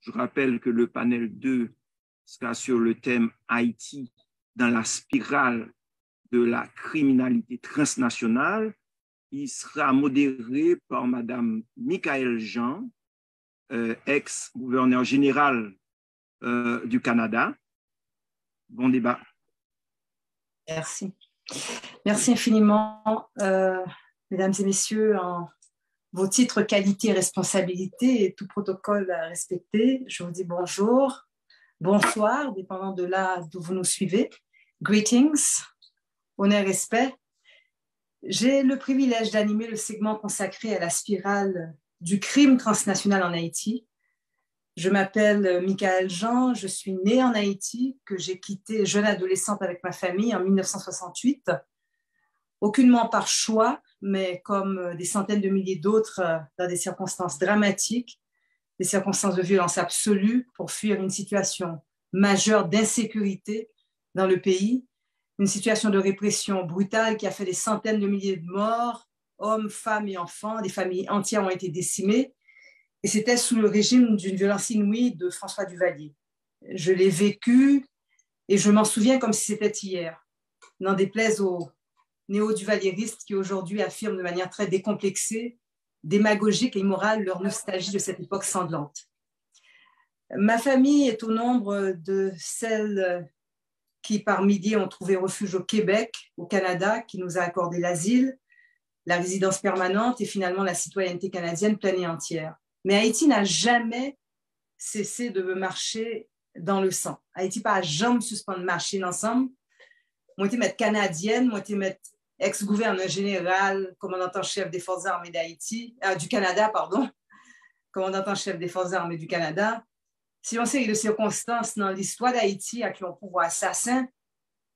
Je rappelle que le panel 2 sera sur le thème Haïti dans la spirale de la criminalité transnationale. Il sera modéré par Madame Michaëlle Jean, ex-gouverneure générale du Canada. Bon débat. Merci. Merci infiniment, mesdames et messieurs, en vos titres, qualité, responsabilité et tout protocole à respecter. Je vous dis bonjour, bonsoir, dépendant de là d'où vous nous suivez. Greetings, honneur, respect. J'ai le privilège d'animer le segment consacré à la spirale du crime transnational en Haïti. Je m'appelle Michaëlle Jean, je suis née en Haïti, que j'ai quitté jeune adolescente avec ma famille en 1968, aucunement par choix, mais comme des centaines de milliers d'autres dans des circonstances dramatiques, des circonstances de violence absolue pour fuir une situation majeure d'insécurité dans le pays, une situation de répression brutale qui a fait des centaines de milliers de morts, hommes, femmes et enfants, des familles entières ont été décimées, et c'était sous le régime d'une violence inouïe de François Duvalier. Je l'ai vécu et je m'en souviens comme si c'était hier, n'en déplaise aux néo-duvalieristes qui aujourd'hui affirment de manière très décomplexée, démagogique et immorale leur nostalgie de cette époque sanglante. Ma famille est au nombre de celles qui, par milliers, ont trouvé refuge au Québec, au Canada, qui nous a accordé l'asile, la résidence permanente et finalement la citoyenneté canadienne pleine et entière. Mais Haïti n'a jamais cessé de marcher dans le sang. Haïti n'a jamais suspendu de marcher ensemble. Moi, je suis canadienne, moi, je suis ex-gouverneure générale, commandant en chef des forces armées d'Haïti, du Canada, pardon, commandant en chef des forces armées du Canada. Si on sait de circonstances dans l'histoire d'Haïti avec un pouvoir assassin,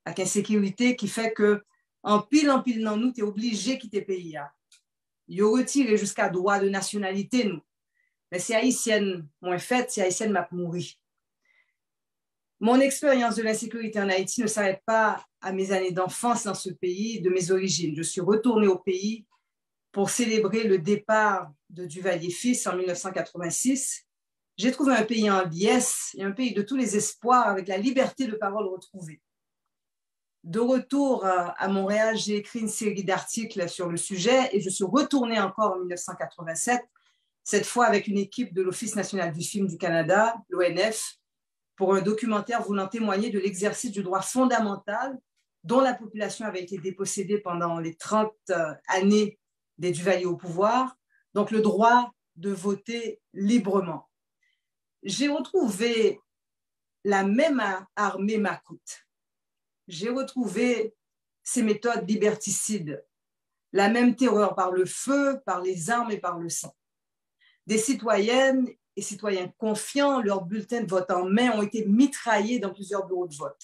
avec insécurité qui fait que en pile dans nous, tu es obligé de quitter le pays. Il retire jusqu'à droit de nationalité, nous. Mais si haïtienne moins faite, si haïtienne m'a mouru. Mon expérience de l'insécurité en Haïti ne s'arrête pas à mes années d'enfance dans ce pays, de mes origines. Je suis retournée au pays pour célébrer le départ de Duvalier-Fils en 1986. J'ai trouvé un pays en liesse et un pays de tous les espoirs avec la liberté de parole retrouvée. De retour à Montréal, j'ai écrit une série d'articles sur le sujet et je suis retournée encore en 1987, cette fois avec une équipe de l'Office national du film du Canada, l'ONF, pour un documentaire voulant témoigner de l'exercice du droit fondamental dont la population avait été dépossédée pendant les 30 années des Duvalier au pouvoir, donc le droit de voter librement. J'ai retrouvé la même armée macoute. J'ai retrouvé ces méthodes liberticides, la même terreur par le feu, par les armes et par le sang. Des citoyennes et citoyens confiants, leurs bulletins de vote en main ont été mitraillés dans plusieurs bureaux de vote.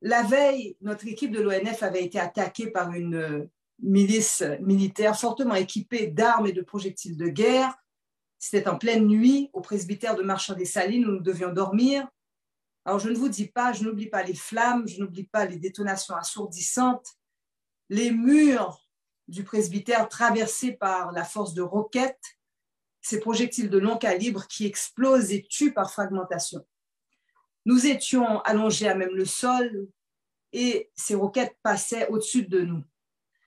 La veille, notre équipe de l'ONF avait été attaquée par une milice militaire fortement équipée d'armes et de projectiles de guerre. C'était en pleine nuit, au presbytère de Marchand-des-Salines, où nous devions dormir. Alors, je ne vous dis pas, je n'oublie pas les flammes, je n'oublie pas les détonations assourdissantes, les murs du presbytère traversés par la force de roquettes, ces projectiles de long calibre qui explosent et tuent par fragmentation. Nous étions allongés à même le sol et ces roquettes passaient au-dessus de nous.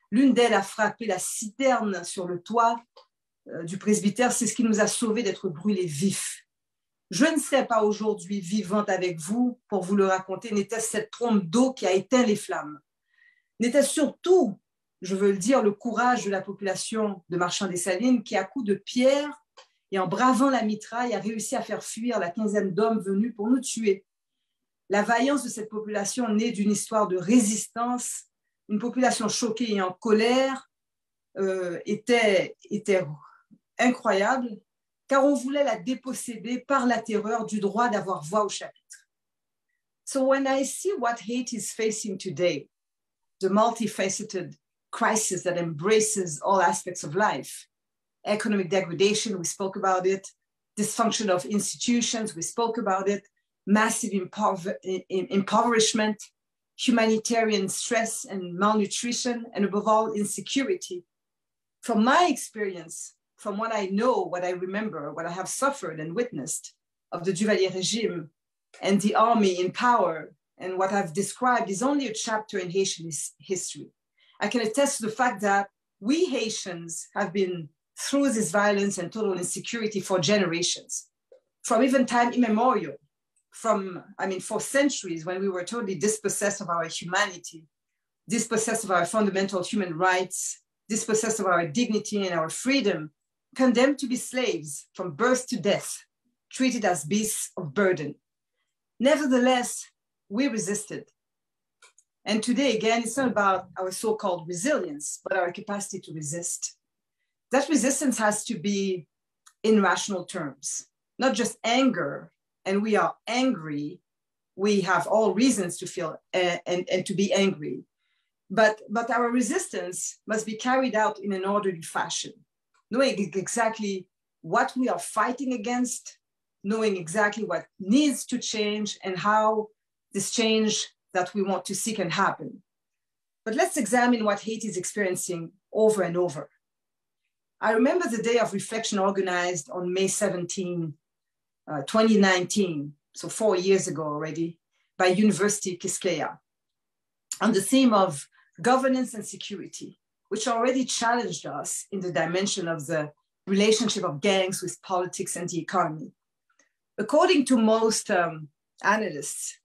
L'une d'elles a frappé la citerne sur le toit du presbytère. C'est ce qui nous a sauvés d'être brûlés vifs. Je ne serais pas aujourd'hui vivante avec vous pour vous le raconter. N'était-ce cette trompe d'eau qui a éteint les flammes? N'était-ce surtout, je veux le dire, le courage de la population de Marchand-des-Salines qui, à coups de pierre et en bravant la mitraille, a réussi à faire fuir la quinzaine d'hommes venus pour nous tuer. La vaillance de cette population née d'une histoire de résistance, une population choquée et en colère, était incroyable, car on voulait la déposséder par la terreur du droit d'avoir voix au chapitre. So when I see what Haiti is facing today, the multifaceted crisis that embraces all aspects of life, economic degradation, we spoke about it, dysfunction of institutions, we spoke about it, massive impoverishment, humanitarian stress and malnutrition, and above all, insecurity. From my experience, from what I know, what I remember, what I have suffered and witnessed of the Duvalier regime and the army in power, and what I've described is only a chapter in Haitian history. I can attest to the fact that we Haitians have been through this violence and total insecurity for generations, from even time immemorial, for centuries when we were totally dispossessed of our humanity, dispossessed of our fundamental human rights, dispossessed of our dignity and our freedom, condemned to be slaves from birth to death, treated as beasts of burden. Nevertheless, we resisted. And today, again, it's not about our so-called resilience, but our capacity to resist. That resistance has to be in rational terms, not just anger. And we are angry. We have all reasons to feel and to be angry. But our resistance must be carried out in an orderly fashion, knowing exactly what we are fighting against, knowing exactly what needs to change and how this change that we want to see can happen. But let's examine what Haiti is experiencing over and over. I remember the day of reflection organized on May 17, 2019, so 4 years ago already, by Université Quisqueya, on the theme of governance and security, which already challenged us in the dimension of the relationship of gangs with politics and the economy. According to most analysts,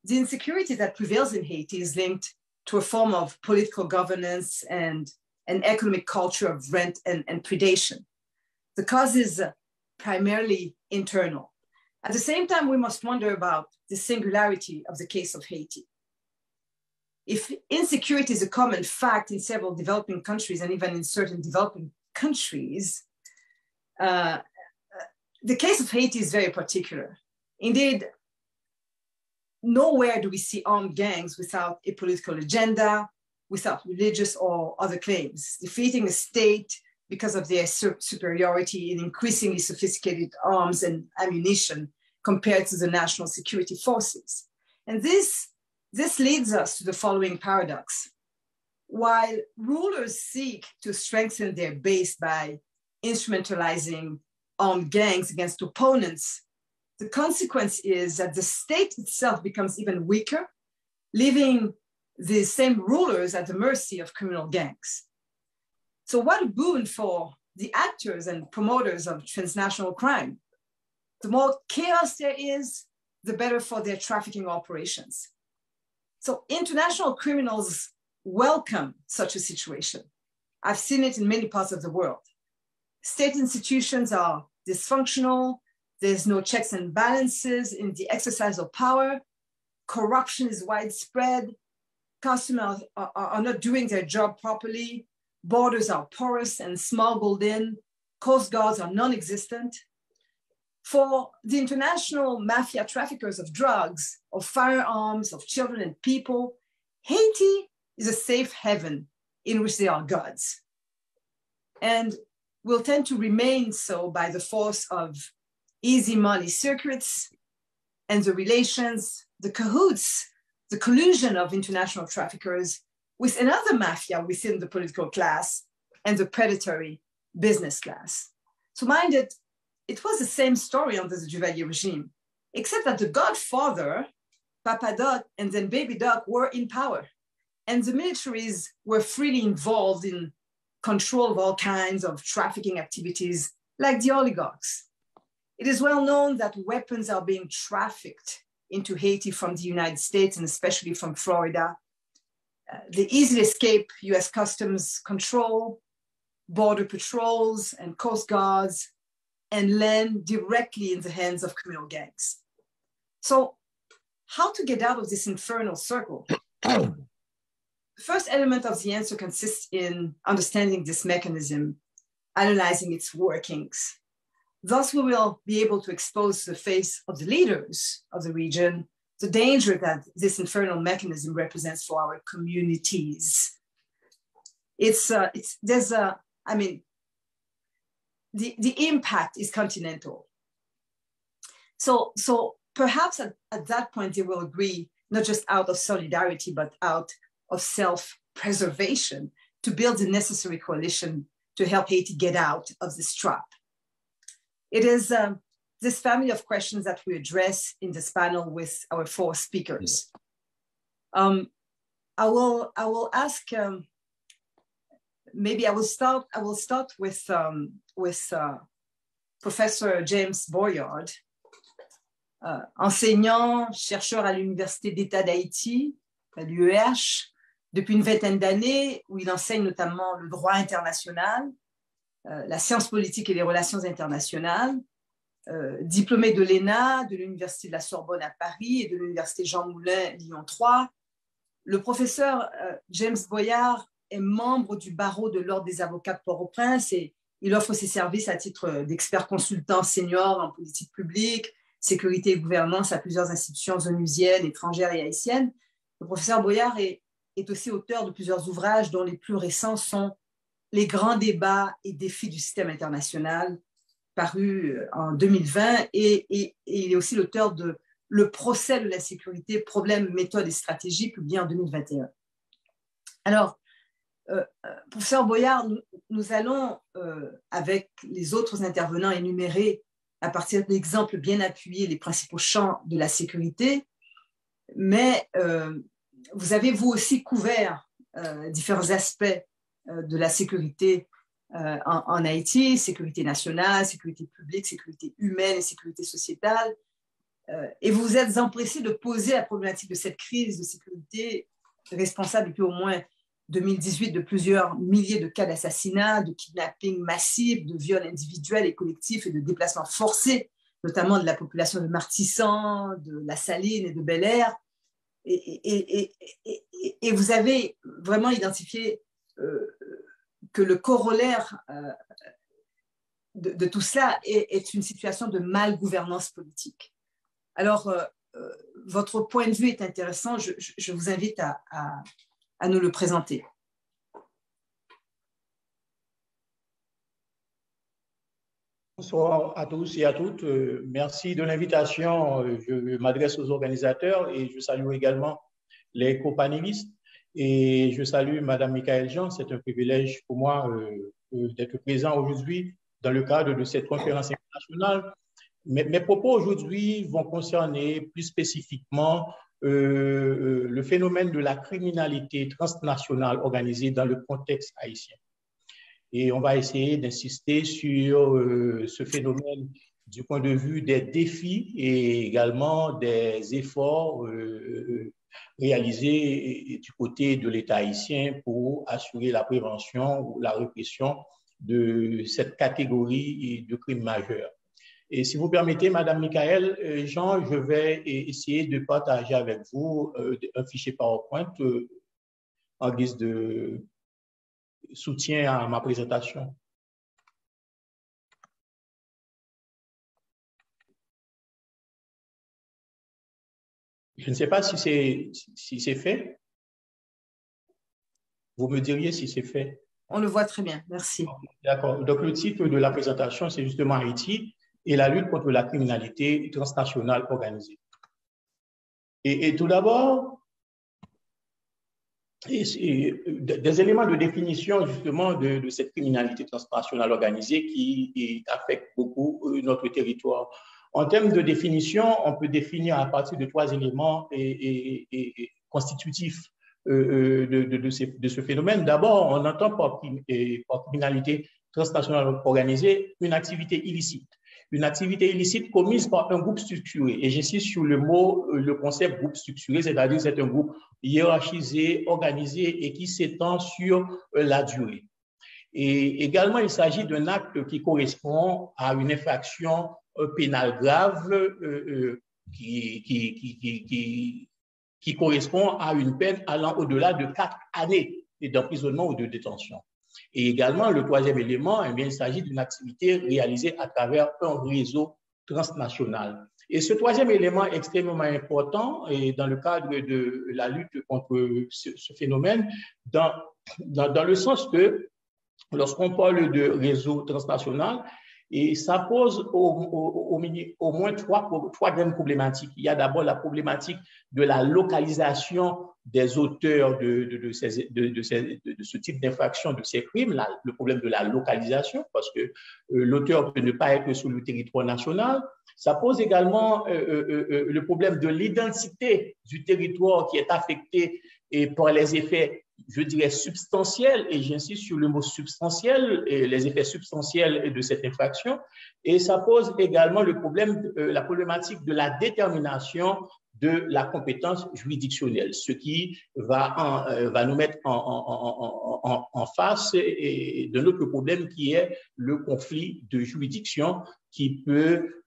the insecurity that prevails in Haiti is linked to a form of political governance and an economic culture of rent and predation. The cause is primarily internal. At the same time, we must wonder about the singularity of the case of Haiti. If insecurity is a common fact in several developing countries and even in certain developing countries, the case of Haiti is very particular. Indeed, nowhere do we see armed gangs without a political agenda, without religious or other claims, defeating a state because of their superiority in increasingly sophisticated arms and ammunition compared to the national security forces. And this leads us to the following paradox. While rulers seek to strengthen their base by instrumentalizing armed gangs against opponents, the consequence is that the state itself becomes even weaker, leaving the same rulers at the mercy of criminal gangs. So what a boon for the actors and promoters of transnational crime. The more chaos there is, the better for their trafficking operations. So international criminals welcome such a situation. I've seen it in many parts of the world. State institutions are dysfunctional. There's no checks and balances in the exercise of power. Corruption is widespread. Customers are not doing their job properly. Borders are porous and smuggled in. Coast guards are non-existent. For the international mafia traffickers of drugs, of firearms, of children and people, Haiti is a safe haven in which they are gods, and will tend to remain so by the force of easy money circuits and the relations, the cahoots, the collusion of international traffickers with another mafia within the political class and the predatory business class. So mind it was the same story under the Duvalier regime, except that the godfather, Papa Doc, and then Baby Doc were in power. And the militaries were freely involved in control of all kinds of trafficking activities, like the oligarchs. It is well known that weapons are being trafficked into Haiti from the United States, and especially from Florida. They easily escape US Customs control, border patrols, and coast guards, and land directly in the hands of criminal gangs. So how to get out of this infernal circle? The first element of the answer consists in understanding this mechanism, analyzing its workings. Thus, we will be able to expose to the face of the leaders of the region the danger that this infernal mechanism represents for our communities. The impact is continental. So perhaps at that point, they will agree, not just out of solidarity, but out of self-preservation, to build the necessary coalition to help Haiti get out of this trap? It is this family of questions that we address in this panel with our 4 speakers. I will ask, maybe I will start with Professor James Boyard, enseignant, chercheur à l'Université d'État d'Haïti, à l'UEH, depuis une vingtaine d'années, où il enseigne notamment le droit international, la science politique et les relations internationales, diplômé de l'ENA, de l'Université de la Sorbonne à Paris et de l'Université Jean Moulin, Lyon 3. Le professeur James Boyard est membre du barreau de l'Ordre des avocats de Port-au-Prince et il offre ses services à titre d'expert consultant senior en politique publique, sécurité et gouvernance à plusieurs institutions onusiennes, étrangères et haïtiennes. Le professeur Boyard est aussi auteur de plusieurs ouvrages dont les plus récents sont Les grands débats et défis du système international, paru en 2020, et il est aussi l'auteur de Le procès de la sécurité, problèmes, méthodes et stratégies, publié en 2021. Alors, professeur Boyard, nous allons, avec les autres intervenants, énumérer à partir d'exemples bien appuyés les principaux champs de la sécurité, mais vous avez vous aussi couvert différents aspects de la sécurité en Haïti, sécurité nationale, sécurité publique, sécurité humaine et sécurité sociétale. Et vous vous êtes empressé de poser la problématique de cette crise de sécurité responsable depuis au moins 2018 de plusieurs milliers de cas d'assassinats, de kidnapping massifs, de viols individuels et collectifs et de déplacements forcés, notamment de la population de Martissan, de La Saline et de Bel-Air. Et vous avez vraiment identifié que le corollaire de tout cela est une situation de mal-gouvernance politique. Alors, votre point de vue est intéressant. Je vous invite à nous le présenter. Bonsoir à tous et à toutes. Merci de l'invitation. Je m'adresse aux organisateurs et je salue également les copanélistes. Et je salue Madame Michaëlle Jean. C'est un privilège pour moi d'être présent aujourd'hui dans le cadre de cette conférence internationale. Mes propos aujourd'hui vont concerner plus spécifiquement le phénomène de la criminalité transnationale organisée dans le contexte haïtien. Et on va essayer d'insister sur ce phénomène du point de vue des défis et également des efforts réalisés du côté de l'État haïtien pour assurer la prévention ou la répression de cette catégorie de crimes majeurs. Et si vous permettez, Madame Michaëlle Jean, je vais essayer de partager avec vous un fichier PowerPoint en guise de soutien à ma présentation. Je ne sais pas si c'est fait. Vous me diriez si c'est fait. On le voit très bien, merci. D'accord. Donc, le titre de la présentation, c'est justement Haïti et la lutte contre la criminalité transnationale organisée. Et tout d'abord, des éléments de définition justement de cette criminalité transnationale organisée qui affecte beaucoup notre territoire. En termes de définition, on peut définir à partir de 3 éléments constitutifs de ce phénomène. D'abord, on entend par criminalité transnationale organisée une activité illicite. Une activité illicite commise par un groupe structuré. Et j'insiste sur le concept groupe structuré, c'est-à-dire c'est un groupe hiérarchisé, organisé et qui s'étend sur la durée. Et également, il s'agit d'un acte qui correspond à une infraction pénale grave qui correspond à une peine allant au-delà de 4 années d'emprisonnement ou de détention. Et également, le 3e élément, eh bien, il s'agit d'une activité réalisée à travers un réseau transnational. Et ce 3e élément est extrêmement important et dans le cadre de la lutte contre ce phénomène, dans le sens que lorsqu'on parle de réseau transnational, Et ça pose au moins trois grandes problématiques. Il y a d'abord la problématique de la localisation des auteurs de ce type d'infraction, de ces crimes, le problème de la localisation, parce que l'auteur peut ne pas être sur le territoire national. Ça pose également le problème de l'identité du territoire qui est affecté par les effets, je dirais, substantiels, et j'insiste sur le mot substantiel, et les effets substantiels de cette infraction. Et ça pose également le problème, la problématique de la détermination de la compétence juridictionnelle, ce qui va nous mettre en face de notre problème qui est le conflit de juridiction qui peut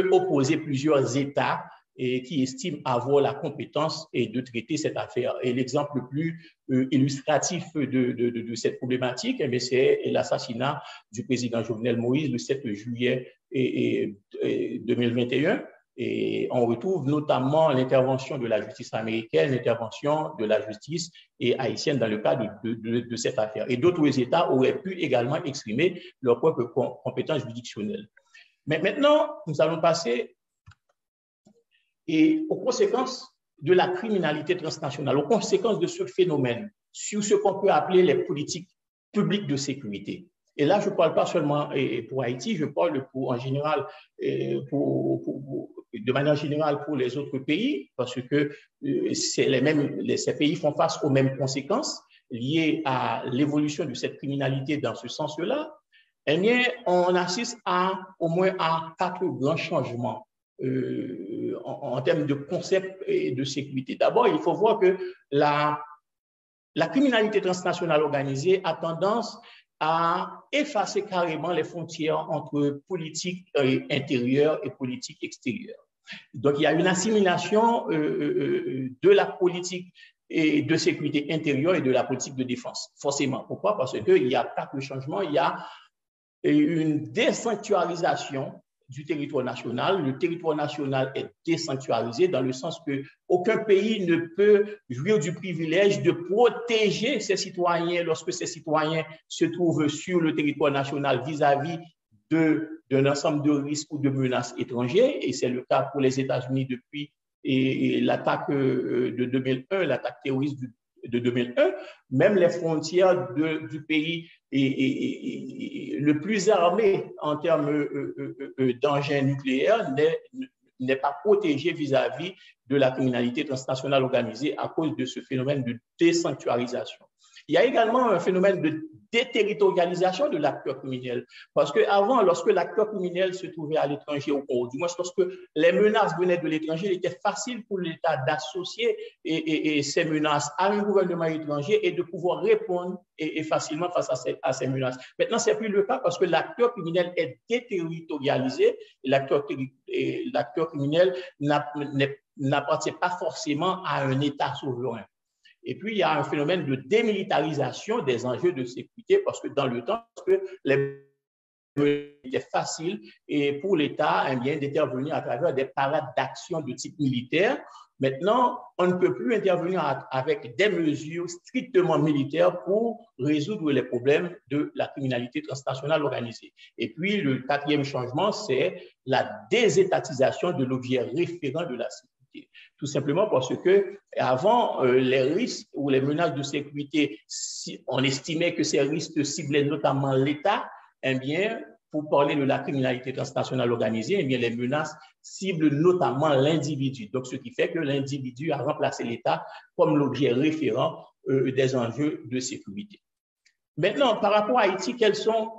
opposer plusieurs États et qui estiment avoir la compétence de traiter cette affaire. Et l'exemple le plus illustratif de cette problématique, c'est l'assassinat du président Jovenel Moïse le 7 juillet 2021. Et on retrouve notamment l'intervention de la justice américaine, l'intervention de la justice haïtienne dans le cadre de cette affaire. Et d'autres États auraient pu également exprimer leur propre compétence juridictionnelle. Mais maintenant, nous allons passer aux conséquences de la criminalité transnationale, aux conséquences de ce phénomène sur ce qu'on peut appeler les politiques publiques de sécurité. Et là, je ne parle pas seulement pour Haïti, je parle en général, de manière générale pour les autres pays, parce que ces pays font face aux mêmes conséquences liées à l'évolution de cette criminalité dans ce sens-là. Eh bien, on assiste au moins à 4 grands changements en termes de concept et de sécurité. D'abord, il faut voir que la criminalité transnationale organisée a tendance à effacer carrément les frontières entre politique intérieure et politique extérieure. Donc, il y a une assimilation de la politique et de sécurité intérieure et de la politique de défense. Forcément. Pourquoi? Parce qu'il y a 4 changements. Il y a une désanctuarisation du territoire national. Le territoire national est désanctuarisé dans le sens que aucun pays ne peut jouir du privilège de protéger ses citoyens lorsque ses citoyens se trouvent sur le territoire national vis-à-vis d'un ensemble de risques ou de menaces étrangères. Et c'est le cas pour les États-Unis depuis l'attaque de 2001, l'attaque terroriste de 2001. Même les frontières du pays le plus armé en termes d'engins nucléaires n'est pas protégé vis-à-vis de la criminalité transnationale organisée à cause de ce phénomène de désanctuarisation. Il y a également un phénomène de déterritorialisation de l'acteur criminel. Parce qu'avant, lorsque l'acteur criminel se trouvait à l'étranger, ou du moins lorsque les menaces venaient de l'étranger, il était facile pour l'État d'associer ces menaces à un gouvernement étranger et de pouvoir répondre facilement face à ces menaces. Maintenant, ce n'est plus le cas parce que l'acteur criminel est déterritorialisé. L'acteur criminel n'appartient pas forcément à un État souverain. Et puis, il y a un phénomène de démilitarisation des enjeux de sécurité parce que dans le temps, c'était facile pour l'État d'intervenir à travers des parades d'action de type militaire. Maintenant, on ne peut plus intervenir avec des mesures strictement militaires pour résoudre les problèmes de la criminalité transnationale organisée. Et puis, le 4e changement, c'est la désétatisation de l'objet référent de la sécurité. Tout simplement parce que avant les risques ou les menaces de sécurité, on estimait que ces risques ciblaient notamment l'État. Eh bien, pour parler de la criminalité transnationale organisée, eh bien, les menaces ciblent notamment l'individu. Donc, ce qui fait que l'individu a remplacé l'État comme l'objet référent des enjeux de sécurité. Maintenant, par rapport à Haïti, quels sont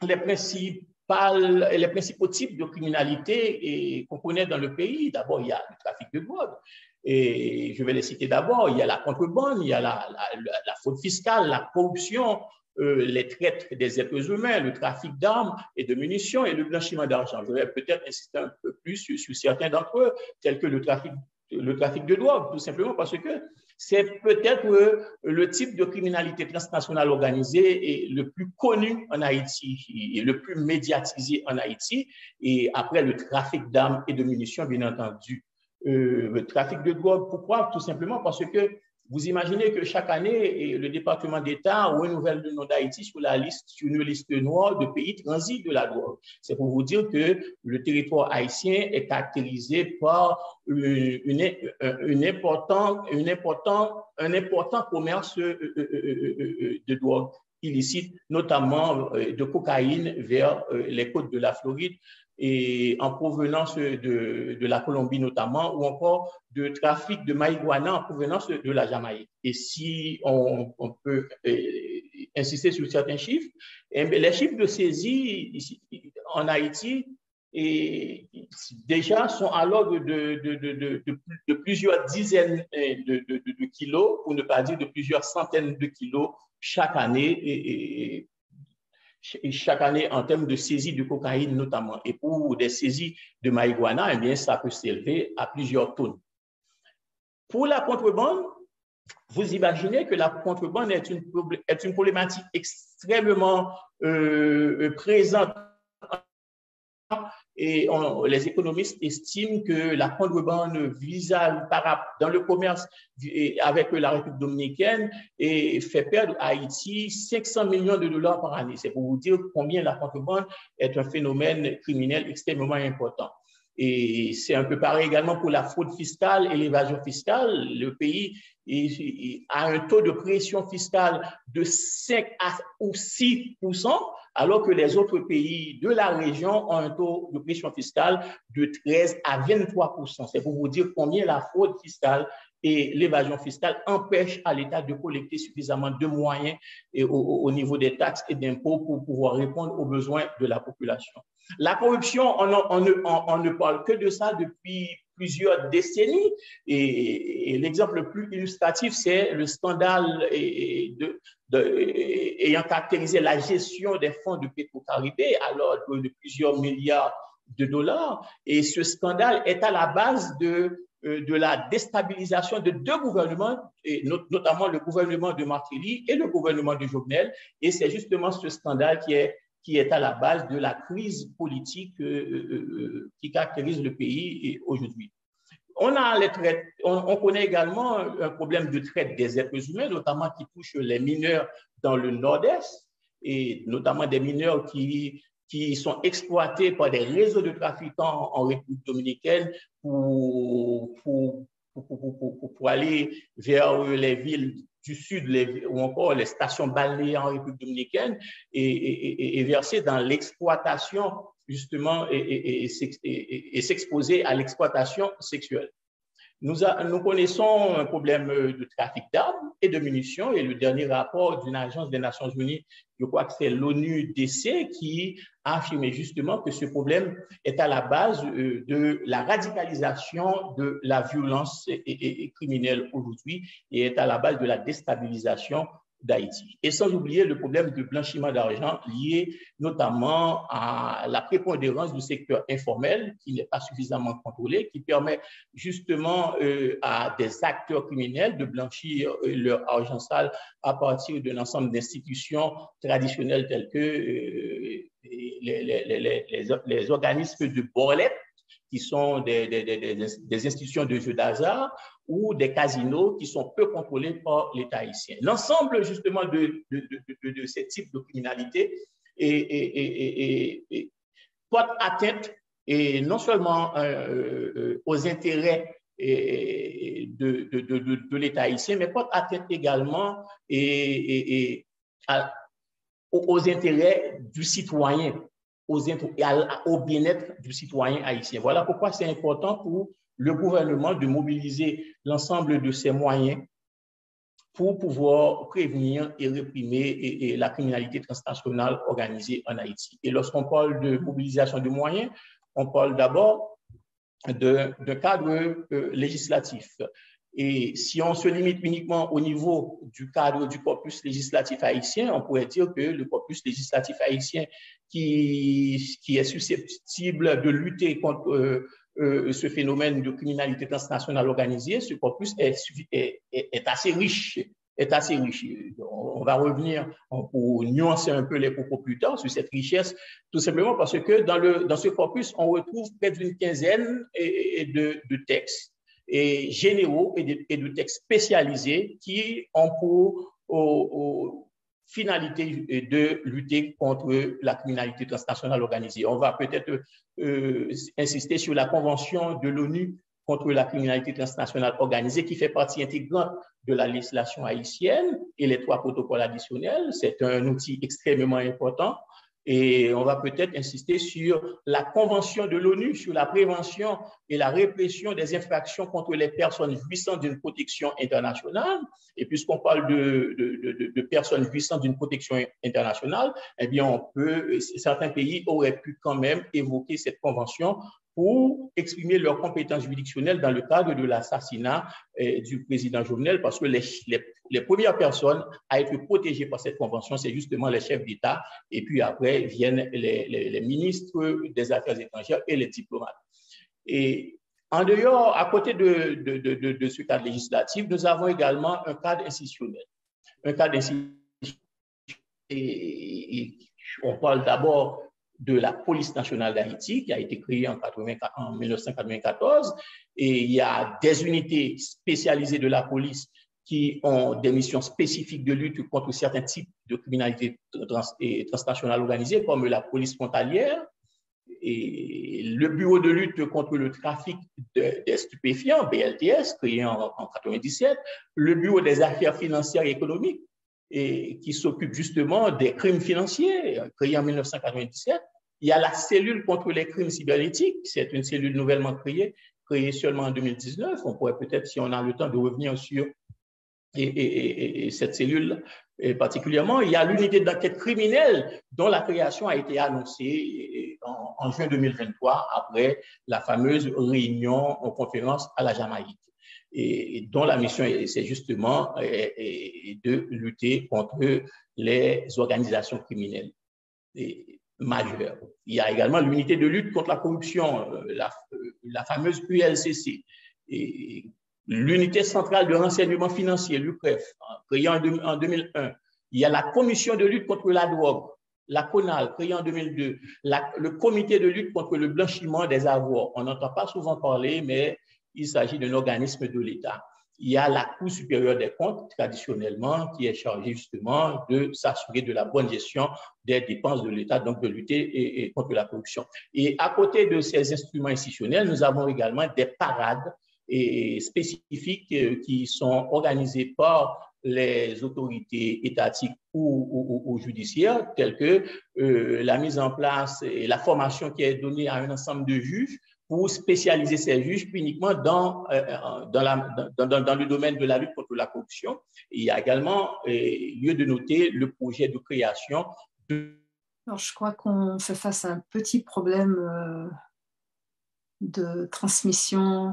les principaux types de criminalité qu'on connaît dans le pays? D'abord, il y a le trafic de drogue. Et je vais les citer d'abord. Il y a la contrebande, il y a la fraude fiscale, la corruption, les traites des êtres humains, le trafic d'armes et de munitions et le blanchiment d'argent. Je vais peut-être insister un peu plus sur certains d'entre eux, tels que le trafic de drogue, tout simplement parce que c'est peut-être le type de criminalité transnationale organisée le plus connu en Haïti et le plus médiatisé en Haïti, et après le trafic d'armes et de munitions, bien entendu. Le trafic de drogue, pourquoi? Tout simplement parce que Vous imaginez que chaque année, le département d'État renouvelle le nom d'Haïti sur une liste noire de pays transit de la drogue. C'est pour vous dire que le territoire haïtien est caractérisé par un important commerce de drogue illicite, notamment de cocaïne vers les côtes de la Floride et en provenance de la Colombie notamment, ou encore de trafic de marijuana en provenance de la Jamaïque. Et si on peut insister sur certains chiffres, les chiffres de saisie ici, en Haïti déjà sont à l'ordre de plusieurs dizaines de kilos, pour ne pas dire de plusieurs centaines de kilos chaque année, en termes de saisie de cocaïne notamment. Et pour des saisies de marijuana, eh bien, ça peut s'élever à plusieurs tonnes. Pour la contrebande, vous imaginez que la contrebande est une problématique extrêmement présente. Et les économistes estiment que la contrebande dans le commerce avec la République dominicaine fait perdre à Haïti 500 millions de dollars par année. C'est pour vous dire combien la contrebande est un phénomène criminel extrêmement important. Et c'est un peu pareil également pour la fraude fiscale et l'évasion fiscale. Le pays a un taux de pression fiscale de 5 ou 6%, alors que les autres pays de la région ont un taux de pression fiscale de 13 à 23%. C'est pour vous dire combien la fraude fiscale et l'évasion fiscale empêchent à l'État de collecter suffisamment de moyens au niveau des taxes et d'impôts pour pouvoir répondre aux besoins de la population. La corruption, on ne parle que de ça depuis plusieurs décennies. Et l'exemple le plus illustratif, c'est le scandale ayant caractérisé la gestion des fonds de Petro-Caribé à l'ordre de plusieurs milliards de dollars. Et ce scandale est à la base de la déstabilisation de deux gouvernements, et notamment le gouvernement de Martelly et le gouvernement de Jovenel. Et c'est justement ce scandale qui est à la base de la crise politique qui caractérise le pays aujourd'hui. On connaît également un problème de traite des êtres humains, notamment qui touche les mineurs dans le nord-est, et notamment des mineurs qui sont exploités par des réseaux de trafiquants en République dominicaine pour aller vers les villes du sud ou encore les stations balnéaires en République dominicaine et verser dans l'exploitation justement et s'exposer à l'exploitation sexuelle. Nous connaissons un problème de trafic d'armes et de munitions et le dernier rapport d'une agence des Nations Unies, je crois que c'est l'ONU-DC, qui a affirmé justement que ce problème est à la base de la radicalisation de la violence criminelle aujourd'hui et est à la base de la déstabilisation d'Haïti. Et sans oublier le problème de blanchiment d'argent lié notamment à la prépondérance du secteur informel qui n'est pas suffisamment contrôlé, qui permet justement à des acteurs criminels de blanchir leur argent sale à partir d'un ensemble d'institutions traditionnelles telles que les organismes de borlette, qui sont des institutions de jeux d'hasard, ou des casinos qui sont peu contrôlés par l'État haïtien. L'ensemble, justement, de ces types de criminalité porte atteinte et non seulement aux intérêts de l'État haïtien, mais porte atteinte également aux intérêts du citoyen, au bien-être du citoyen haïtien. Voilà pourquoi c'est important pour le gouvernement de mobiliser l'ensemble de ses moyens pour pouvoir prévenir et réprimer la criminalité transnationale organisée en Haïti. Et lorsqu'on parle de mobilisation de moyens, on parle d'abord d'un cadre législatif. Et si on se limite uniquement au niveau du cadre du corpus législatif haïtien, on pourrait dire que le corpus législatif haïtien qui est susceptible de lutter contre ce phénomène de criminalité transnationale organisée, ce corpus est assez riche. On va revenir pour nuancer un peu les propos plus tard sur cette richesse, tout simplement parce que dans ce corpus, on retrouve près d'une quinzaine de textes et généraux et de textes spécialisés qui ont pour finalité de lutter contre la criminalité transnationale organisée. On va peut-être insister sur la Convention de l'ONU contre la criminalité transnationale organisée qui fait partie intégrante de la législation haïtienne et les 3 protocoles additionnels. C'est un outil extrêmement important. Et on va peut-être insister sur la Convention de l'ONU sur la prévention et la répression des infractions contre les personnes jouissant d'une protection internationale. Et puisqu'on parle de personnes jouissant d'une protection internationale, eh bien, certains pays auraient pu quand même évoquer cette convention pour exprimer leurs compétences juridictionnelles dans le cadre de l'assassinat du président Jovenel, parce que les premières personnes à être protégées par cette convention, c'est justement les chefs d'État, et puis après viennent les ministres des Affaires étrangères et les diplomates. Et en dehors, à côté de ce cadre législatif, nous avons également un cadre institutionnel. Un cadre institutionnel, et on parle d'abord de la police nationale d'Haïti qui a été créée en 1994, et il y a des unités spécialisées de la police qui ont des missions spécifiques de lutte contre certains types de criminalité transnationale organisée, comme la police frontalière, et le bureau de lutte contre le trafic des stupéfiants, BLTS, créé en 1997, le bureau des affaires financières et économiques, et qui s'occupe justement des crimes financiers, créé en 1997. Il y a la cellule contre les crimes cybernétiques, c'est une cellule nouvellement créée seulement en 2019. On pourrait peut-être, si on a le temps, de revenir sur cette cellule particulièrement. Il y a l'unité d'enquête criminelle dont la création a été annoncée en juin 2023 après la fameuse réunion en conférence à la Jamaïque, et dont la mission, c'est justement de lutter contre les organisations criminelles majeures. Il y a également l'unité de lutte contre la corruption, la fameuse ULCC, et l'unité centrale de renseignement financier, l'UCREF, créée en 2001. Il y a la commission de lutte contre la drogue, la CONAL, créée en 2002, le comité de lutte contre le blanchiment des avoirs. On n'entend pas souvent parler, mais il s'agit d'un organisme de l'État. Il y a la Cour supérieure des comptes, traditionnellement, qui est chargée justement de s'assurer de la bonne gestion des dépenses de l'État, donc de lutter contre la corruption. Et à côté de ces instruments institutionnels, nous avons également des parades spécifiques qui sont organisées par les autorités étatiques ou judiciaires, telles que la mise en place et la formation qui est donnée à un ensemble de juges pour spécialiser ces juges uniquement dans le domaine de la lutte contre la corruption. Et il y a également lieu de noter le projet de création de... Alors, je crois qu'on fait face à un petit problème de transmission.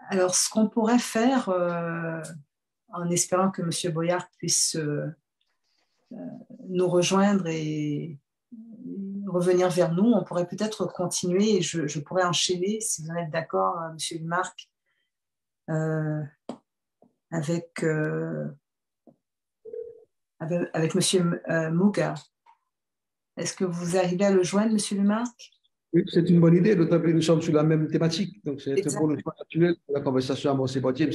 Alors, ce qu'on pourrait faire, en espérant que M. Boyard puisse nous rejoindre et revenir vers nous, on pourrait peut-être continuer, et je pourrais enchaîner, si vous en êtes d'accord, M. Marc, avec M. Muggah. Est-ce que vous arrivez à le joindre, M. Lemarque? Oui, c'est une bonne idée, d'autant que nous sommes sur la même thématique. Donc, c'est un bon choix actuel pour la conversation amorcée par James.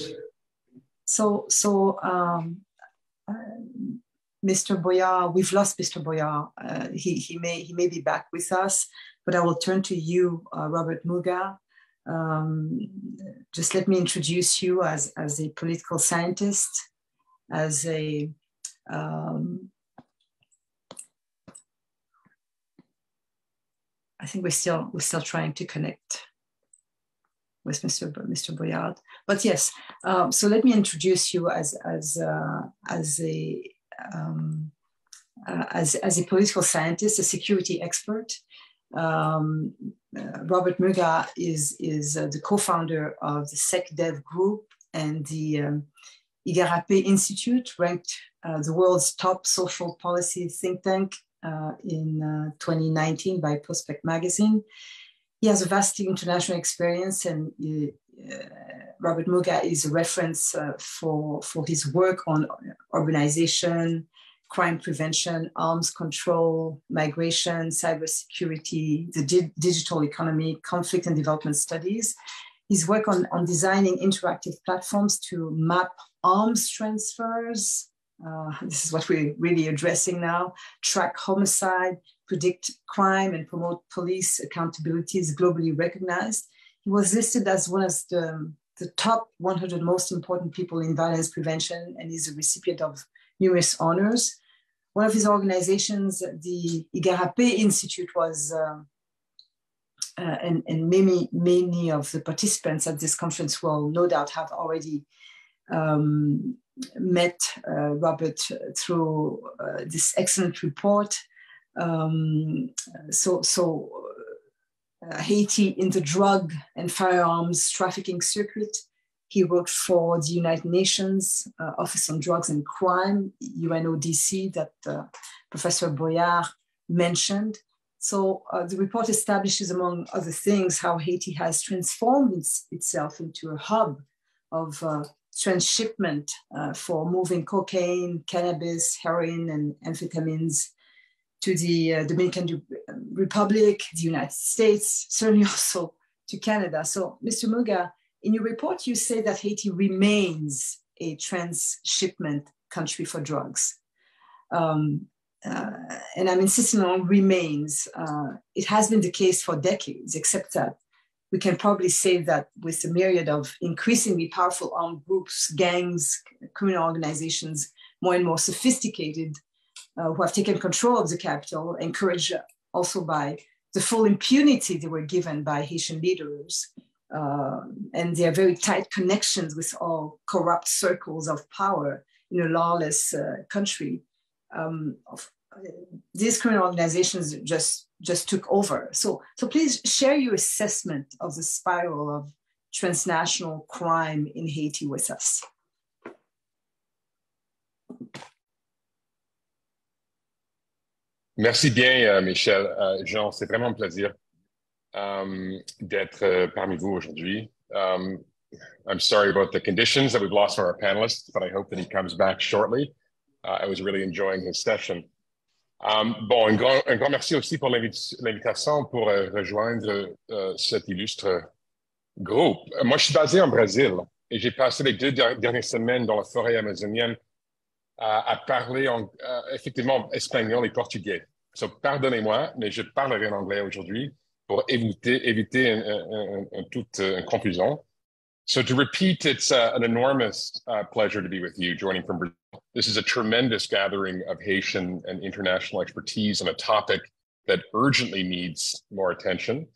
Mr. Boyard, we've lost Mr. Boyard. He may be back with us, but I will turn to you, Robert Muggah. Just let me introduce you as a political scientist, as a I think we're still trying to connect with Mr. Boyard, but yes. So let me introduce you as a political scientist, a security expert. Robert Muggah is the co-founder of the SecDev group and the Igarapé Institute, ranked the world's top social policy think tank in 2019 by Prospect magazine. He has a vast international experience, and Robert Muggah is a reference for his work on urbanization, crime prevention, arms control, migration, cybersecurity, the digital economy, conflict and development studies. his work on designing interactive platforms to map arms transfers. This is what we're really addressing now. Track homicide, predict crime, and promote police accountability is globally recognized. He was listed as one of the top 100 most important people in violence prevention and is a recipient of numerous honors. One of his organizations, the Igarapé Institute, was, and many of the participants at this conference will no doubt have already met Robert through this excellent report. Haiti in the drug and firearms trafficking circuit. He worked for the United Nations Office on Drugs and Crime, UNODC, that Professor Boyard mentioned. So the report establishes, among other things, how Haiti has transformed itself into a hub of transshipment for moving cocaine, cannabis, heroin, and amphetamines to the Dominican Republic, the United States, certainly also to Canada. So, Mr. Muggah, in your report, you say that Haiti remains a transshipment country for drugs. And I'm insisting on remains. It has been the case for decades, except that we can probably say that with the myriad of increasingly powerful armed groups, gangs, criminal organizations, more and more sophisticated, who have taken control of the capital, encouraged also by the full impunity they were given by Haitian leaders, and their very tight connections with all corrupt circles of power in a lawless country. These criminal organizations just took over. So please share your assessment of the spiral of transnational crime in Haiti with us. Merci bien, Michaëlle Jean. C'est vraiment un plaisir d'être parmi vous aujourd'hui. I'm sorry about the conditions that we've lost for our panelists, but I hope that he comes back shortly. I was really enjoying his session. Bon, un grand merci aussi pour l'invitation pour rejoindre cet illustre groupe. Moi, je suis basé en Brésil et j'ai passé les 2 dernières semaines dans la forêt amazonienne à parler effectivement espagnol et portugais. So, pardonnez-moi, mais je parlerai en anglais aujourd'hui pour éviter toute confusion. So to repeat, it's an enormous pleasure to be with you, joining from Brazil. This is a tremendous gathering of Haitian and international expertise on a topic that urgently needs more attention,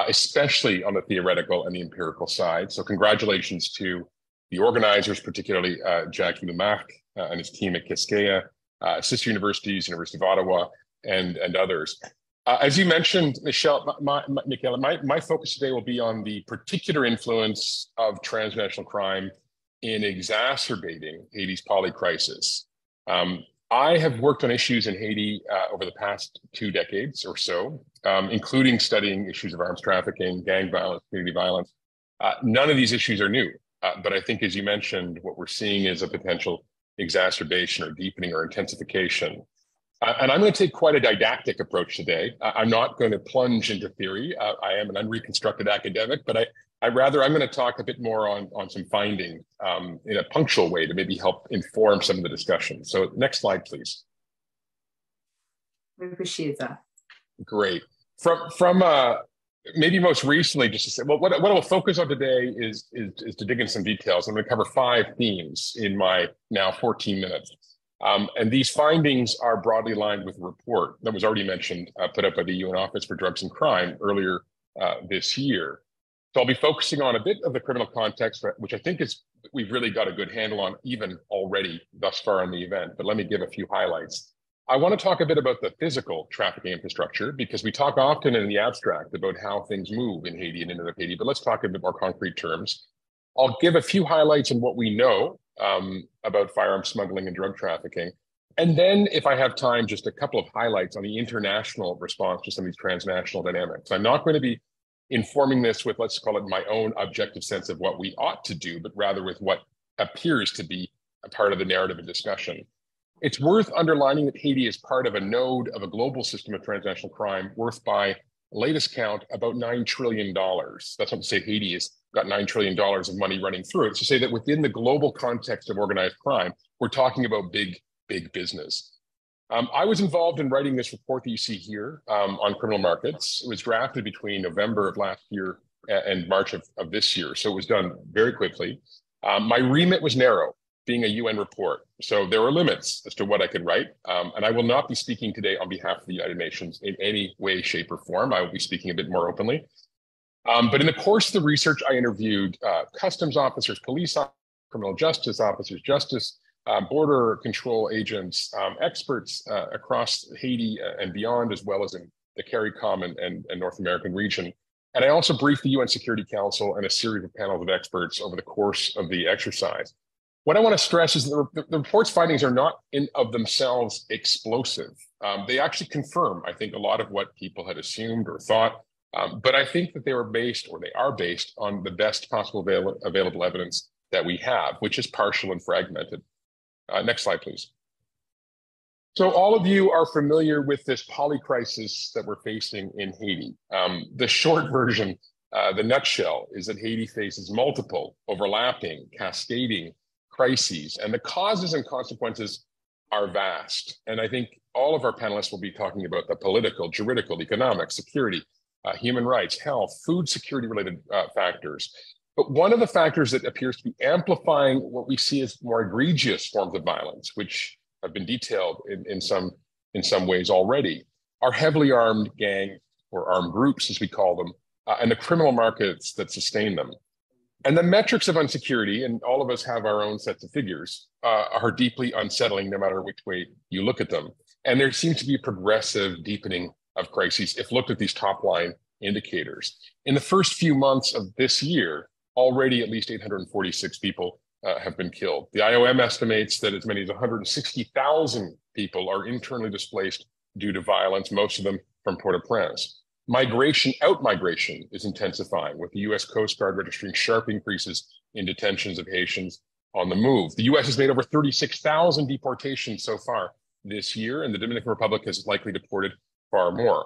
especially on the theoretical and the empirical side. So congratulations to the organizers, particularly Jackie Lemarque and his team at Quisqueya, sister universities, University of Ottawa, and others. As you mentioned, Michaëlle, my focus today will be on the particular influence of transnational crime in exacerbating Haiti's polycrisis. I have worked on issues in Haiti over the past 2 decades or so, including studying issues of arms trafficking, gang violence, community violence. None of these issues are new, but I think, as you mentioned, what we're seeing is a potential exacerbation or deepening or intensification. And I'm going to take quite a didactic approach today. I'm not going to plunge into theory. I am an unreconstructed academic, but I'm going to talk a bit more on some findings in a punctual way to maybe help inform some of the discussion. So next slide, please. We appreciate that. Great. From maybe most recently, just to say, well, what I'll focus on today is to dig in some details. I'm going to cover 5 themes in my now 14 minutes. And these findings are broadly aligned with a report that was already mentioned, put up by the UN Office for Drugs and Crime earlier this year. So I'll be focusing on a bit of the criminal context, which I think we've really got a good handle on even already thus far in the event, but let me give a few highlights. I want to talk a bit about the physical trafficking infrastructure, because we talk often in the abstract about how things move in Haiti and in Haiti, but let's talk in a bit more concrete terms. I'll give a few highlights on what we know about firearms smuggling and drug trafficking. And then, if I have time, just a couple of highlights on the international response to some of these transnational dynamics. I'm not going to be informing this with, let's call it, my own objective sense of what we ought to do, but rather with what appears to be a part of the narrative and discussion. It's worth underlining that Haiti is part of a node of a global system of transnational crime worth by latest count, about $9 trillion. That's not to say Haiti has got $9 trillion of money running through it. It's to say that within the global context of organized crime, we're talking about big business. I was involved in writing this report that you see here on criminal markets. It was drafted between November of last year and March of this year. So it was done very quickly. My remit was narrow, being a UN report. So there were limits as to what I could write. And I will not be speaking today on behalf of the United Nations in any way, shape, or form. I will be speaking a bit more openly. But in the course of the research, I interviewed customs officers, police officers, criminal justice officers, border control agents, experts across Haiti and beyond, as well as in the CARICOM and North American region. And I also briefed the UN Security Council and a series of panels of experts over the course of the exercise. What I want to stress is that the report's findings are not in of themselves explosive. They actually confirm, I think, a lot of what people had assumed or thought, but I think that they are based on the best possible available evidence that we have, which is partial and fragmented. Next slide, please. So all of you are familiar with this polycrisis that we're facing in Haiti. The short version, the nutshell, is that Haiti faces multiple, overlapping, cascading crises, and the causes and consequences are vast. And I think all of our panelists will be talking about the political, juridical, economic, security, human rights, health, food security related factors. But one of the factors that appears to be amplifying what we see as more egregious forms of violence, which have been detailed in some ways already, are heavily armed gangs or armed groups, as we call them, and the criminal markets that sustain them. And the metrics of insecurity, and all of us have our own sets of figures, are deeply unsettling no matter which way you look at them. And there seems to be a progressive deepening of crises if looked at these top line indicators. In the first few months of this year, already at least 846 people have been killed. The IOM estimates that as many as 160,000 people are internally displaced due to violence, most of them from Port-au-Prince. Out-migration is intensifying, with the US Coast Guard registering sharp increases in detentions of Haitians on the move. The US has made over 36,000 deportations so far this year, and the Dominican Republic has likely deported far more.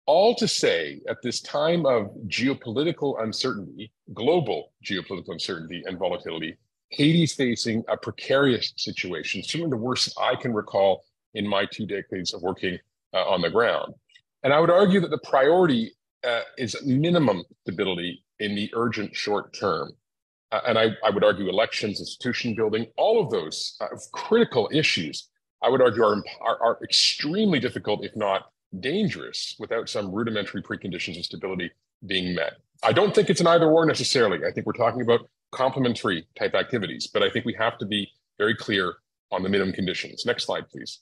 All to say, at this time of geopolitical uncertainty, global geopolitical uncertainty and volatility, Haiti's facing a precarious situation, certainly the worst I can recall in my 2 decades of working on the ground. And I would argue that the priority is minimum stability in the urgent short term. And I would argue elections, institution building, all of those critical issues, I would argue are extremely difficult, if not dangerous, without some rudimentary preconditions of stability being met. I don't think it's an either or necessarily. I think we're talking about complementary type activities, but I think we have to be very clear on the minimum conditions. Next slide, please.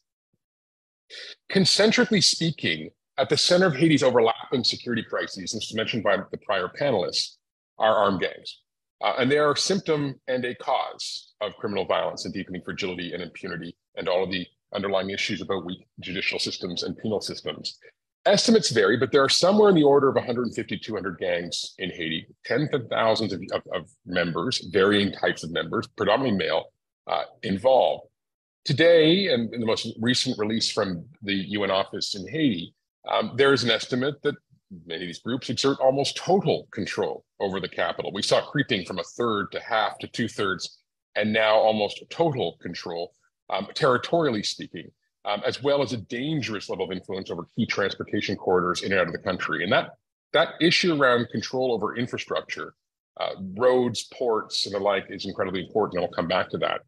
Concentrically speaking, at the center of Haiti's overlapping security crises, and this was mentioned by the prior panelists, are armed gangs. And they are a symptom and a cause of criminal violence and deepening fragility and impunity and all of the underlying issues about weak judicial systems and penal systems. Estimates vary, but there are somewhere in the order of 150, 200 gangs in Haiti, tens of thousands of members, varying types of members, predominantly male, involved. Today, and in the most recent release from the UN office in Haiti, there is an estimate that many of these groups exert almost total control over the capital. We saw creeping from a third to half to 2/3, and now almost total control, territorially speaking, as well as a dangerous level of influence over key transportation corridors in and out of the country. And that issue around control over infrastructure, roads, ports, and the like is incredibly important, and I'll come back to that.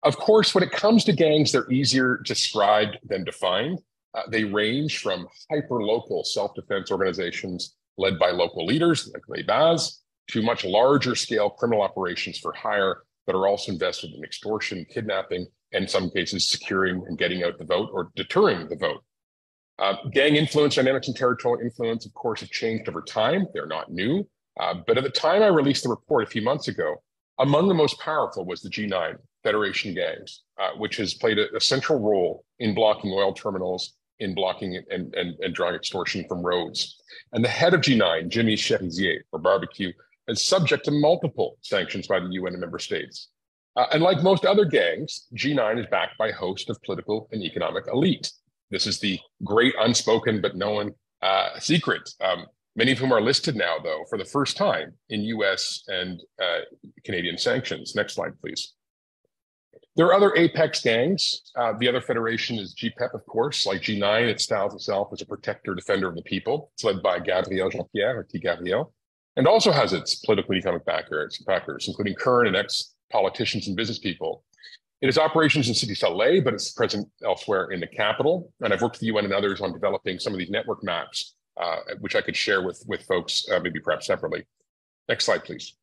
Of course, when it comes to gangs, they're easier described than defined. They range from hyper-local self-defense organizations led by local leaders, like Les Baz, to much larger scale criminal operations for hire that are also invested in extortion, kidnapping, and in some cases securing and getting out the vote or deterring the vote. Gang influence dynamics and territorial influence, of course, have changed over time. They're not new. But at the time I released the report a few months ago, among the most powerful was the G9 Federation gangs, which has played a central role in blocking oil terminals, in blocking and drawing extortion from roads. And the head of G9, Jimmy Cherizier, or Barbecue, is subject to multiple sanctions by the UN and member states. And like most other gangs, G9 is backed by a host of political and economic elite. This is the great unspoken but known secret, many of whom are listed now, though, for the first time in US and Canadian sanctions. Next slide, please. There are other apex gangs. The other federation is GPEP, of course, like G9. It styles itself as a protector, defender of the people. It's led by Gabriel Jean-Pierre, or T. Gabriel, and also has its political and economic backers, including current and ex-politicians and business people. It has operations in cities LA, but it's present elsewhere in the capital. And I've worked with the UN and others on developing some of these network maps, which I could share with folks, maybe perhaps separately. Next slide, please.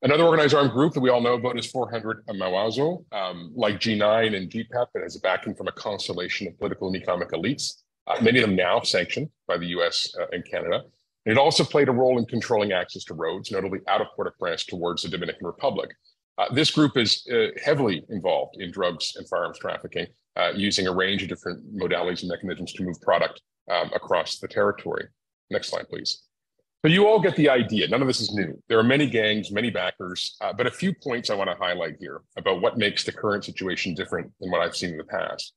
Another organized armed group that we all know about is 400 Mawazo. Like G9 and GPEP, it has a backing from a constellation of political and economic elites, many of them now sanctioned by the US and Canada. And it also played a role in controlling access to roads, notably out of Port-au-Prince towards the Dominican Republic. This group is heavily involved in drugs and firearms trafficking, using a range of different modalities and mechanisms to move product across the territory. Next slide, please. So you all get the idea. None of this is new. There are many gangs, many backers, but a few points I want to highlight here about what makes the current situation different than what I've seen in the past.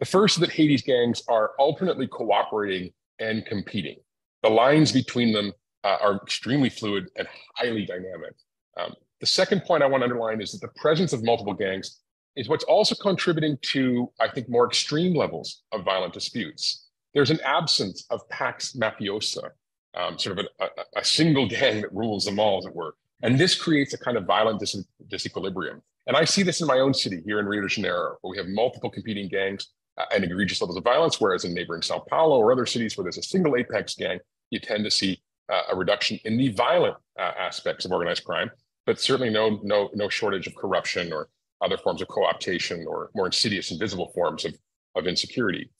The first is that Haiti's gangs are alternately cooperating and competing. The lines between them are extremely fluid and highly dynamic. The second point I want to underline is that the presence of multiple gangs is what's also contributing to, I think, more extreme levels of violent disputes. There's an absence of pax mafiosa, sort of a single gang that rules them all, as it were. And this creates a kind of violent disequilibrium. And I see this in my own city here in Rio de Janeiro, where we have multiple competing gangs and egregious levels of violence, whereas in neighboring Sao Paulo or other cities where there's a single apex gang, you tend to see a reduction in the violent aspects of organized crime, but certainly no shortage of corruption or other forms of co-optation or more insidious and visible forms of insecurity.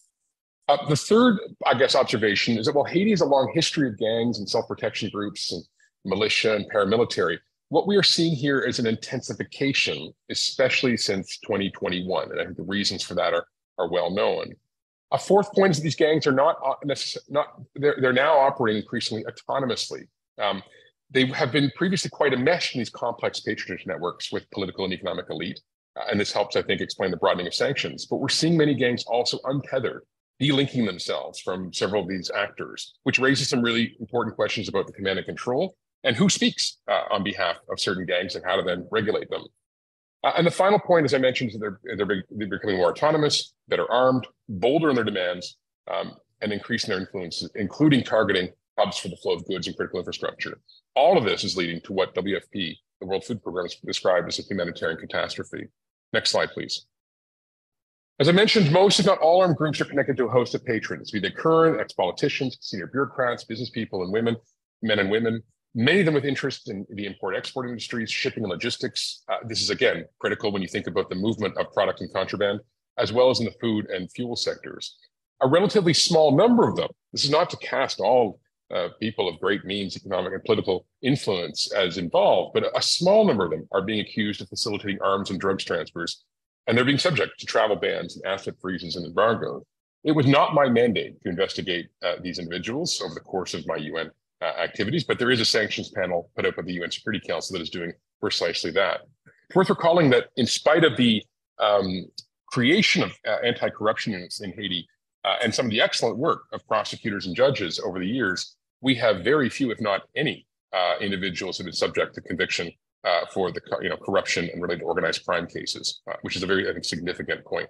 The third, I guess, observation is that while Haiti has a long history of gangs and self-protection groups and militia and paramilitary, what we are seeing here is an intensification, especially since 2021. And I think the reasons for that are well known. A fourth point is that these gangs are they're now operating increasingly autonomously. They have been previously quite enmeshed in these complex patronage networks with political and economic elite. And this helps, I think, explain the broadening of sanctions. But we're seeing many gangs also untethered, delinking themselves from several of these actors, which raises some really important questions about the command and control and who speaks on behalf of certain gangs and how to then regulate them. And the final point, as I mentioned, is that they're becoming more autonomous, better armed, bolder in their demands, and increasing their influences, including targeting hubs for the flow of goods and critical infrastructure. All of this is leading to what WFP, the World Food Program, has described as a humanitarian catastrophe. Next slide, please. As I mentioned, most, if not all, armed groups are connected to a host of patrons, be they current, ex-politicians, senior bureaucrats, business people and women, men and women, many of them with interest in the import-export industries, shipping and logistics. This is, again, critical when you think about the movement of product and contraband, as well as in the food and fuel sectors. A relatively small number of them, this is not to cast all people of great means, economic and political influence as involved, but a small number of them are being accused of facilitating arms and drugs transfers, and they're being subject to travel bans and asset freezes and embargoes. It was not my mandate to investigate these individuals over the course of my UN activities, but there is a sanctions panel put up by the UN Security Council that is doing precisely that. It's worth recalling that in spite of the creation of anti-corruption units in Haiti and some of the excellent work of prosecutors and judges over the years, we have very few, if not any, individuals who have been subject to conviction for the corruption and related organized crime cases, which is a very, I think, significant point.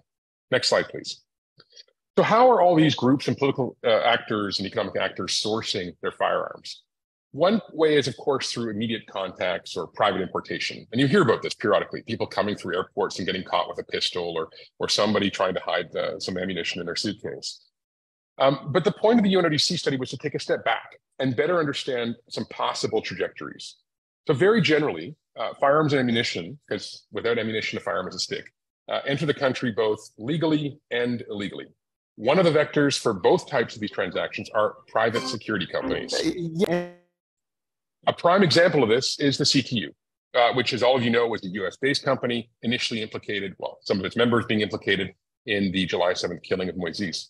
Next slide, please. So how are all these groups and political actors and economic actors sourcing their firearms? One way is, of course, through immediate contacts or private importation. And you hear about this periodically, people coming through airports and getting caught with a pistol or somebody trying to hide some ammunition in their suitcase. But the point of the UNODC study was to take a step back and better understand some possible trajectories. So very generally, firearms and ammunition, because without ammunition, a firearm is a stick, enter the country both legally and illegally. One of the vectors for both types of these transactions are private security companies. A prime example of this is the CTU, which, as all of you know, was a US-based company initially implicated, well, some of its members being implicated in the July 7th killing of Moïse.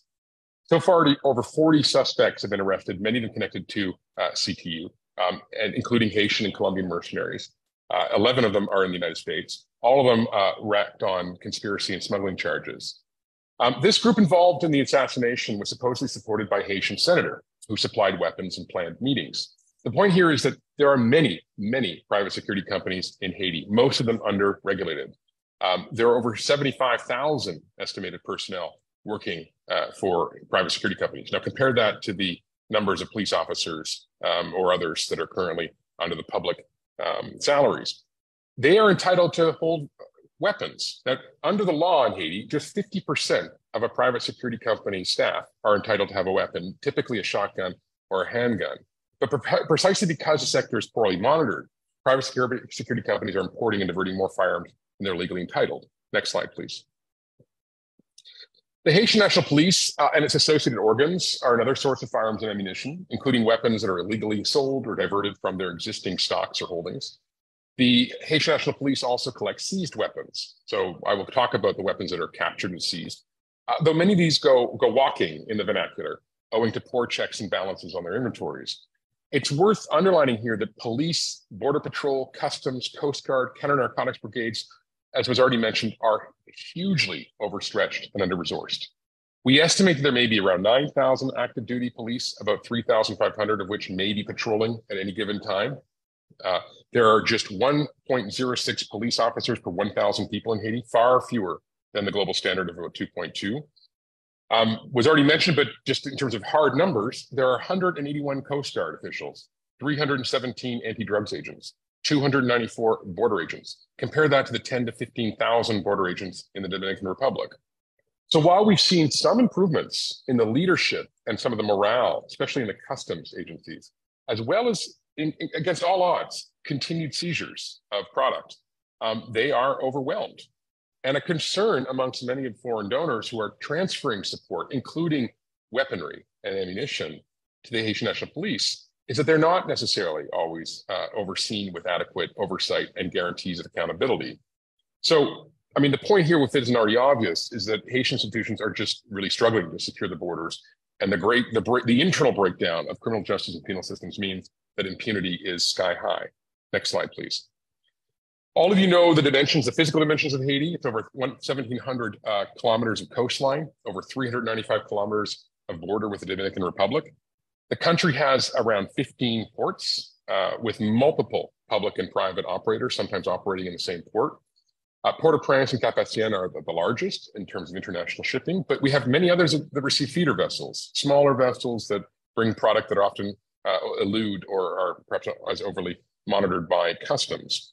So far, over 40 suspects have been arrested, many of them connected to CTU, and including Haitian and Colombian mercenaries. 11 of them are in the United States. All of them racked on conspiracy and smuggling charges. This group involved in the assassination was supposedly supported by a Haitian senator who supplied weapons and planned meetings. The point here is that there are many, many private security companies in Haiti, most of them under-regulated. There are over 75,000 estimated personnel working for private security companies. Now compare that to the numbers of police officers or others that are currently under the public salaries. They are entitled to hold weapons. Now, under the law in Haiti, just 50% of a private security company staff are entitled to have a weapon, typically a shotgun or a handgun. But precisely because the sector is poorly monitored, private security companies are importing and diverting more firearms than they're legally entitled. Next slide, please. The Haitian National Police and its associated organs are another source of firearms and ammunition, including weapons that are illegally sold or diverted from their existing stocks or holdings. The Haitian National Police also collects seized weapons. So I will talk about the weapons that are captured and seized, though many of these go walking in the vernacular, owing to poor checks and balances on their inventories. It's worth underlining here that police, border patrol, customs, Coast Guard, counter-narcotics brigades, as was already mentioned, are hugely overstretched and under-resourced. We estimate that there may be around 9,000 active duty police, about 3,500 of which may be patrolling at any given time. There are just 1.06 police officers per 1,000 people in Haiti, far fewer than the global standard of about 2.2. Was already mentioned, but just in terms of hard numbers, there are 181 Coast Guard officials, 317 anti-drugs agents, 294 border agents. Compare that to the 10 to 15,000 border agents in the Dominican Republic. So while we've seen some improvements in the leadership and some of the morale, especially in the customs agencies, as well as against all odds, continued seizures of product, they are overwhelmed. And a concern amongst many of foreign donors who are transferring support, including weaponry and ammunition, to the Haitian National Police, is that they're not necessarily always overseen with adequate oversight and guarantees of accountability. So, I mean, the point here, if it isn't already obvious, is that Haitian institutions are just really struggling to secure the borders, and the internal breakdown of criminal justice and penal systems means that impunity is sky high. Next slide, please. All of you know the dimensions, the physical dimensions of Haiti. It's over 1,700 kilometers of coastline, over 395 kilometers of border with the Dominican Republic. The country has around 15 ports with multiple public and private operators, sometimes operating in the same port. Port-au-Prince and Cap-Haïtien are the largest in terms of international shipping, but we have many others that receive feeder vessels, smaller vessels that bring product that often elude or are perhaps not as overly monitored by customs.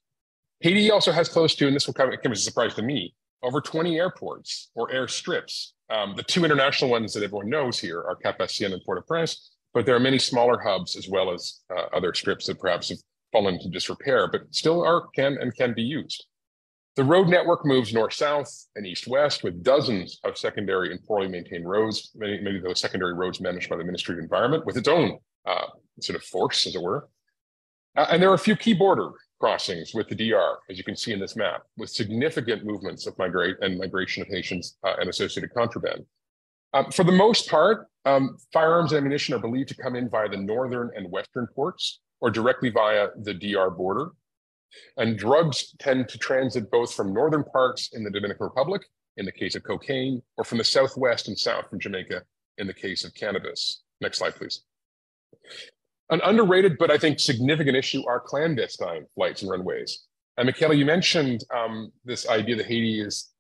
Haiti also has close to, and this will come as a surprise to me, over 20 airports or airstrips. The two international ones that everyone knows here are Cap-Haïtien and Port-au-Prince, but there are many smaller hubs as well as other strips that perhaps have fallen into disrepair, but still can be used. The road network moves north-south and east-west with dozens of secondary and poorly maintained roads, many of those secondary roads managed by the Ministry of Environment with its own sort of force, as it were. And there are a few key border crossings with the DR, as you can see in this map, with significant movements of migration of Haitians and associated contraband. For the most part, firearms and ammunition are believed to come in via the northern and western ports or directly via the DR border. And drugs tend to transit both from northern parts in the Dominican Republic, in the case of cocaine, or from the southwest and south from Jamaica, in the case of cannabis. Next slide, please. An underrated, but I think significant issue are clandestine flights and runways. And Michaëlle, you mentioned this idea that Haiti is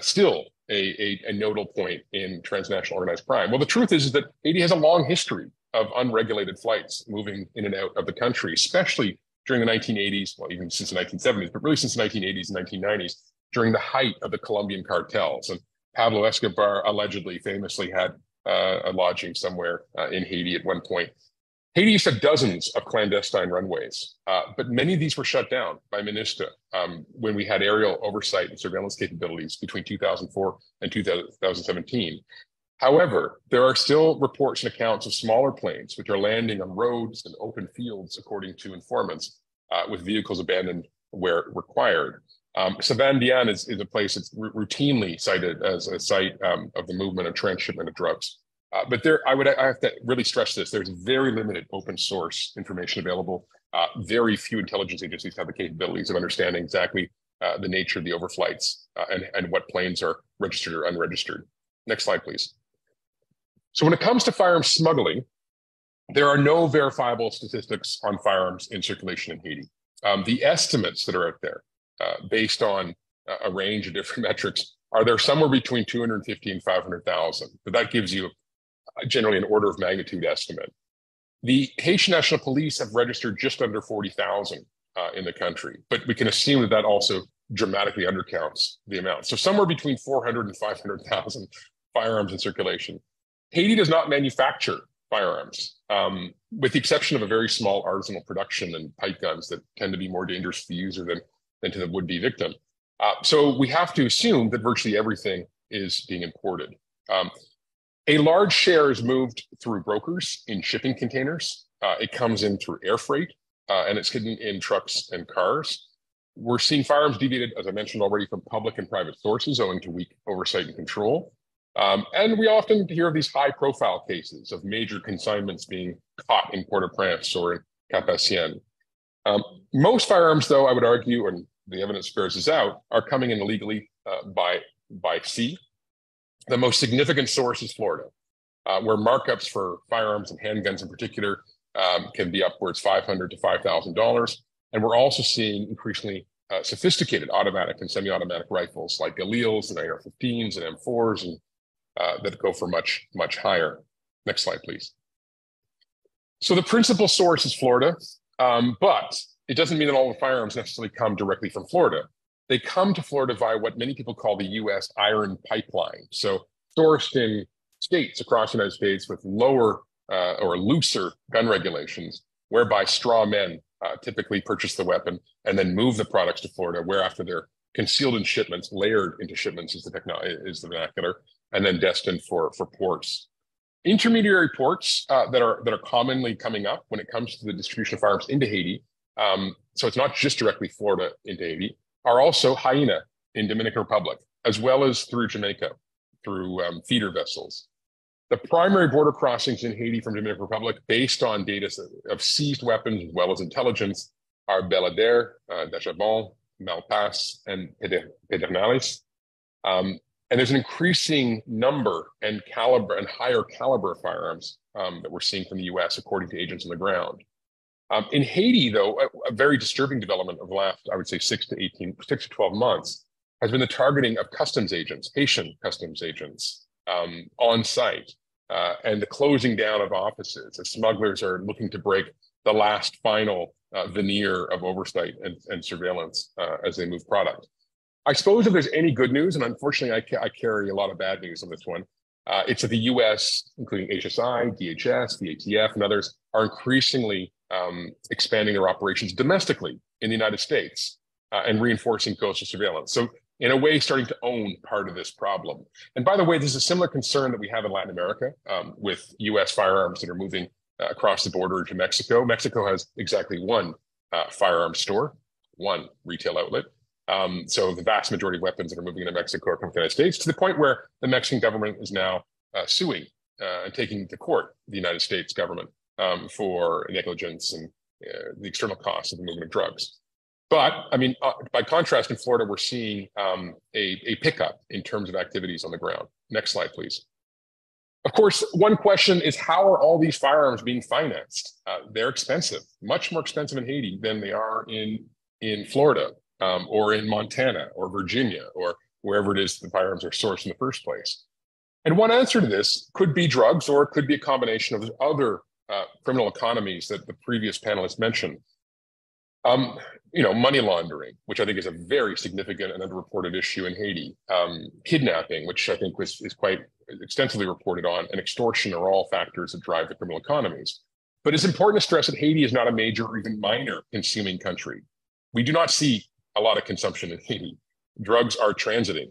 still a nodal point in transnational organized crime. Well, the truth is that Haiti has a long history of unregulated flights moving in and out of the country, especially during the 1980s, well, even since the 1970s, but really since the 1980s and 1990s, during the height of the Colombian cartels. And Pablo Escobar allegedly famously had a lodging somewhere in Haiti at one point. Haiti used to have dozens of clandestine runways, but many of these were shut down by MINUSTA when we had aerial oversight and surveillance capabilities between 2004 and 2017. However, there are still reports and accounts of smaller planes which are landing on roads and open fields, according to informants, with vehicles abandoned where required. Savandian is a place that's routinely cited as a site of the movement of transshipment of drugs. But I have to really stress this. There's very limited open source information available. Very few intelligence agencies have the capabilities of understanding exactly the nature of the overflights and what planes are registered or unregistered. Next slide, please. So when it comes to firearms smuggling, There are no verifiable statistics on firearms in circulation in Haiti. The estimates that are out there, based on a range of different metrics, are there somewhere between 250 and 500,000. But that gives you generally an order of magnitude estimate. The Haitian National Police have registered just under 40,000 in the country, but we can assume that that also dramatically undercounts the amount. So somewhere between 400 and 500,000 firearms in circulation. Haiti does not manufacture firearms, with the exception of a very small artisanal production and pipe guns that tend to be more dangerous to the user than to the would-be victim. So we have to assume that virtually everything is being imported. A large share is moved through brokers in shipping containers. It comes in through air freight, and it's hidden in trucks and cars. We're seeing firearms deviated, as I mentioned already, from public and private sources owing to weak oversight and control. And we often hear of these high-profile cases of major consignments being caught in Port-au-Prince or in Cap-Haïtien. Most firearms, though, I would argue, and the evidence bears this out, are coming in illegally by sea. The most significant source is Florida, where markups for firearms and handguns in particular can be upwards $500 to $5,000. And we're also seeing increasingly sophisticated automatic and semi-automatic rifles like Galeals and AR-15s and M4s and that go for much, much higher. Next slide, please. So the principal source is Florida, but it doesn't mean that all the firearms necessarily come directly from Florida. They come to Florida via what many people call the U.S. iron pipeline. So sourced in states across the United States with lower or looser gun regulations, whereby straw men typically purchase the weapon and then move the products to Florida, where after they're concealed in shipments, layered into shipments is the vernacular, and then destined for ports. Intermediary ports that are commonly coming up when it comes to the distribution of firearms into Haiti, so it's not just directly Florida into Haiti, are also Haïna in Dominican Republic, as well as through Jamaica, through feeder vessels. The primary border crossings in Haiti from Dominican Republic, based on data of seized weapons as well as intelligence, are Belladère, Dajabon, Malpass, and Pedernales. And there's an increasing number and caliber and higher caliber of firearms that we're seeing from the US, according to agents on the ground. In Haiti, though, a very disturbing development of the last, I would say, 6 to 12 months has been the targeting of customs agents, Haitian customs agents on site, and the closing down of offices as smugglers are looking to break the last final veneer of oversight and surveillance as they move product. I suppose if there's any good news, and unfortunately I carry a lot of bad news on this one, it's that the US, including HSI, DHS, the ATF, and others, are increasingly expanding their operations domestically in the United States and reinforcing coastal surveillance. So in a way, starting to own part of this problem. And by the way, this is a similar concern that we have in Latin America with US firearms that are moving across the border into Mexico. Mexico has exactly one firearms store, one retail outlet. So the vast majority of weapons that are moving into Mexico are coming from the United States, to the point where the Mexican government is now suing and taking to court the United States government for negligence and the external costs of the movement of drugs. But I mean, by contrast, in Florida, we're seeing a pickup in terms of activities on the ground. Next slide, please. Of course, one question is, how are all these firearms being financed? They're expensive, much more expensive in Haiti than they are in Florida or in Montana or Virginia or wherever it is the firearms are sourced in the first place. And one answer to this could be drugs, or it could be a combination of other criminal economies that the previous panelists mentioned. Money laundering, which I think is a very significant and underreported issue in Haiti. Kidnapping, which I think is quite extensively reported on, and extortion are all factors that drive the criminal economies. But it's important to stress that Haiti is not a major or even minor consuming country. We do not see a lot of consumption in Haiti. Drugs are transiting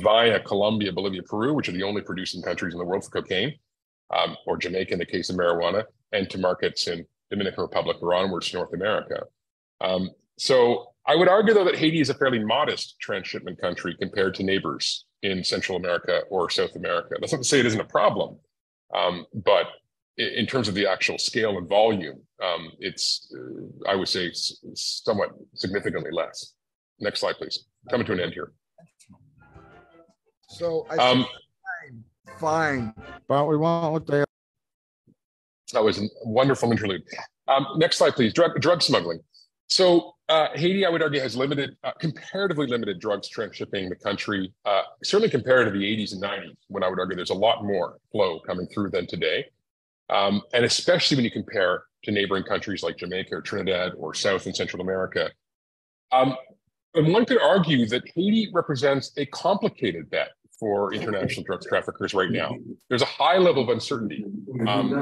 via Colombia, Bolivia, Peru, which are the only producing countries in the world for cocaine, or Jamaica in the case of marijuana, and to markets in Dominican Republic or onwards to North America. So I would argue, though, that Haiti is a fairly modest transshipment country compared to neighbors in Central America or South America. That's not to say it isn't a problem, but in terms of the actual scale and volume, it's, I would say, somewhat significantly less. Next slide, please. Coming to an end here. So I fine, but we want what they. That was a wonderful interlude. Next slide, please. Drug smuggling. So Haiti, I would argue, has comparatively limited drugs transshipping the country, certainly compared to the 80s and 90s, when I would argue there's a lot more flow coming through than today. And especially when you compare to neighboring countries like Jamaica or Trinidad or South and Central America. And one could argue that Haiti represents a complicated bet for international drug traffickers right now. There's a high level of uncertainty.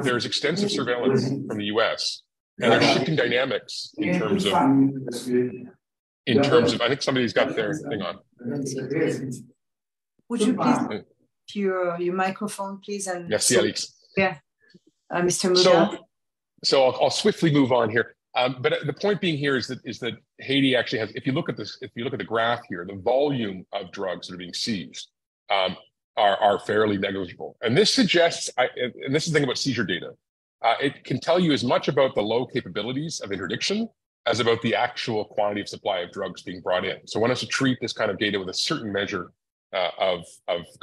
There's extensive surveillance from the US, and there's shifting dynamics in terms of, I think somebody's got their thing on. Would you please, your microphone, please? And Merci, Alex. Yeah, Mr. Muggah. So I'll swiftly move on here. But the point being here is that Haiti actually has, if you look at the graph here, the volume of drugs that are being seized are fairly negligible. And this suggests, and this is the thing about seizure data, it can tell you as much about the low capabilities of interdiction as about the actual quantity of supply of drugs being brought in. So one has to treat this kind of data with a certain measure of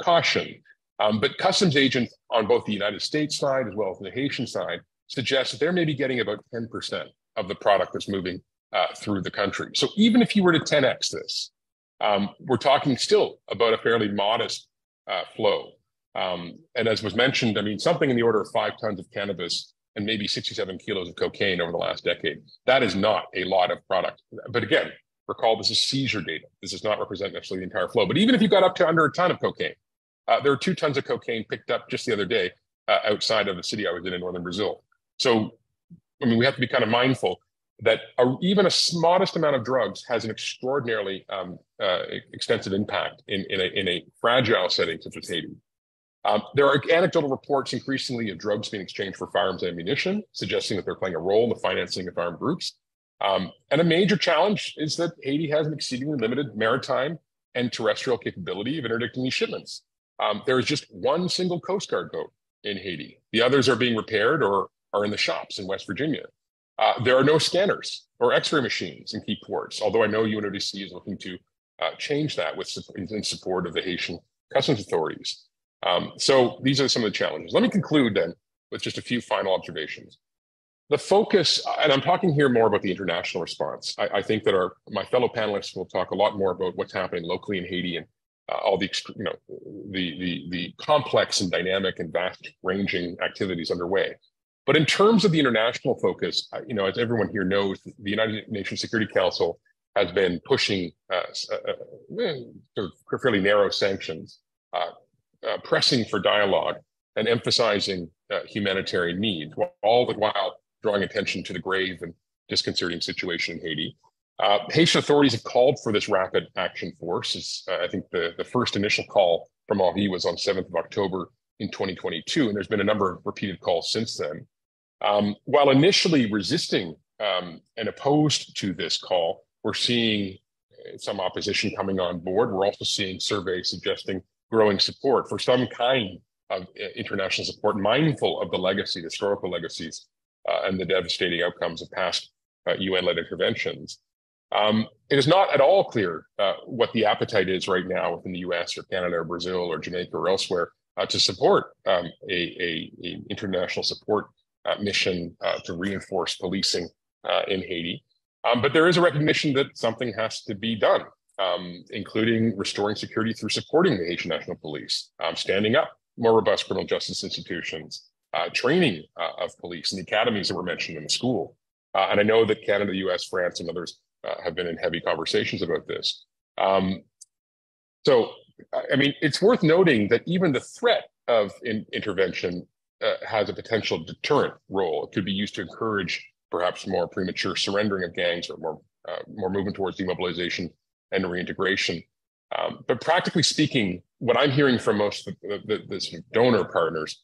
caution. But customs agents on both the United States side as well as the Haitian side suggest that they're maybe getting about 10% of the product that's moving through the country. So even if you were to 10x this, we're talking still about a fairly modest flow. And as was mentioned, I mean, something in the order of 5 tons of cannabis and maybe 67 kilos of cocaine over the last decade. That is not a lot of product. But again, recall this is seizure data. This does not represent necessarily the entire flow. But even if you got up to under a ton of cocaine, there were 2 tons of cocaine picked up just the other day outside of the city I was in northern Brazil. So, I mean, we have to be kind of mindful that even a modest amount of drugs has an extraordinarily extensive impact in a fragile setting such as Haiti. There are anecdotal reports increasingly of drugs being exchanged for firearms and ammunition, suggesting that they're playing a role in the financing of armed groups. And a major challenge is that Haiti has an exceedingly limited maritime and terrestrial capability of interdicting these shipments. There is just one single Coast Guard boat in Haiti. The others are being repaired or are in the shops in West Virginia. There are no scanners or X-ray machines in key ports, although I know UNODC is looking to change that in support of the Haitian customs authorities. So these are some of the challenges. Let me conclude then with just a few final observations. The focus, and I'm talking here more about the international response. I think that my fellow panelists will talk a lot more about what's happening locally in Haiti and all the complex and dynamic and vast-ranging activities underway. But in terms of the international focus, as everyone here knows, the United Nations Security Council has been pushing fairly narrow sanctions, pressing for dialogue and emphasizing humanitarian needs, all the while drawing attention to the grave and disconcerting situation in Haiti. Haitian authorities have called for this rapid action force. I think the first initial call from Henri was on 7th of October in 2022, and there's been a number of repeated calls since then. While initially resisting and opposed to this call, we're seeing some opposition coming on board. We're also seeing surveys suggesting growing support for some kind of international support, mindful of the legacy, the historical legacies, and the devastating outcomes of past UN-led interventions. It is not at all clear what the appetite is right now within the US or Canada or Brazil or Jamaica or elsewhere to support a international support mission to reinforce policing in Haiti. But there is a recognition that something has to be done, including restoring security through supporting the Haitian National Police, standing up more robust criminal justice institutions, training of police in the academies that were mentioned in the school. And I know that Canada, US, France, and others have been in heavy conversations about this. So, I mean, it's worth noting that even the threat of intervention has a potential deterrent role. It could be used to encourage perhaps more premature surrendering of gangs or more movement towards demobilization and reintegration. But practically speaking, what I'm hearing from most of the sort of donor partners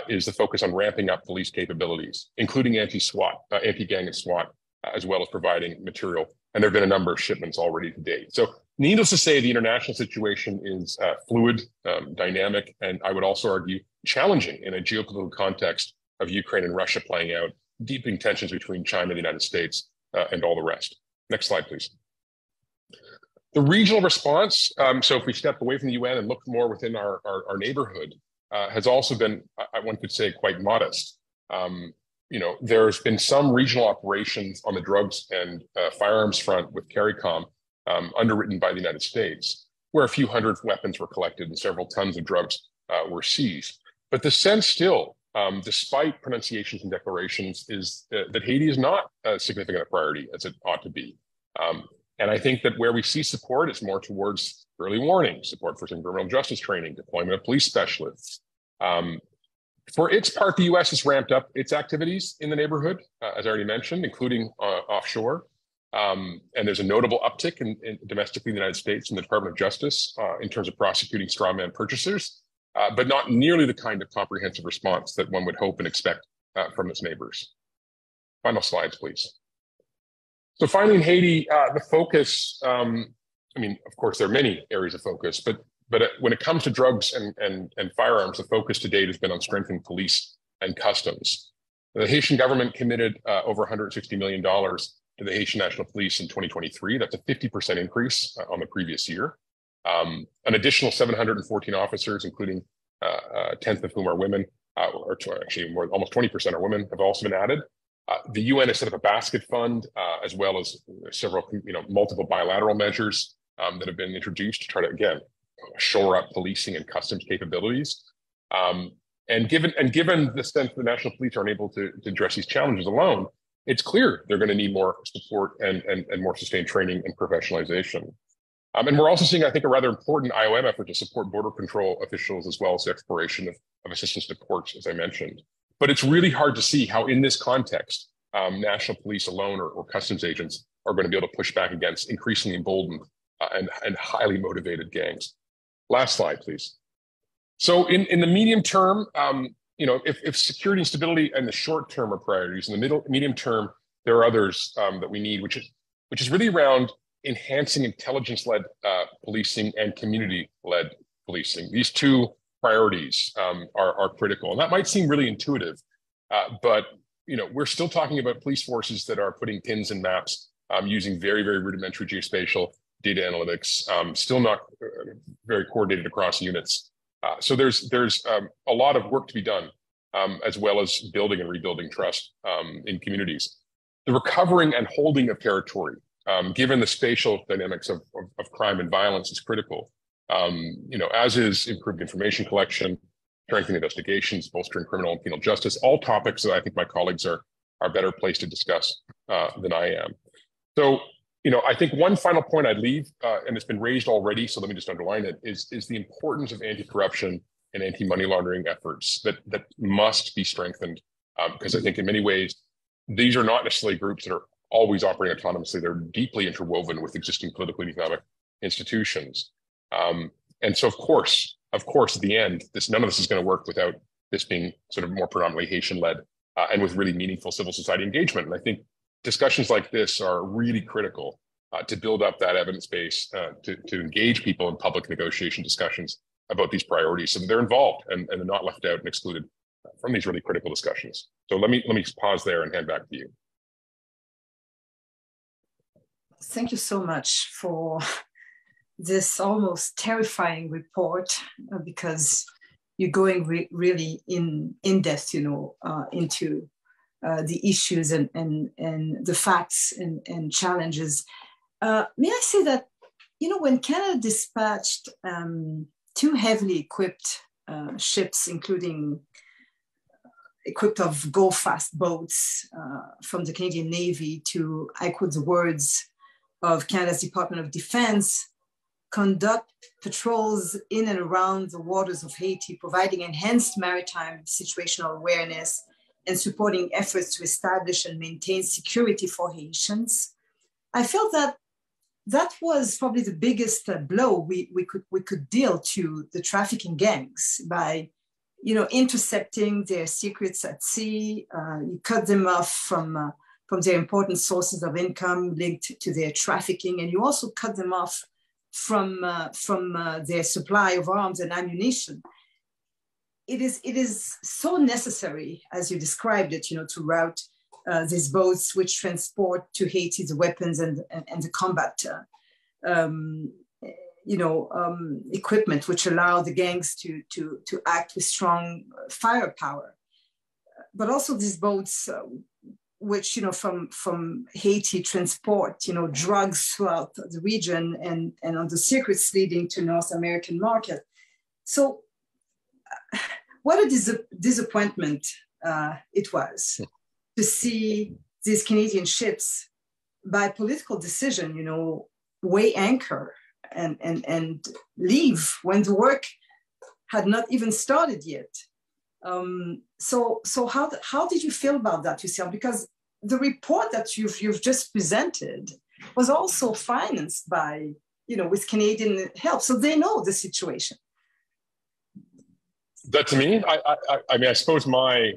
is the focus on ramping up police capabilities, including anti-SWAT, anti-gang and SWAT, as well as providing material. And there have been a number of shipments already to date. So needless to say, the international situation is fluid, dynamic, and I would also argue challenging in a geopolitical context of Ukraine and Russia playing out, deepening tensions between China and the United States and all the rest. Next slide, please. The regional response, so if we step away from the UN and look more within our neighborhood, has also been, one could say, quite modest. there's been some regional operations on the drugs and firearms front with CARICOM underwritten by the United States, where a few hundred weapons were collected and several tons of drugs were seized. But the sense still, despite pronunciations and declarations, is that Haiti is not as significant a priority as it ought to be. And I think that where we see support is more towards early warning, support for some criminal justice training, deployment of police specialists. For its part, the U.S. has ramped up its activities in the neighborhood, as I already mentioned, including offshore. And there's a notable uptick in domestically in the United States in the Department of Justice in terms of prosecuting strawman purchasers, but not nearly the kind of comprehensive response that one would hope and expect from its neighbors. Final slides, please. So finally, in Haiti, the focus, of course, there are many areas of focus, but when it comes to drugs and firearms, the focus to date has been on strengthening police and customs. The Haitian government committed over $160 million to the Haitian National Police in 2023. That's a 50% increase on the previous year. An additional 714 officers, including a tenth of whom are women, or actually almost 20% are women, have also been added. The UN has set up a basket fund, as well as several, multiple bilateral measures that have been introduced to try to, again, shore up policing and customs capabilities. And given the sense that the national police aren't able to address these challenges alone, it's clear they're going to need more support and more sustained training and professionalization. And we're also seeing, I think, a rather important IOM effort to support border control officials as well as the exploration of assistance to ports, as I mentioned. But it's really hard to see how, in this context, national police alone or customs agents are going to be able to push back against increasingly emboldened and highly motivated gangs. Last slide, please. So in the medium term, if security and stability in the short term are priorities, in the medium term, there are others that we need, which is really around enhancing intelligence-led policing and community-led policing. These two priorities are critical. And that might seem really intuitive, but we're still talking about police forces that are putting pins in maps using very, very rudimentary geospatial data analytics, still not very coordinated across units. So there's a lot of work to be done, as well as building and rebuilding trust in communities. The recovering and holding of territory, given the spatial dynamics of crime and violence, is critical. As is improved information collection, strengthening investigations, bolstering criminal and penal justice, all topics that I think my colleagues are better placed to discuss than I am. So, I think one final point I'd leave, and it's been raised already, so let me just underline it, is the importance of anti-corruption and anti-money laundering efforts that must be strengthened, because I think in many ways, these are not necessarily groups that are always operating autonomously. They're deeply interwoven with existing political and economic institutions. And so, of course, at the end, none of this is going to work without this being sort of more predominantly Haitian-led and with really meaningful civil society engagement. And I think discussions like this are really critical to build up that evidence base, to engage people in public negotiation discussions about these priorities so that they're involved and they're not left out and excluded from these really critical discussions. So let me pause there and hand back to you. Thank you so much for this almost terrifying report, because you're going really in depth, into the issues and the facts and challenges. May I say that, when Canada dispatched 2 heavily equipped ships, including equipped of go-fast boats from the Canadian Navy to, I quote the words of Canada's Department of Defense, conduct patrols in and around the waters of Haiti, providing enhanced maritime situational awareness and supporting efforts to establish and maintain security for Haitians. I felt that was probably the biggest blow we could deal to the trafficking gangs by, intercepting their secrets at sea. You cut them off from their important sources of income linked to their trafficking, and you also cut them off from their supply of arms and ammunition. It is so necessary, as you described it, to route these boats which transport to Haiti the weapons and the combat equipment which allow the gangs to act with strong firepower. also these boats, which, from Haiti transport, drugs throughout the region and on the circuits leading to North American market. So what a disappointment it was to see these Canadian ships, by political decision, weigh anchor and leave when the work had not even started yet. So how did you feel about that yourself? Because the report that you've just presented was also financed by, with Canadian help, so they know the situation. That to me, I mean, I suppose my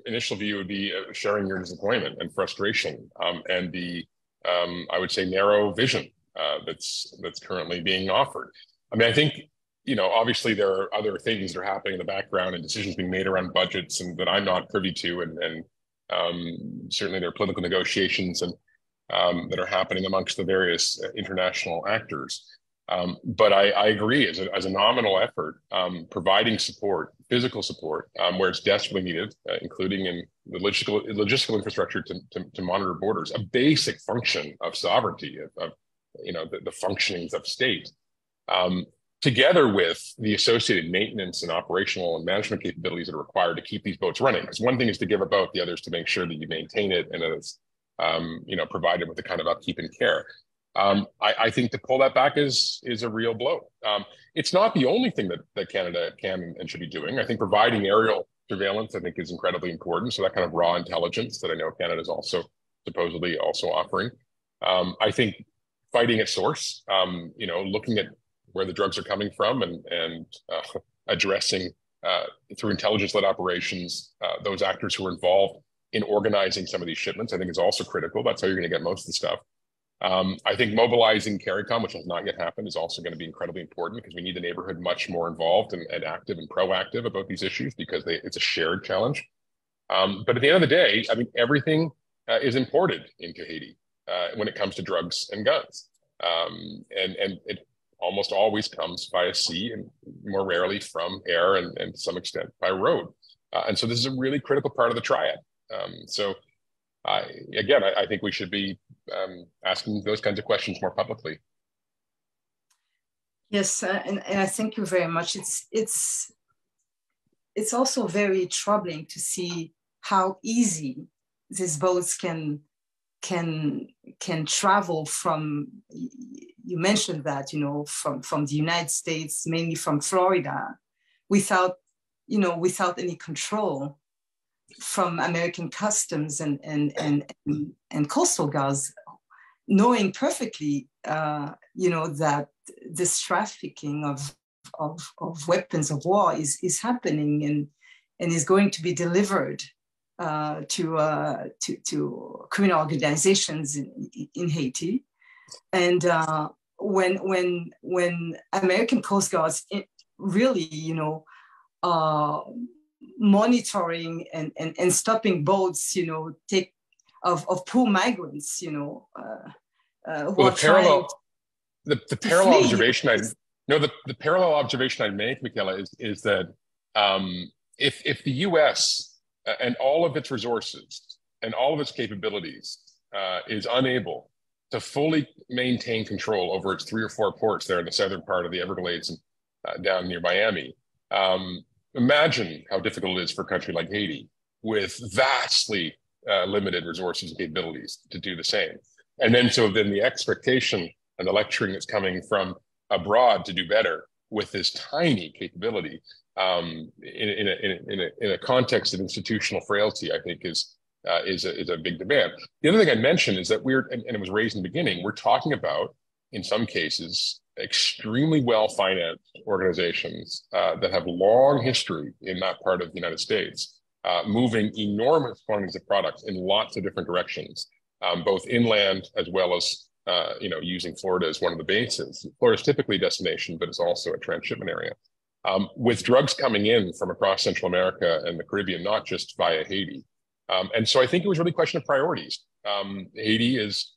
initial view would be sharing your disappointment and frustration, and the I would say narrow vision that's currently being offered. I mean, I think, obviously there are other things that are happening in the background and decisions being made around budgets and that I'm not privy to, and certainly there are political negotiations and that are happening amongst the various international actors. But I agree, as a nominal effort, providing support, physical support, where it's desperately needed, including in the logistical infrastructure to monitor borders, a basic function of sovereignty, of the functionings of state, together with the associated maintenance and operational and management capabilities that are required to keep these boats running. Because one thing is to give a boat, the other is to make sure that you maintain it and that it's provided with the kind of upkeep and care. I think to pull that back is a real blow. It's not the only thing that Canada can and should be doing. I think providing aerial surveillance, I think, is incredibly important. So that kind of raw intelligence that I know Canada is also supposedly also offering. I think fighting at source, looking at where the drugs are coming from and addressing through intelligence-led operations those actors who are involved in organizing some of these shipments, I think is also critical. That's how you're going to get most of the stuff. I think mobilizing CARICOM, which has not yet happened, is also going to be incredibly important because we need the neighborhood much more involved and active and proactive about these issues because it's a shared challenge. But at the end of the day, I mean, everything is imported into Haiti when it comes to drugs and guns. And it almost always comes via sea and more rarely from air and to some extent by road. And so this is a really critical part of the triad. I think we should be asking those kinds of questions more publicly. Yes, and I thank you very much. It's also very troubling to see how easy these boats can travel from. You mentioned that, from the United States, mainly from Florida, without any control from American customs and coastal guards, knowing perfectly, that this trafficking of weapons of war is happening and is going to be delivered to criminal organizations in Haiti. And when American Coast Guards really, monitoring and stopping boats, of poor migrants, who are trying. The parallel observation the parallel observation I'd make, Michaëlle, is that if the U.S. and all of its resources and all of its capabilities is unable to fully maintain control over its 3 or 4 ports there in the southern part of the Everglades and down near Miami, imagine how difficult it is for a country like Haiti with vastly limited resources and capabilities to do the same. And then the expectation and the lecturing that's coming from abroad to do better with this tiny capability in a context of institutional frailty, I think is a big demand. The other thing I'd mention is that and it was raised in the beginning, we're talking about, in some cases, extremely well-financed organizations that have long history in that part of the United States, moving enormous quantities of products in lots of different directions, both inland as well as using Florida as one of the bases. Florida is typically a destination, but it's also a transshipment area. With drugs coming in from across Central America and the Caribbean, not just via Haiti. And so I think it was really a question of priorities. Haiti is,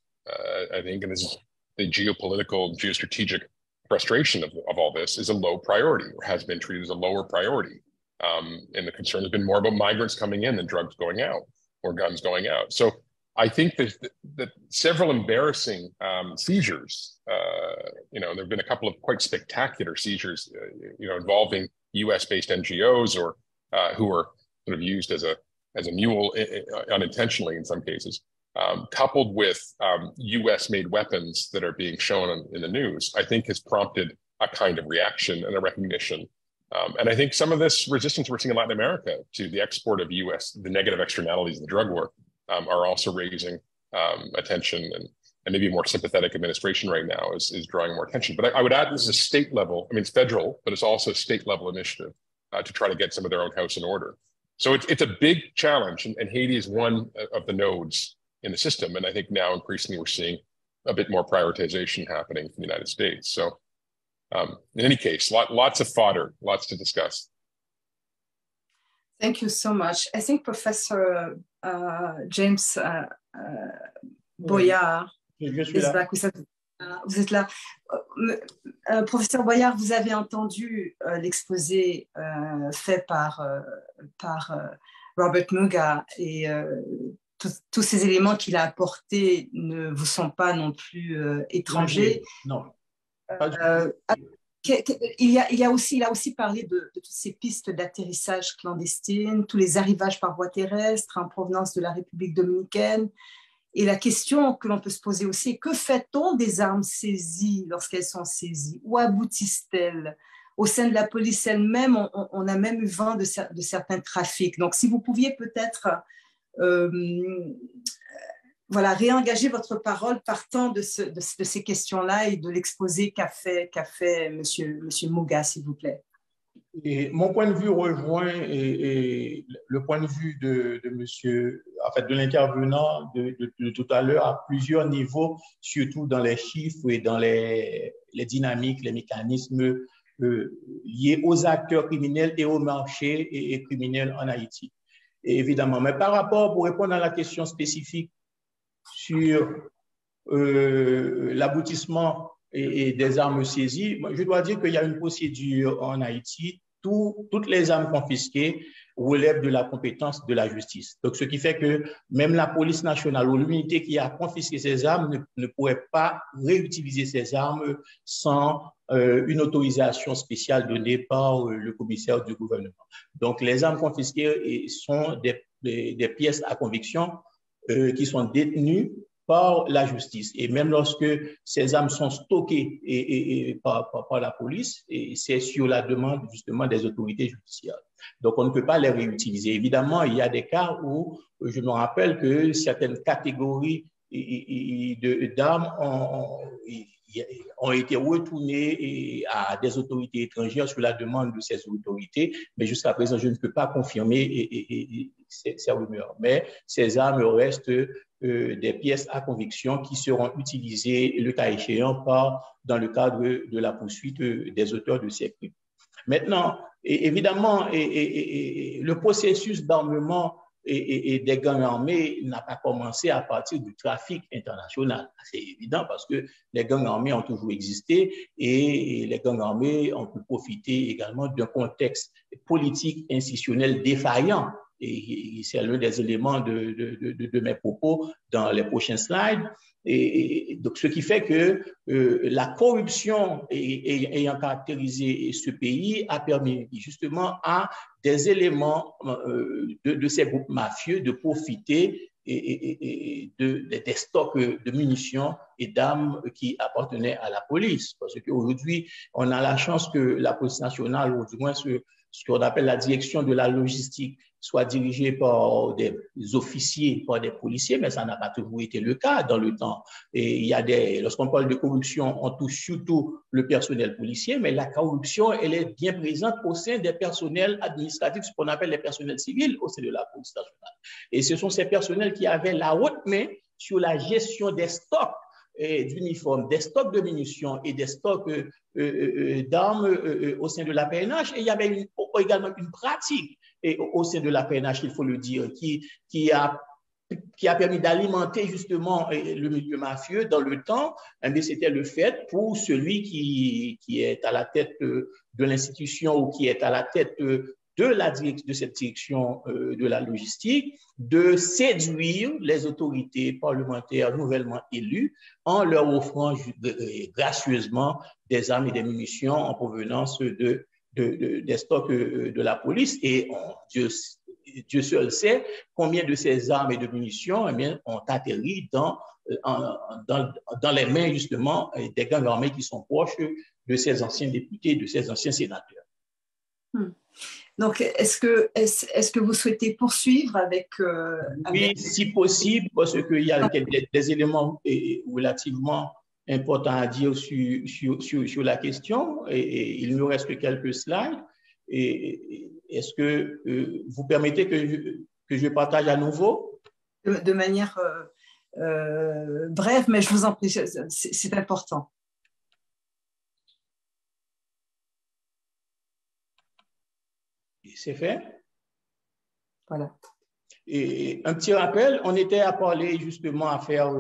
I think, and this is the geopolitical, geostrategic frustration of all this, is a low priority, or has been treated as a lower priority. And the concern has been more about migrants coming in than drugs going out or guns going out. So I think that several embarrassing seizures, there have been a couple of quite spectacular seizures, involving US-based NGOs or who are sort of used as a mule unintentionally in some cases, coupled with US-made weapons that are being shown in the news, I think has prompted a kind of reaction and a recognition. And I think some of this resistance we're seeing in Latin America to the export of the negative externalities of the drug war are also raising attention, and maybe a more sympathetic administration right now is drawing more attention. But I would add this is a state level, it's federal, but it's also a state level initiative to try to get some of their own house in order. So it's a big challenge, and Haiti is one of the nodes in the system. And I think now increasingly we're seeing a bit more prioritization happening from the United States. So in any case, lots of fodder, lots to discuss. Thank you so much. I think Professor James Boyard is back. Vous êtes là. Professeur Boyard, vous avez entendu l'exposé fait par Robert Muggah, et tous ces éléments qu'il a apportés ne vous sont pas non plus étrangers. Non. Il a aussi parlé de toutes ces pistes d'atterrissage clandestines, tous les arrivages par voie terrestre en provenance de la République dominicaine. Et la question que l'on peut se poser aussi est: que fait-on des armes saisies lorsqu'elles sont saisies? Où aboutissent-elles? Au sein de la police elle-même, on a même eu vent de certains trafics. Donc, si vous pouviez peut-être réengager votre parole partant de ces questions-là et de l'exposé qu'a fait monsieur Muggah, s'il vous plaît. Et mon point de vue rejoint le point de vue de monsieur, de l'intervenant de tout à l'heure à plusieurs niveaux, surtout dans les chiffres et dans les dynamiques, les mécanismes liés aux acteurs criminels et au marché et criminels en Haïti. Et évidemment, mais par rapport, pour répondre à la question spécifique sur l'aboutissement et des armes saisies, je dois dire qu'il y a une procédure en Haïti. Toutes les armes confisquées relèvent de la compétence de la justice. Donc, ce qui fait que même la police nationale ou l'unité qui a confisqué ces armes ne pourrait pas réutiliser ces armes sans une autorisation spéciale donnée par le commissaire du gouvernement. Donc, les armes confisquées sont des pièces à conviction qui sont détenues par la justice. Et même lorsque ces armes sont stockées par la police, c'est sur la demande justement des autorités judiciaires. Donc, on ne peut pas les réutiliser. Évidemment, il y a des cas où je me rappelle que certaines catégories d'armes ont été retournées à des autorités étrangères sur la demande de ces autorités, mais jusqu'à présent, je ne peux pas confirmer ces rumeurs. Mais ces armes restent des pièces à conviction qui seront utilisées, le cas échéant, dans le cadre de la poursuite des auteurs de ces crimes. Maintenant, évidemment, le processus d'armement et des gangs armés n'a pas commencé à partir du trafic international. C'est évident parce que les gangs armés ont toujours existé et les gangs armés ont pu profiter également d'un contexte politique institutionnel défaillant. Et c'est l'un des éléments de mes propos dans les prochains slides. Et donc, ce qui fait que la corruption ayant caractérisé ce pays a permis justement à des éléments de ces groupes mafieux de profiter des stocks de munitions et d'armes qui appartenaient à la police. Parce qu'aujourd'hui, on a la chance que la police nationale, ou du moins ce qu'on appelle la direction de la logistique, soit dirigée par des officiers, par des policiers, mais ça n'a pas toujours été le cas dans le temps. Et il y a lorsqu'on parle de corruption, on touche surtout le personnel policier, mais la corruption, elle est bien présente au sein des personnels administratifs, ce qu'on appelle les personnels civils au sein de la police nationale. Et ce sont ces personnels qui avaient la haute main sur la gestion des stocks d'uniformes, des stocks de munitions et des stocks d'armes au sein de la PNH. Et il y avait également une pratique au sein de la PNH, il faut le dire, qui a permis d'alimenter justement le milieu mafieux dans le temps. Mais c'était le fait pour celui qui est à la tête de l'institution ou qui est à la tête de de cette direction de la logistique de séduire les autorités parlementaires nouvellement élues en leur offrant gracieusement des armes et des munitions en provenance des stocks de la police. Et Dieu seul sait combien de ces armes et de munitions ont atterri dans les mains justement des gangs armés qui sont proches de ces anciens députés, de ces anciens sénateurs. Donc, est-ce que vous souhaitez poursuivre avec... Oui, si possible, parce qu'il y a des éléments relativement importants à dire sur la question, et il nous reste quelques slides. Est-ce que vous permettez que je partage à nouveau? De manière brève, mais je vous en prie, c'est important. C'est fait. Voilà. Et un petit rappel, on était à parler justement à faire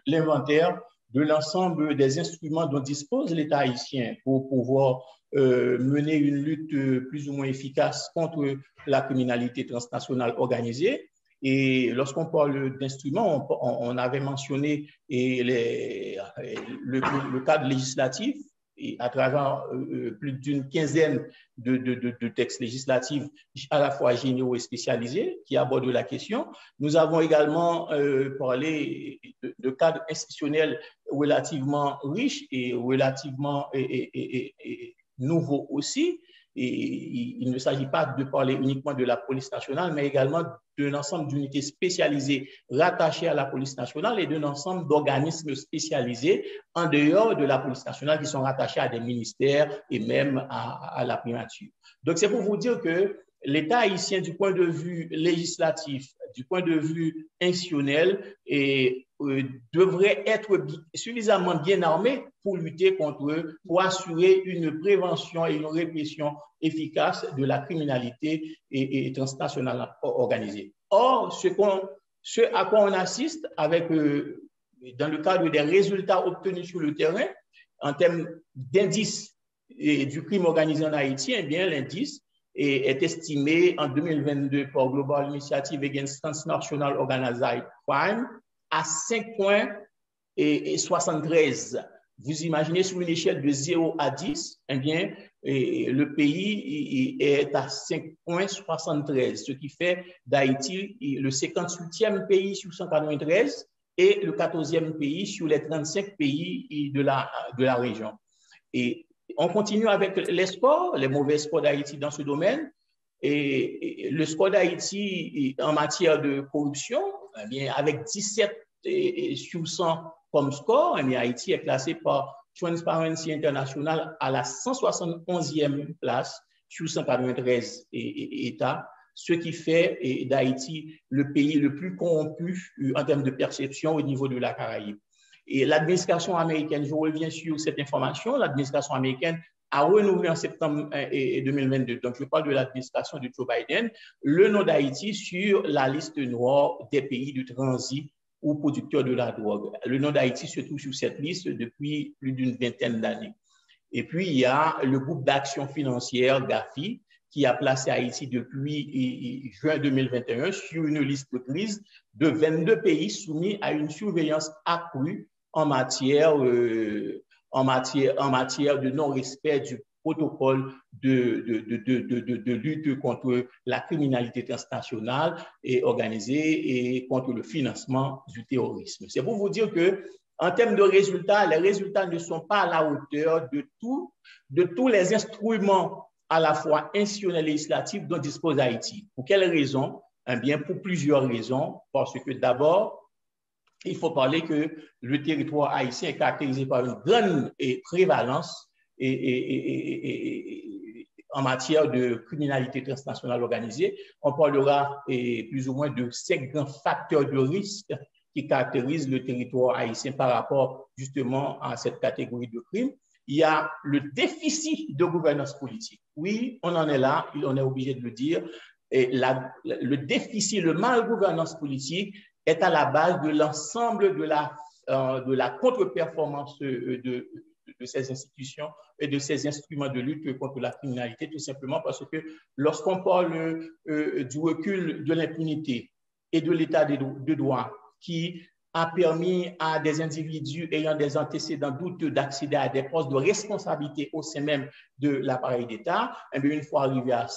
l'inventaire de l'ensemble des instruments dont dispose l'État haïtien pour pouvoir mener une lutte plus ou moins efficace contre la criminalité transnationale organisée. Et lorsqu'on parle d'instruments, on avait mentionné le cadre législatif, et à travers plus d'une quinzaine de textes législatifs à la fois généraux et spécialisés qui abordent la question. Nous avons également parlé de cadres institutionnels relativement riches et relativement nouveaux aussi. Et il ne s'agit pas de parler uniquement de la police nationale, mais également d'un ensemble d'unités spécialisées rattachées à la police nationale et d'un ensemble d'organismes spécialisés en dehors de la police nationale qui sont rattachés à des ministères et même à la primature. Donc, c'est pour vous dire que l'État haïtien, du point de vue législatif, du point de vue institutionnel, devrait être suffisamment bien armé pour lutter contre eux, pour assurer une prévention et une répression efficace de la criminalité et transnationale organisée. Or, ce à quoi on assiste avec, dans le cadre des résultats obtenus sur le terrain, en termes d'indice du crime organisé en Haïti, eh bien, l'indice est estimé en 2022 par Global Initiative Against Transnational Organized Crime à 5,73. Vous imaginez sur une échelle de 0 à 10, eh bien, le pays est à 5,73, ce qui fait d'Haïti le 58e pays sur 193 et le 14e pays sur les 35 pays de la région. Et on continue avec les scores, les mauvais scores d'Haïti dans ce domaine. Et le score d'Haïti en matière de corruption, eh bien, avec 17 sur 100 comme score, eh bien, Haïti est classé par Transparency International à la 171e place sur 193 États, ce qui fait d'Haïti le pays le plus corrompu en termes de perception au niveau de la Caraïbe. Et l'administration américaine, je reviens sur cette information, l'administration américaine a renouvelé en septembre 2022, donc je parle de l'administration de Joe Biden, le nom d'Haïti sur la liste noire des pays de transit ou producteurs de la drogue. Le nom d'Haïti se trouve sur cette liste depuis plus d'une vingtaine d'années. Et puis, il y a le groupe d'action financière, GAFI, qui a placé Haïti depuis juin 2021 sur une liste grise de 22 pays soumis à une surveillance accrue en matière de non-respect du protocole de lutte contre la criminalité transnationale et organisée et contre le financement du terrorisme. C'est pour vous dire que, en termes de résultats, les résultats ne sont pas à la hauteur de tous les instruments à la fois institutionnels et législatifs dont dispose Haïti. Pour quelles raisons? Eh bien, pour plusieurs raisons. Parce que d'abord, il faut parler que le territoire haïtien est caractérisé par une grande prévalence en matière de criminalité transnationale organisée. On parlera plus ou moins de 5 grands facteurs de risque qui caractérisent le territoire haïtien par rapport justement à cette catégorie de crimes. Il y a le déficit de gouvernance politique. Oui, on en est là, on est obligé de le dire. Et le déficit, le mal-gouvernance politique est à la base de l'ensemble de la contre-performance de ces institutions et de ces instruments de lutte contre la criminalité, tout simplement parce que lorsqu'on parle du recul de l'impunité et de l'état de droit qui a permis à des individus ayant des antécédents douteux d'accéder à des postes de responsabilité au sein même de l'appareil d'État, eh bien, une fois arrivé à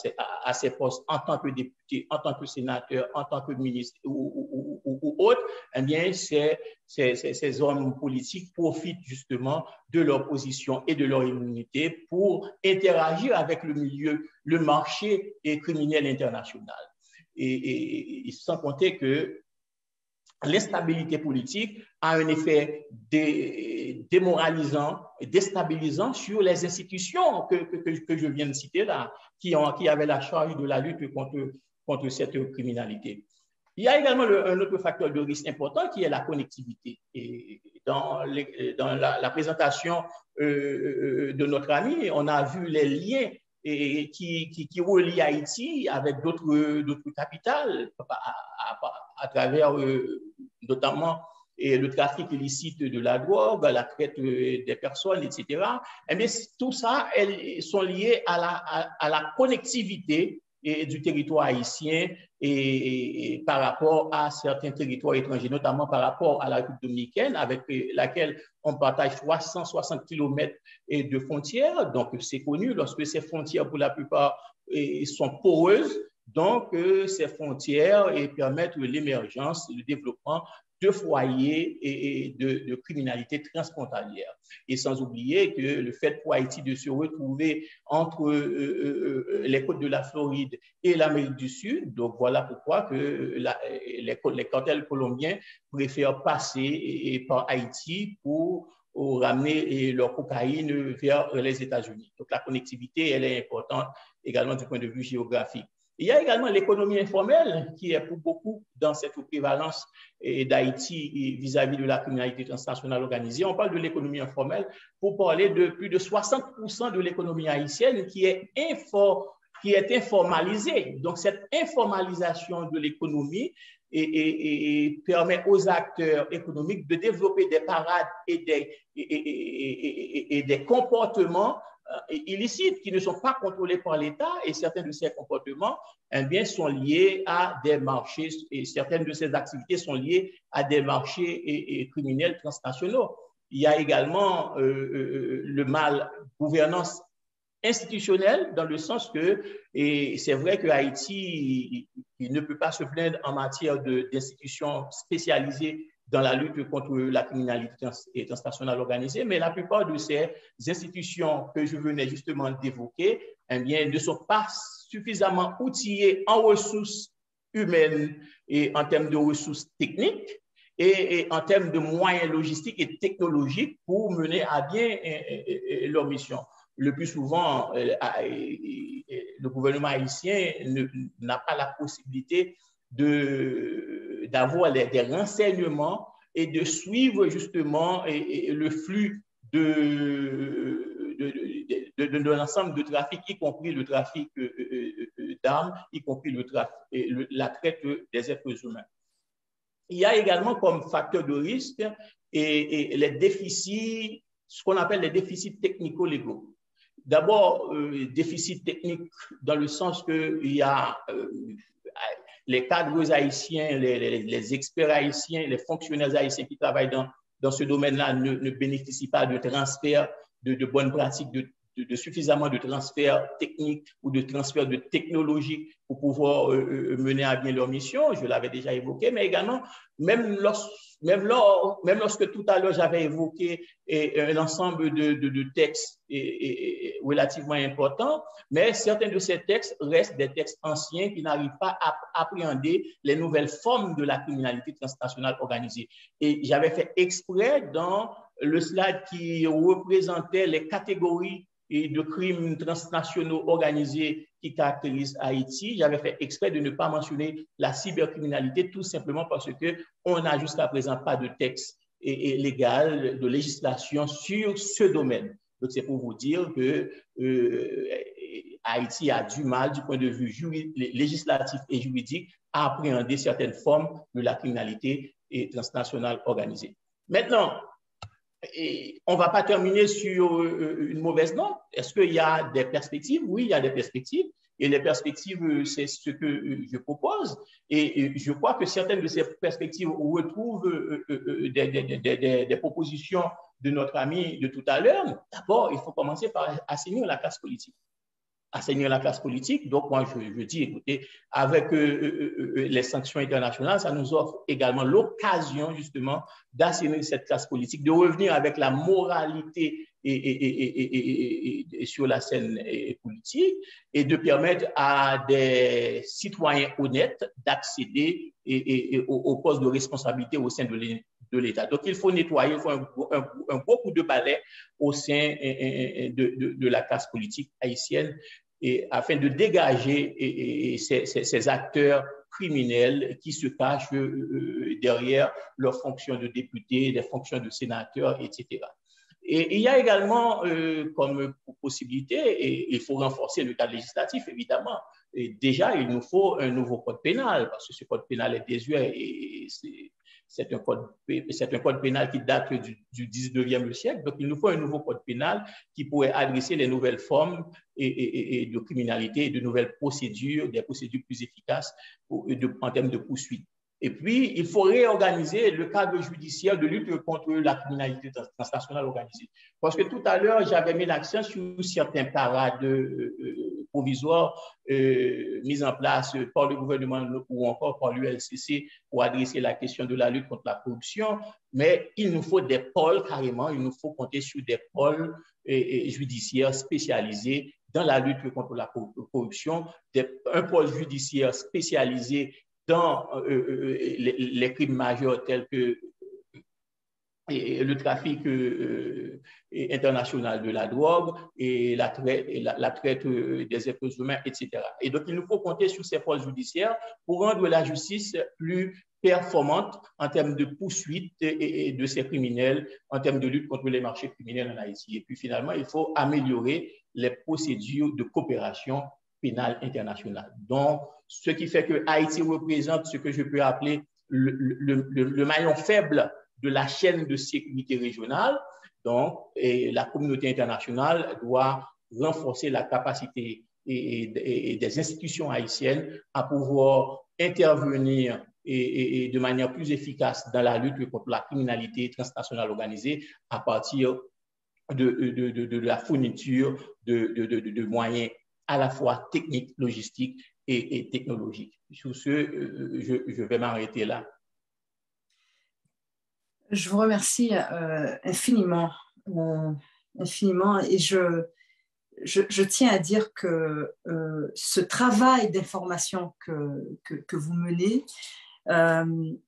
ces postes en tant que député, en tant que sénateur, en tant que ministre ou autre, eh bien, ces hommes politiques profitent justement de leur position et de leur immunité pour interagir avec le milieu, le marché criminel international. Et sans compter que l'instabilité politique a un effet démoralisant et déstabilisant sur les institutions que je viens de citer là, qui avaient la charge de la lutte contre cette criminalité. Il y a également un autre facteur de risque important qui est la connectivité. Et dans la présentation de notre ami, on a vu les liens qui relient Haïti avec d'autres capitales à travers notamment le trafic illicite de la drogue, la traite des personnes, etc. Eh bien, tout ça, elles sont liées à la connectivité du territoire haïtien et par rapport à certains territoires étrangers, notamment par rapport à la République dominicaine, avec laquelle on partage 360 km de frontières. Donc, c'est connu, lorsque ces frontières, pour la plupart, sont poreuses, donc ces frontières permettent l'émergence, le développement de foyers et de criminalité transfrontalière. Et sans oublier que le fait pour Haïti de se retrouver entre les côtes de la Floride et l'Amérique du Sud, donc voilà pourquoi que les cartels colombiens préfèrent passer par Haïti pour ramener leur cocaïne vers les États-Unis. Donc la connectivité, elle est importante également du point de vue géographique. Il y a également l'économie informelle qui est pour beaucoup dans cette prévalence d'Haïti vis-à-vis de la criminalité transnationale organisée. On parle de l'économie informelle pour parler de plus de 60% de l'économie haïtienne qui est informalisée. Donc cette informalisation de l'économie permet aux acteurs économiques de développer des parades et des comportements illicites qui ne sont pas contrôlés par l'État, et certains de ces comportements sont liés à des marchés, et certaines de ces activités sont liées à des marchés criminels transnationaux. Il y a également le mal gouvernance institutionnelle, dans le sens que, et c'est vrai que Haïti il ne peut pas se plaindre en matière d'institutions spécialisées dans la lutte contre la criminalité transnationale organisée, mais la plupart de ces institutions que je venais justement d'évoquer, ne sont pas suffisamment outillées en ressources humaines et en termes de ressources techniques et en termes de moyens logistiques et technologiques pour mener à bien leur mission. Le plus souvent, le gouvernement haïtien n'a pas la possibilité d'avoir des renseignements et de suivre justement le flux de l'ensemble de trafic, y compris le trafic d'armes, y compris la traite des êtres humains. Il y a également comme facteur de risque et les déficits, ce qu'on appelle les déficits technico-légaux. D'abord, déficit technique dans le sens qu'il y a les cadres haïtiens, les experts haïtiens, les fonctionnaires haïtiens qui travaillent dans ce domaine-là ne bénéficient pas de transfert de bonnes pratiques, de suffisamment de transferts techniques ou de transferts de technologie pour pouvoir mener à bien leur mission. Je l'avais déjà évoqué, mais également, même lorsque tout à l'heure j'avais évoqué un ensemble de textes relativement importants, mais certains de ces textes restent des textes anciens qui n'arrivent pas à appréhender les nouvelles formes de la criminalité transnationale organisée. Et j'avais fait exprès dans le slide qui représentait les catégories et de crimes transnationaux organisés qui caractérisent Haïti. J'avais fait exprès de ne pas mentionner la cybercriminalité, tout simplement parce qu'on n'a jusqu'à présent pas de texte légal, de législation sur ce domaine. Donc, c'est pour vous dire que Haïti a du mal, du point de vue législatif et juridique, à appréhender certaines formes de la criminalité transnationale organisée. Maintenant, on ne va pas terminer sur une mauvaise note. Est-ce qu'il y a des perspectives? Oui, il y a des perspectives. Et les perspectives, c'est ce que je propose. Et je crois que certaines de ces perspectives retrouvent des propositions de notre ami de tout à l'heure. D'abord, il faut commencer par assainir la classe politique. Assainir la classe politique. Donc, moi, je dis, écoutez, avec les sanctions internationales, ça nous offre également l'occasion, justement, d'assainir cette classe politique, de revenir avec la moralité et sur la scène politique et de permettre à des citoyens honnêtes d'accéder aux postes de responsabilité au sein de l'État. Donc, il faut nettoyer, il faut un gros coup de balai au sein de la classe politique haïtienne afin de dégager ces acteurs criminels qui se cachent derrière leurs fonctions de députés, les fonctions de sénateurs, etc. Et il y a également comme possibilité, et il faut renforcer le cadre législatif, évidemment. Et déjà, il nous faut un nouveau code pénal, parce que ce code pénal est désuet et c'est un code pénal qui date du 19e siècle. Donc, il nous faut un nouveau code pénal qui pourrait adresser les nouvelles formes de criminalité et de nouvelles procédures, des procédures plus efficaces en termes de poursuite. Et puis, il faut réorganiser le cadre judiciaire de lutte contre la criminalité transnationale organisée. Parce que tout à l'heure, j'avais mis l'accent sur certains parades provisoires mis en place par le gouvernement ou encore par l'ULCC pour adresser la question de la lutte contre la corruption. Mais il nous faut des pôles carrément, il nous faut compter sur des pôles judiciaires spécialisés dans la lutte contre la corruption, un pôle judiciaire spécialisé dans les crimes majeurs tels que le trafic international de la drogue et la traite des êtres humains, etc. Et donc, il nous faut compter sur ces pôles judiciaires pour rendre la justice plus performante en termes de poursuite de ces criminels, en termes de lutte contre les marchés criminels en Haïti. Et puis, finalement, il faut améliorer les procédures de coopération pénale internationale. Donc, ce qui fait que Haïti représente ce que je peux appeler le maillon faible de la chaîne de sécurité régionale. Donc, la communauté internationale doit renforcer la capacité des institutions haïtiennes à pouvoir intervenir et de manière plus efficace dans la lutte contre la criminalité transnationale organisée à partir de la fourniture de moyens à la fois techniques, logistiques et technologiques. Sur ce, je vais m'arrêter là. Je vous remercie infiniment, infiniment, et je tiens à dire que ce travail d'information que vous menez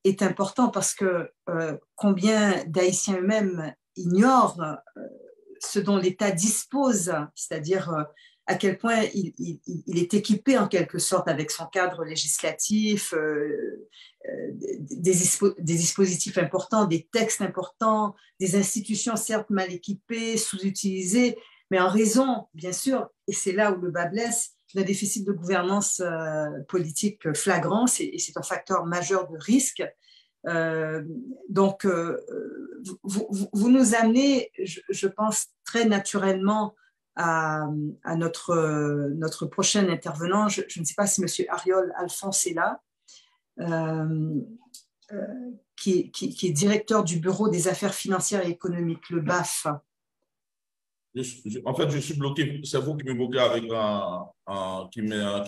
est important parce que combien d'Haïtiens eux-mêmes ignorent ce dont l'État dispose, c'est-à-dire à quel point il est équipé en quelque sorte avec son cadre législatif, des dispositifs importants, des textes importants, des institutions certes mal équipées, sous-utilisées, mais en raison, bien sûr, et c'est là où le bas blesse, d'un déficit de gouvernance politique flagrant, et c'est un facteur majeur de risque. Donc, vous nous amenez, je pense, très naturellement à notre prochain intervenant. Je ne sais pas si M. Arol, Alphonse est là, qui est directeur du Bureau des affaires financières et économiques, le BAF. En fait, je suis bloqué. C'est vous qui me bloquez avec qui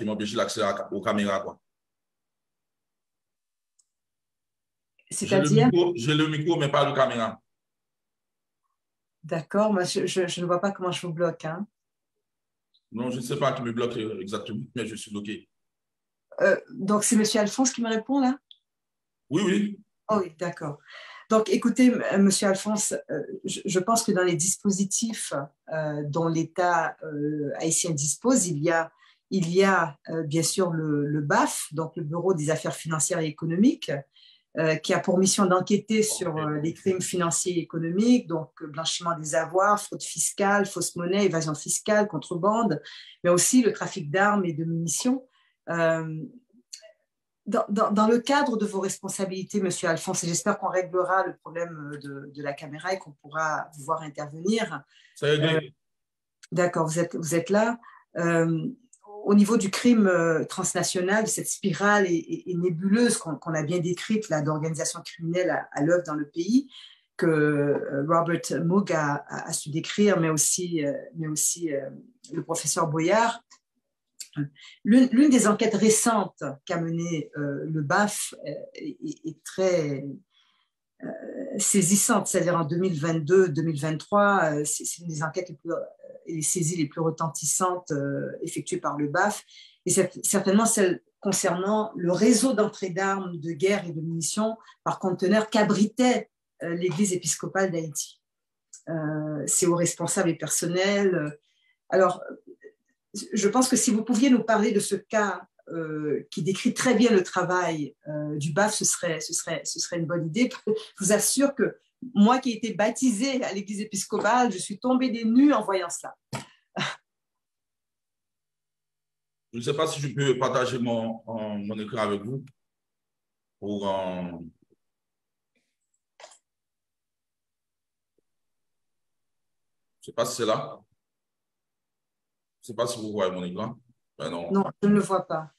m'empêche l'accès aux caméras, quoi. C'est-à-dire? J'ai le micro, mais pas de caméra. D'accord, moi je ne vois pas comment je vous bloque. Hein. Non, je ne sais pas qui me bloque exactement, mais je suis bloqué. Donc, c'est M. Alphonse qui me répond là? Oui, oui. Oh, oui, d'accord. Donc, écoutez, M. Alphonse, je pense que dans les dispositifs dont l'État haïtien dispose, il y a bien sûr le BAF, donc le Bureau des affaires financières et économiques, qui a pour mission d'enquêter sur les crimes financiers et économiques, donc blanchiment des avoirs, fraude fiscale, fausse monnaie, évasion fiscale, contrebande, mais aussi le trafic d'armes et de munitions. Dans le cadre de vos responsabilités, Monsieur Alphonse, et j'espère qu'on réglera le problème de la caméra et qu'on pourra vous voir intervenir. D'accord, vous êtes là. Au niveau du crime transnational, cette spirale est nébuleuse qu'on a bien décrite d'organisation criminelle à l'œuvre dans le pays, que Robert Muggah a su décrire, mais aussi le professeur Boyard. L'une des enquêtes récentes qu'a mené le BAF est très saisissante, c'est-à-dire en 2022-2023, c'est une des enquêtes les saisies les plus retentissantes effectuées par le BAF, et c'est certainement celle concernant le réseau d'entrée d'armes de guerre et de munitions par conteneurs qu'abritait l'Église épiscopale d'Haïti. C'est aux responsables et personnels. Alors, je pense que si vous pouviez nous parler de ce cas qui décrit très bien le travail du BAF, ce serait une bonne idée. Je vous assure que moi qui ai été baptisée à l'église épiscopale, je suis tombée des nues en voyant ça. Je ne sais pas si je peux partager mon écran avec vous pour... Je ne sais pas si c'est là. Je ne sais pas si vous voyez mon écran. Ben non. Non, je ne le vois pas.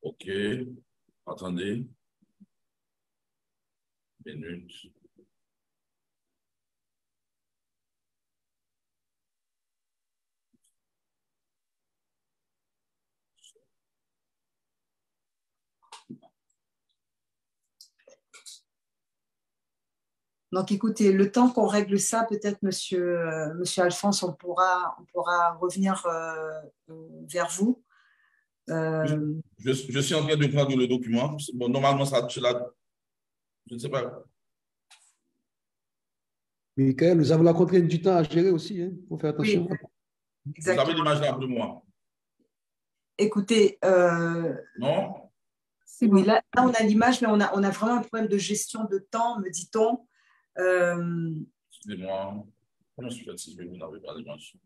OK. Attendez. Une minute. Donc, écoutez, le temps qu'on règle ça, peut-être, monsieur Alphonse, on pourra revenir vers vous. Je suis en train de prendre le document. Bon, normalement, ça, je ne sais pas. Michaëlle, nous avons la contrainte du temps à gérer aussi. Il faut faire attention. Oui, exactement. Vous avez l'image là de moi. Écoutez, non? Oui, là, on a l'image, mais on a vraiment un problème de gestion de temps, me dit-on. Excusez-moi. Comment je fais si vous n'avez pas l'image?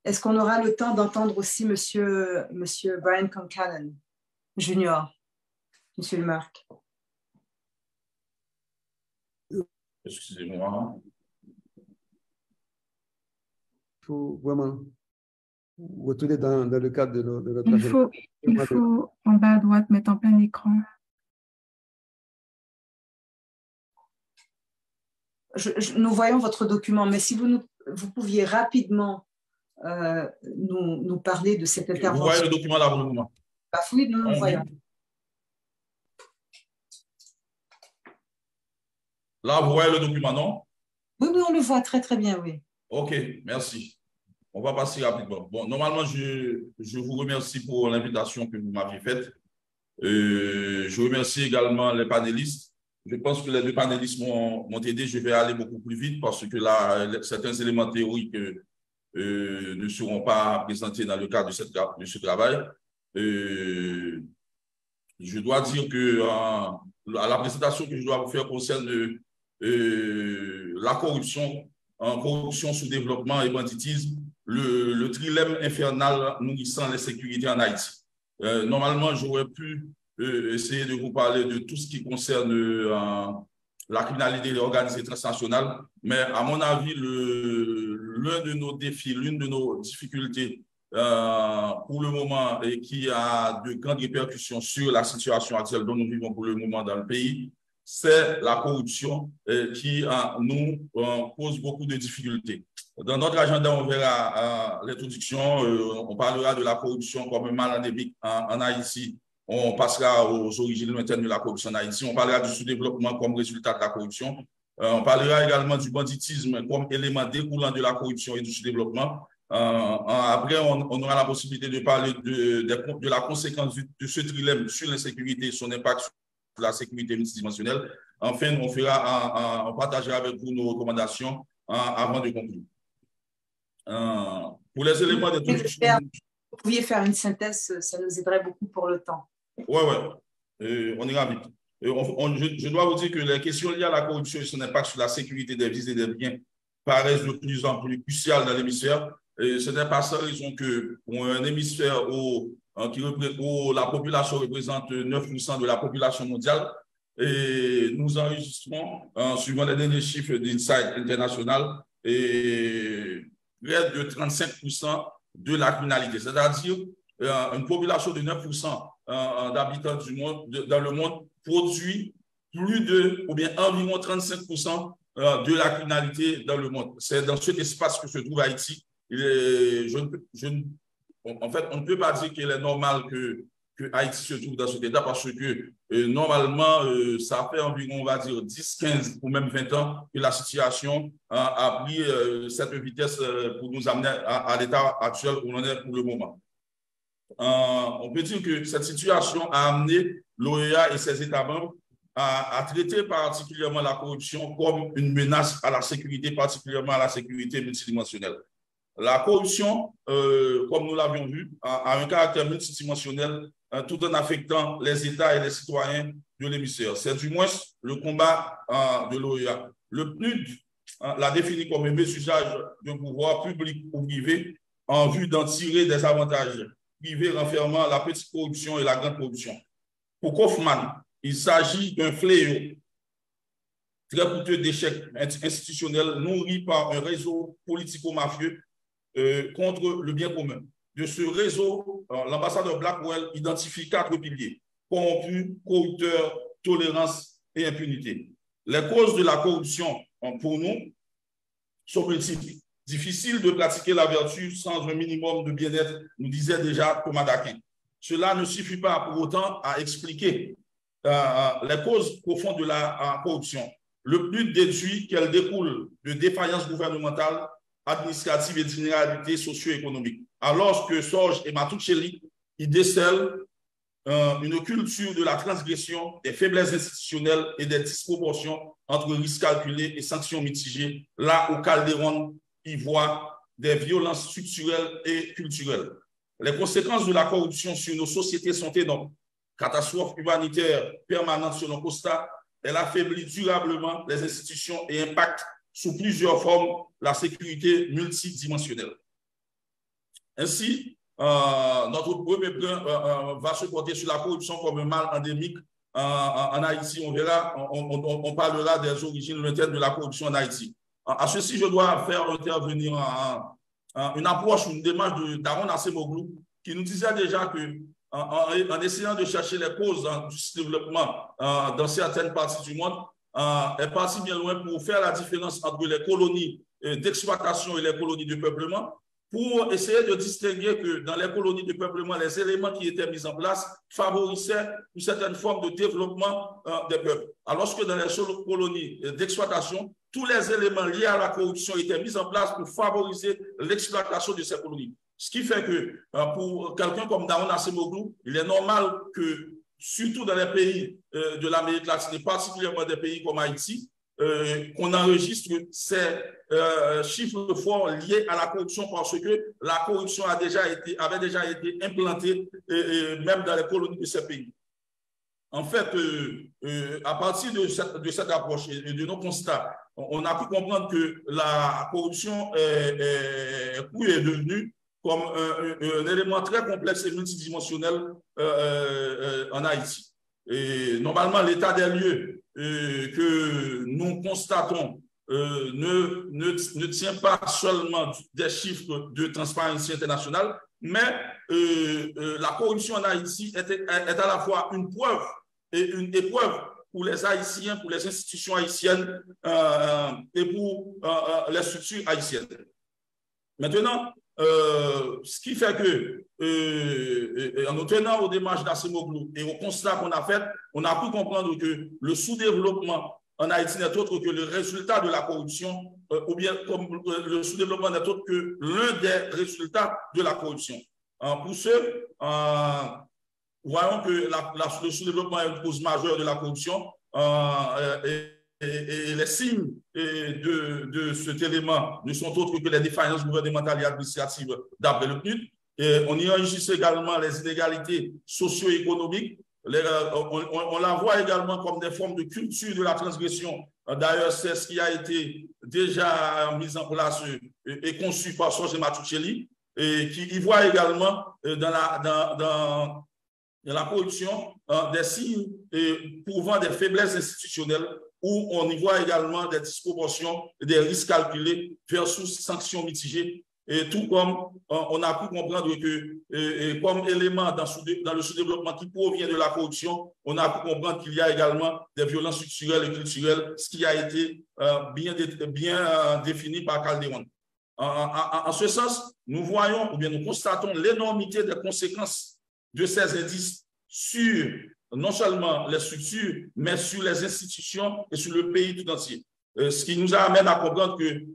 Est-ce qu'on aura le temps d'entendre aussi monsieur Brian Concannon, junior, monsieur le Marc? Excusez-moi. Il faut vraiment retourner dans le cadre de notre agenda. Il faut, en bas à droite, mettre en plein écran. Nous voyons votre document, mais si vous pouviez rapidement nous parler de cette intervention. Vous voyez le document là pour le moment? Oui, nous le voyons. Là, vous voyez le document, non? Oui, on le voit très, très bien, oui. OK, merci. On va passer rapidement. Bon, normalement, je vous remercie pour l'invitation que vous m'avez faite. Je remercie également les panélistes. Je pense que les deux panélistes m'ont aidé. Je vais aller beaucoup plus vite parce que là, certains éléments théoriques ne seront pas présentés dans le cadre de ce travail. Je dois dire que la présentation que je dois vous faire concerne la corruption, sous-développement et banditisme, le trilemme infernal nourrissant l'insécurité en Haïti. Normalement, j'aurais pu essayer de vous parler de tout ce qui concerne la criminalité organisée transnationale, mais à mon avis, l'un de nos défis, l'une de nos difficultés pour le moment et qui a de grandes répercussions sur la situation actuelle dont nous vivons pour le moment dans le pays, c'est la corruption qui nous pose beaucoup de difficultés. Dans notre agenda, on verra l'introduction, on parlera de la corruption comme un mal endémique en Haïti, on passera aux origines lointaines de la corruption en Haïti, on parlera du sous-développement comme résultat de la corruption, on parlera également du banditisme comme élément découlant de la corruption et du sous-développement. Après, on aura la possibilité de parler de la conséquence de ce trilemme sur l'insécurité et son impact sur la sécurité multidimensionnelle. Enfin, on partagera avec vous nos recommandations avant de conclure. Pour les éléments d'introduction... Vous pouviez faire une synthèse, ça nous aiderait beaucoup pour le temps. Oui. On ira vite. Je dois vous dire que les questions liées à la corruption et son impact sur la sécurité des vies et des biens paraissent de plus en plus cruciales dans l'hémisphère. Ce n'est pas sans raison que pour un hémisphère où où la population représente 9% de la population mondiale. Et nous enregistrons, suivant les derniers chiffres d'Insight international, et près de 35% de la criminalité. C'est-à-dire une population de 9% d'habitants du monde, dans le monde produit plus de, ou bien environ 35% de la criminalité dans le monde. C'est dans cet espace que se trouve Haïti. En fait, on ne peut pas dire qu'il est normal que Haïti se trouve dans cet état parce que normalement, ça fait environ, on va dire, 10, 15 ou même 20 ans que la situation a pris cette vitesse pour nous amener à l'état actuel où on est pour le moment. On peut dire que cette situation a amené l'OEA et ses États membres à traiter particulièrement la corruption comme une menace à la sécurité, particulièrement à la sécurité multidimensionnelle. La corruption, comme nous l'avions vu, a un caractère multidimensionnel tout en affectant les États et les citoyens de l'hémisphère. C'est du moins le combat de l'OEA. Le PNUD l'a défini comme un mésusage de pouvoir public ou privé en vue d'en tirer des avantages privés renfermant la petite corruption et la grande corruption. Pour Kaufmann, il s'agit d'un fléau très coûteux d'échecs institutionnels nourri par un réseau politico-mafieux contre le bien commun. De ce réseau, l'ambassadeur Blackwell identifie 4 piliers: corrompus, corrupteurs, tolérance et impunité. Les causes de la corruption, pour nous, sont multiples. Difficile de pratiquer la vertu sans un minimum de bien-être, nous disait déjà Thomas d'Aquin. Cela ne suffit pas pour autant à expliquer les causes profondes de la corruption. Le but déduit qu'elle découle de défaillances gouvernementales, administratives et d'inégalités socio-économiques. Alors que Sorge et Matuchelli, ils décèlent une culture de la transgression, des faiblesses institutionnelles et des disproportions entre risques calculés et sanctions mitigées, là où Calderon y voit des violences structurelles et culturelles. Les conséquences de la corruption sur nos sociétés sont énormes. Catastrophe humanitaire permanente selon Costa, elle affaiblit durablement les institutions et impacte sous plusieurs formes la sécurité multidimensionnelle. Ainsi, notre premier point va se porter sur la corruption comme un mal endémique en Haïti. On verra, on parlera des origines lointaines de la corruption en Haïti. À ceci, je dois faire intervenir une approche, une démarche d'Aaron Acemoglu qui nous disait déjà que en essayant de chercher les causes du sous-développement dans certaines parties du monde, est parti bien loin pour faire la différence entre les colonies d'exploitation et les colonies de peuplement, pour essayer de distinguer que dans les colonies de peuplement, les éléments qui étaient mis en place favorisaient une certaine forme de développement des peuples. Alors que dans les colonies d'exploitation, tous les éléments liés à la corruption étaient mis en place pour favoriser l'exploitation de ces colonies. Ce qui fait que pour quelqu'un comme Aaron Acemoglu, il est normal que, surtout dans les pays de l'Amérique latine, et particulièrement des pays comme Haïti, qu'on enregistre ces chiffres forts liés à la corruption parce que la corruption avait déjà été implantée même dans les colonies de ces pays. En fait, à partir de cette approche et de nos constats, on a pu comprendre que la corruption est devenue comme un élément très complexe et multidimensionnel en Haïti. Et normalement, l'état des lieux que nous constatons ne tient pas seulement des chiffres de Transparency internationale, mais la corruption en Haïti est à la fois une preuve et une épreuve pour les Haïtiens, pour les institutions haïtiennes et pour les structures haïtiennes. Maintenant, ce qui fait que, en nous tenant aux démarches d'Acemoglu et au constat qu'on a fait, on a pu comprendre que le sous-développement en Haïti n'est autre que le résultat de la corruption, ou bien comme le sous-développement n'est autre que l'un des résultats de la corruption. Pour ce, voyons que le sous-développement est une cause majeure de la corruption et les signes de cet élément ne sont autres que les défaillances gouvernementales et administratives d'après le PNUD. On y enregistre également les inégalités socio-économiques. On la voit également comme des formes de culture de la transgression. D'ailleurs, c'est ce qui a été déjà mis en place et conçu par Sorge et Matuchelli. et qui y voit également dans la corruption des signes prouvant des faiblesses institutionnelles, où on y voit également des disproportions, des risques calculés versus sanctions mitigées. Et tout comme on a pu comprendre que comme élément dans le sous-développement qui provient de la corruption, on a pu comprendre qu'il y a également des violences structurelles et culturelles, ce qui a été bien défini par Calderon. En ce sens, nous voyons ou bien nous constatons l'énormité des conséquences de ces indices sur non seulement les structures, mais sur les institutions et sur le pays tout entier. Ce qui nous amène à comprendre que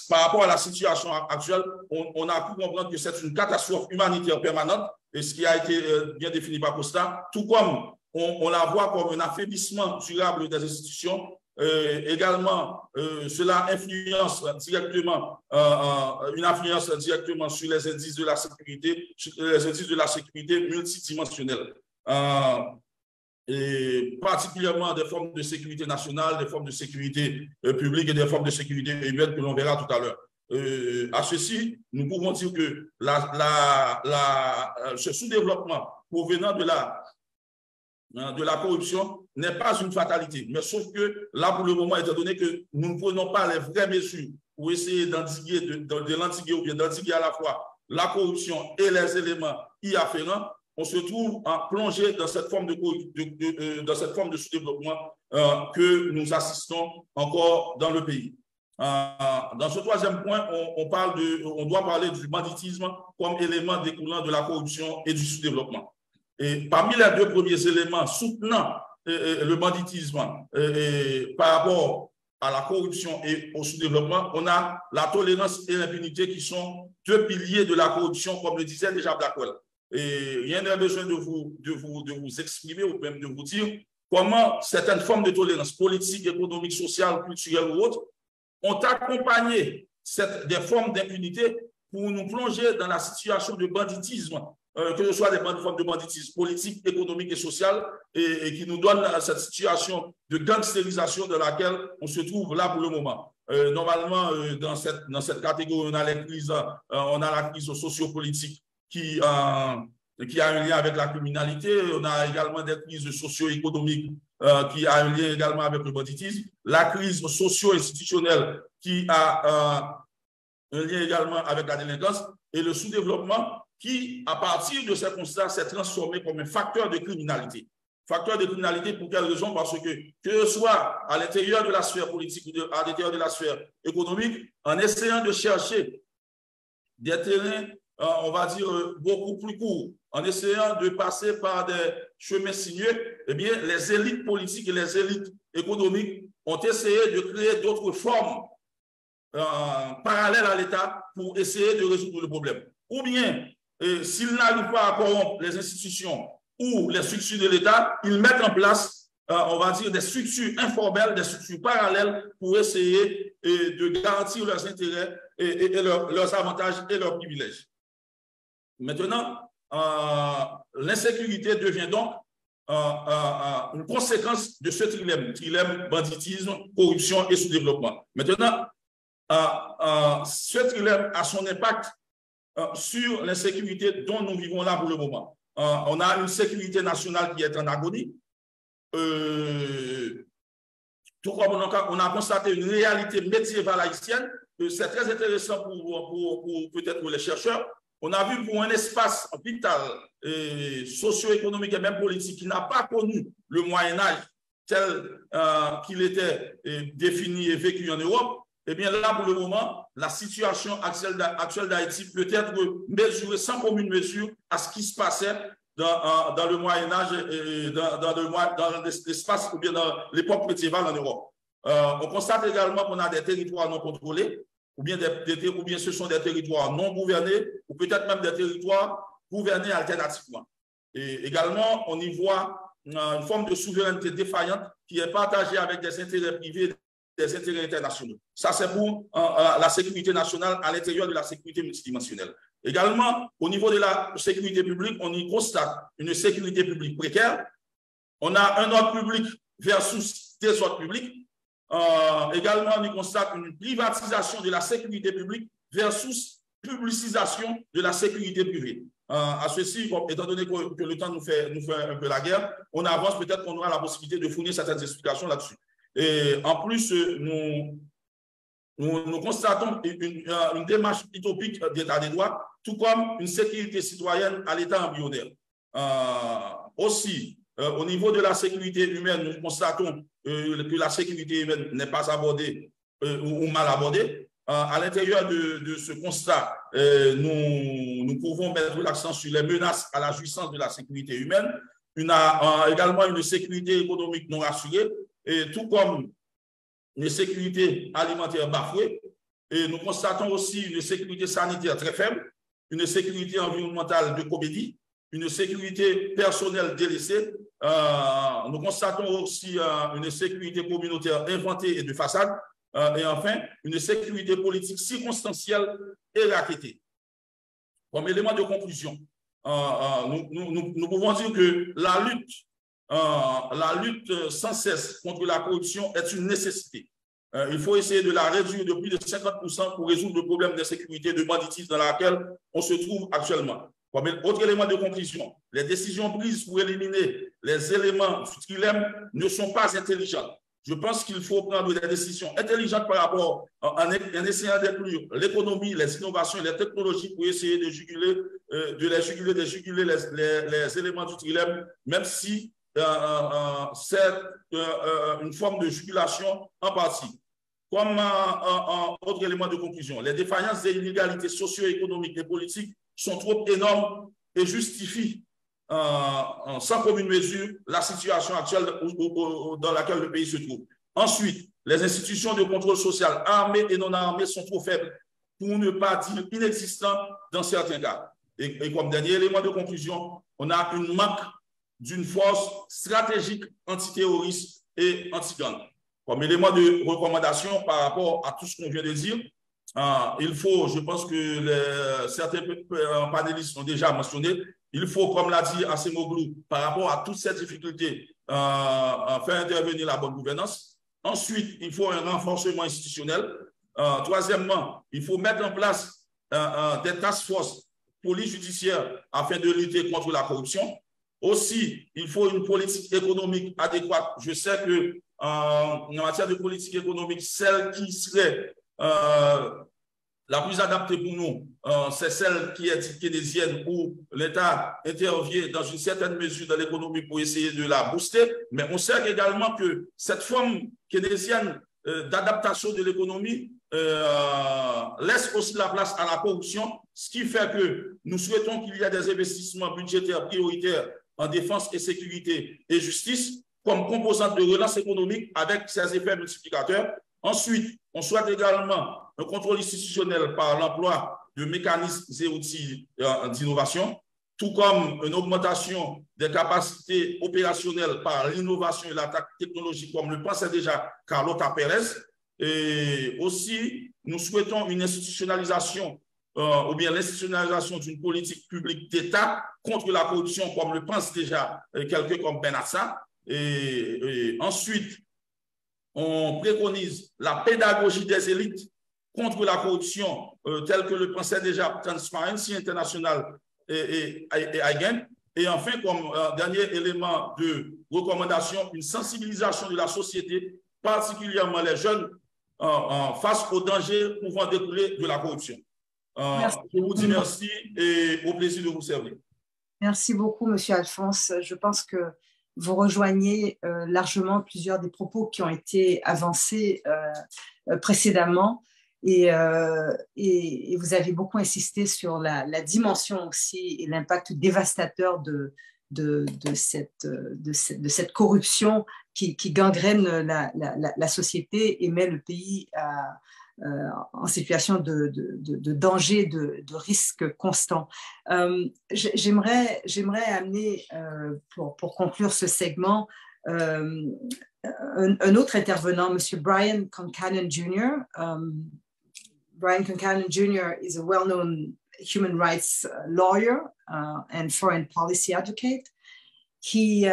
par rapport à la situation actuelle, on a pu comprendre que c'est une catastrophe humanitaire permanente, et ce qui a été bien défini par Costa, tout comme on la voit comme un affaiblissement durable des institutions. Également, cela influence directement, une influence directement sur les indices de la sécurité, multidimensionnels. Et particulièrement des formes de sécurité nationale, des formes de sécurité publique et des formes de sécurité humaine que l'on verra tout à l'heure. À ceci, nous pouvons dire que ce sous-développement provenant de la corruption n'est pas une fatalité, mais sauf que là, pour le moment, étant donné que nous ne prenons pas les vraies mesures pour essayer d'endiguer, de l'endiguer ou bien d'endiguer à la fois la corruption et les éléments y afférents, on se trouve plongé dans cette forme de sous-développement que nous assistons encore dans le pays. Dans ce troisième point, on doit parler du banditisme comme élément découlant de la corruption et du sous-développement. Et parmi les deux premiers éléments soutenant le banditisme par rapport à la corruption et au sous-développement, on a la tolérance et l'impunité qui sont deux piliers de la corruption, comme le disait déjà Blackwell. Et rien n'a besoin de vous exprimer ou même de vous dire comment certaines formes de tolérance politique, économique, sociale, culturelle ou autre ont accompagné des formes d'impunité pour nous plonger dans la situation de banditisme, que ce soit des formes de banditisme politique, économique et social, et qui nous donne cette situation de gangstérisation dans laquelle on se trouve là pour le moment. Normalement, dans cette catégorie, on a la crise socio-politique qui a un lien avec la criminalité. On a également des crises socio-économiques qui a un lien également avec le banditisme. La crise socio-institutionnelle qui a un lien également avec la délinquance. Et le sous-développement qui, à partir de ces constats, s'est transformé comme un facteur de criminalité. Facteur de criminalité pour quelle raison? Parce que ce soit à l'intérieur de la sphère politique ou à l'intérieur de la sphère économique, en essayant de chercher des terrains on va dire, beaucoup plus court, en essayant de passer par des chemins sinueux, eh bien, les élites politiques et les élites économiques ont essayé de créer d'autres formes parallèles à l'État pour essayer de résoudre le problème. Ou bien, s'ils n'arrivent pas à corrompre les institutions ou les structures de l'État, ils mettent en place, on va dire, des structures informelles, des structures parallèles pour essayer de garantir leurs intérêts et leurs avantages et leurs privilèges. Maintenant, l'insécurité devient donc une conséquence de ce trilemme banditisme, corruption et sous-développement. Maintenant, ce trilemme a son impact sur l'insécurité dont nous vivons là pour le moment. On a une sécurité nationale qui est en agonie. Tout comme on a constaté une réalité médiévale haïtienne, c'est très intéressant peut-être pour les chercheurs. On a vu pour un espace vital, socio-économique et même politique qui n'a pas connu le Moyen-Âge tel qu'il était défini et vécu en Europe, eh bien là, pour le moment, la situation actuelle d'Haïti peut être mesurée sans commune mesure à ce qui se passait dans le Moyen-Âge, dans l'espace ou bien dans l'époque médiévale en Europe. On constate également qu'on a des territoires non contrôlés, ou bien ce sont des territoires non gouvernés, ou peut-être même des territoires gouvernés alternativement. Et également, on y voit une forme de souveraineté défaillante qui est partagée avec des intérêts privés, des intérêts internationaux. Ça, c'est pour la sécurité nationale à l'intérieur de la sécurité multidimensionnelle. Également, au niveau de la sécurité publique, on y constate une sécurité publique précaire. On a un ordre public versus désordre public. Également, on y constate une privatisation de la sécurité publique versus publicisation de la sécurité privée. À ceci, étant donné que le temps nous fait un peu la guerre, on avance, peut-être qu'on aura la possibilité de fournir certaines explications là-dessus. Et en plus, nous constatons une démarche utopique d'état des droits, tout comme une sécurité citoyenne à l'état embryonnaire. Aussi, au niveau de la sécurité humaine, nous constatons que la sécurité humaine n'est pas abordée ou mal abordée. À l'intérieur de ce constat, nous pouvons mettre l'accent sur les menaces à la jouissance de la sécurité humaine. On a également une sécurité économique non assurée, et tout comme une sécurité alimentaire bafouée. Et nous constatons aussi une sécurité sanitaire très faible, une sécurité environnementale de comédie, une sécurité personnelle délaissée. Nous constatons aussi une sécurité communautaire inventée et de façade. Et enfin, une sécurité politique circonstancielle et raquettée. Comme élément de conclusion, nous pouvons dire que la lutte sans cesse contre la corruption est une nécessité. Il faut essayer de la réduire de plus de 50% pour résoudre le problème d'insécurité et de banditisme dans lequel on se trouve actuellement. Comme autre élément de conclusion, les décisions prises pour éliminer les éléments du trilemme ne sont pas intelligentes. Je pense qu'il faut prendre des décisions intelligentes par rapport en essayant d'inclure l'économie, les innovations et les technologies pour essayer de juguler, les éléments du trilemme, même si c'est une forme de jugulation en partie. Comme autre élément de conclusion, les défaillances et inégalités socio-économiques et politiques sont trop énormes et justifient sans commune mesure la situation actuelle dans laquelle le pays se trouve. Ensuite, les institutions de contrôle social armées et non armées sont trop faibles, pour ne pas dire inexistantes dans certains cas. Et comme dernier élément de conclusion, on a une manque d'une force stratégique antiterroriste et anti-gang. Comme élément de recommandation par rapport à tout ce qu'on vient de dire, il faut, je pense que certains panélistes ont déjà mentionné, il faut, comme l'a dit Assemoglou, par rapport à toutes ces difficultés, faire intervenir la bonne gouvernance. Ensuite, il faut un renforcement institutionnel. Troisièmement, il faut mettre en place des task force police judiciaire afin de lutter contre la corruption. Aussi, il faut une politique économique adéquate. Je sais que en matière de politique économique, celle qui serait la plus adaptée pour nous, c'est celle qui est keynésienne, où l'État intervient dans une certaine mesure dans l'économie pour essayer de la booster. Mais on sait également que cette forme keynésienne d'adaptation de l'économie laisse aussi la place à la corruption, ce qui fait que nous souhaitons qu'il y ait des investissements budgétaires prioritaires en défense et sécurité et justice comme composante de relance économique avec ses effets multiplicateurs. Ensuite, on souhaite également un contrôle institutionnel par l'emploi de mécanismes et outils d'innovation, tout comme une augmentation des capacités opérationnelles par l'innovation et l'attaque technologique, comme le pensait déjà Carlota Pérez. Et aussi, nous souhaitons une institutionnalisation ou bien l'institutionnalisation d'une politique publique d'État contre la corruption, comme le pense déjà quelqu'un comme Benassa. Et ensuite, on préconise la pédagogie des élites contre la corruption, telle que le pensait déjà Transparency International et IJDH. Et enfin, comme dernier élément de recommandation, une sensibilisation de la société, particulièrement les jeunes, face aux dangers pouvant découler de la corruption. Je vous dis merci et au plaisir de vous servir. Merci beaucoup, Monsieur Alphonse. Je pense que vous rejoignez largement plusieurs des propos qui ont été avancés précédemment et vous avez beaucoup insisté sur la dimension aussi et l'impact dévastateur de cette corruption qui gangrène la société et met le pays en situation de danger, de risque constant. J'aimerais amener, pour conclure ce segment, un autre intervenant, M. Brian Concannon Jr. Brian Concannon Jr. is a well-known human rights lawyer and foreign policy advocate. He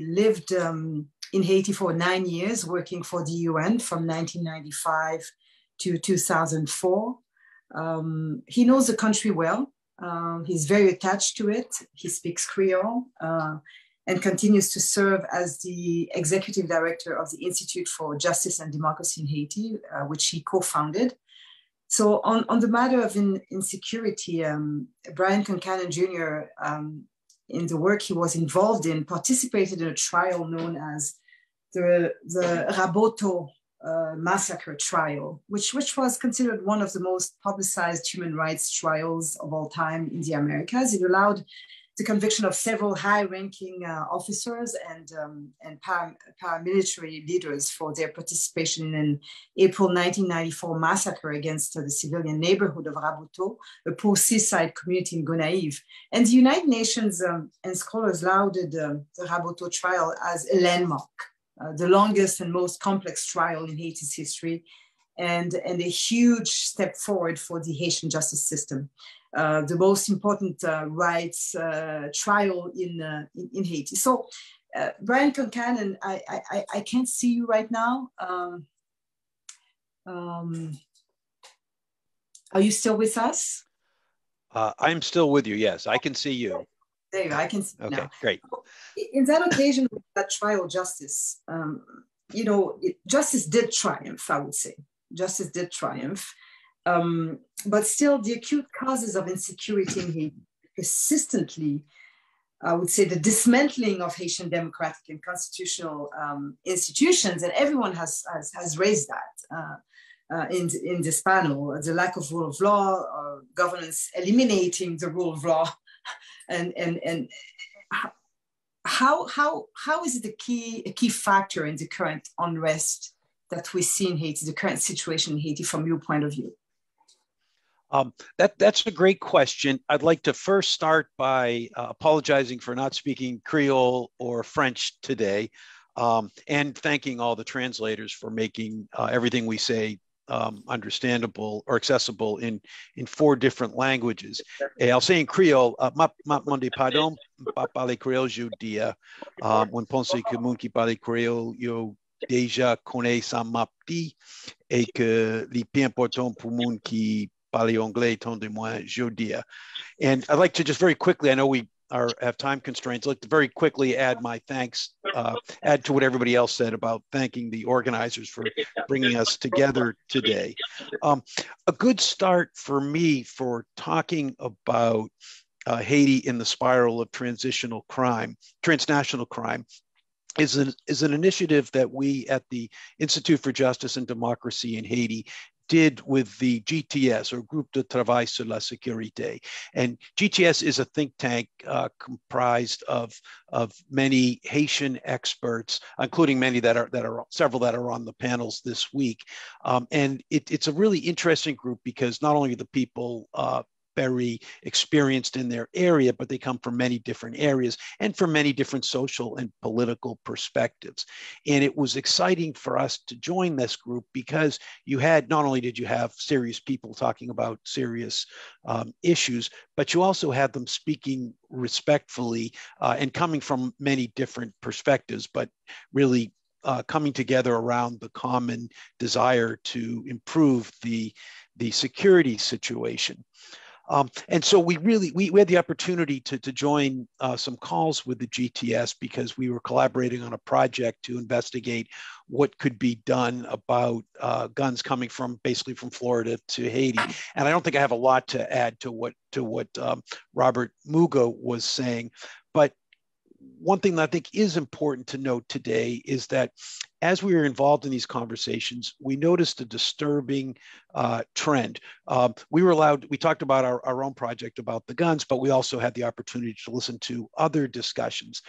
lived in Haiti for 9 years, working for the UN from 1995 to 2004. He knows the country well. He's very attached to it. He speaks Creole and continues to serve as the executive director of the Institute for Justice and Democracy in Haiti, which he co-founded. So on the matter of insecurity, Brian Concannon Jr., in the work he was involved in, participated in a trial known as the Raboto massacre trial, which was considered one of the most publicized human rights trials of all time in the Americas. It allowed the conviction of several high-ranking officers and paramilitary leaders for their participation in an April 1994 massacre against the civilian neighborhood of Raboto, a post-seaside community in Gonaïves. And the United Nations and scholars lauded the Raboto trial as a landmark, the longest and most complex trial in Haiti's history, and a huge step forward for the Haitian justice system. The most important rights trial in Haiti. So, Brian Concannon, I can't see you right now. Are you still with us? I'm still with you, yes. I can see you. There you go, I can see you now. Okay, great. In that occasion, with that trial justice, justice did triumph, I would say. Justice did triumph. But still, the acute causes of insecurity in Haiti persistently, I would say, the dismantling of Haitian democratic and constitutional institutions, and everyone has raised that in this panel, the lack of rule of law, governance eliminating the rule of law, and how is it a key factor in the current unrest that we see in Haiti, the current situation in Haiti, from your point of view? That's a great question. I'd like to first start by apologizing for not speaking Creole or French today, and thanking all the translators for making everything we say understandable or accessible in 4 different languages. I'll say in Creole, ma monde pardon, pas parler Creole, je dis, when pense que moun qui parle Creole, yo déjà connaît sa mapti, et que li plus important pour moun qui parler anglais, tant de moins, je dis. And I'd like to just very quickly, I know we have time constraints, I'd like to very quickly add my thanks, add to what everybody else said about thanking the organizers for bringing us together today. A good start for me for talking about Haiti in the spiral of transnational crime is an initiative that we at the Institute for Justice and Democracy in Haiti did with the GTS, or Groupe de Travail sur la Sécurité. And GTS is a think tank comprised of many Haitian experts, including many several that are on the panels this week. And it's a really interesting group because not only are the people very experienced in their area, but they come from many different areas and from many different social and political perspectives. And it was exciting for us to join this group because not only did you have serious people talking about serious issues, but you also had them speaking respectfully and coming from many different perspectives, but really coming together around the common desire to improve the security situation. And so we had the opportunity to join some calls with the GTS because we were collaborating on a project to investigate what could be done about guns coming basically from Florida to Haiti. And I don't think I have a lot to add to what Robert Muggah was saying, but one thing that I think is important to note today is that as we were involved in these conversations, we noticed a disturbing trend. We talked about our own project about the guns, but we also had the opportunity to listen to other discussions.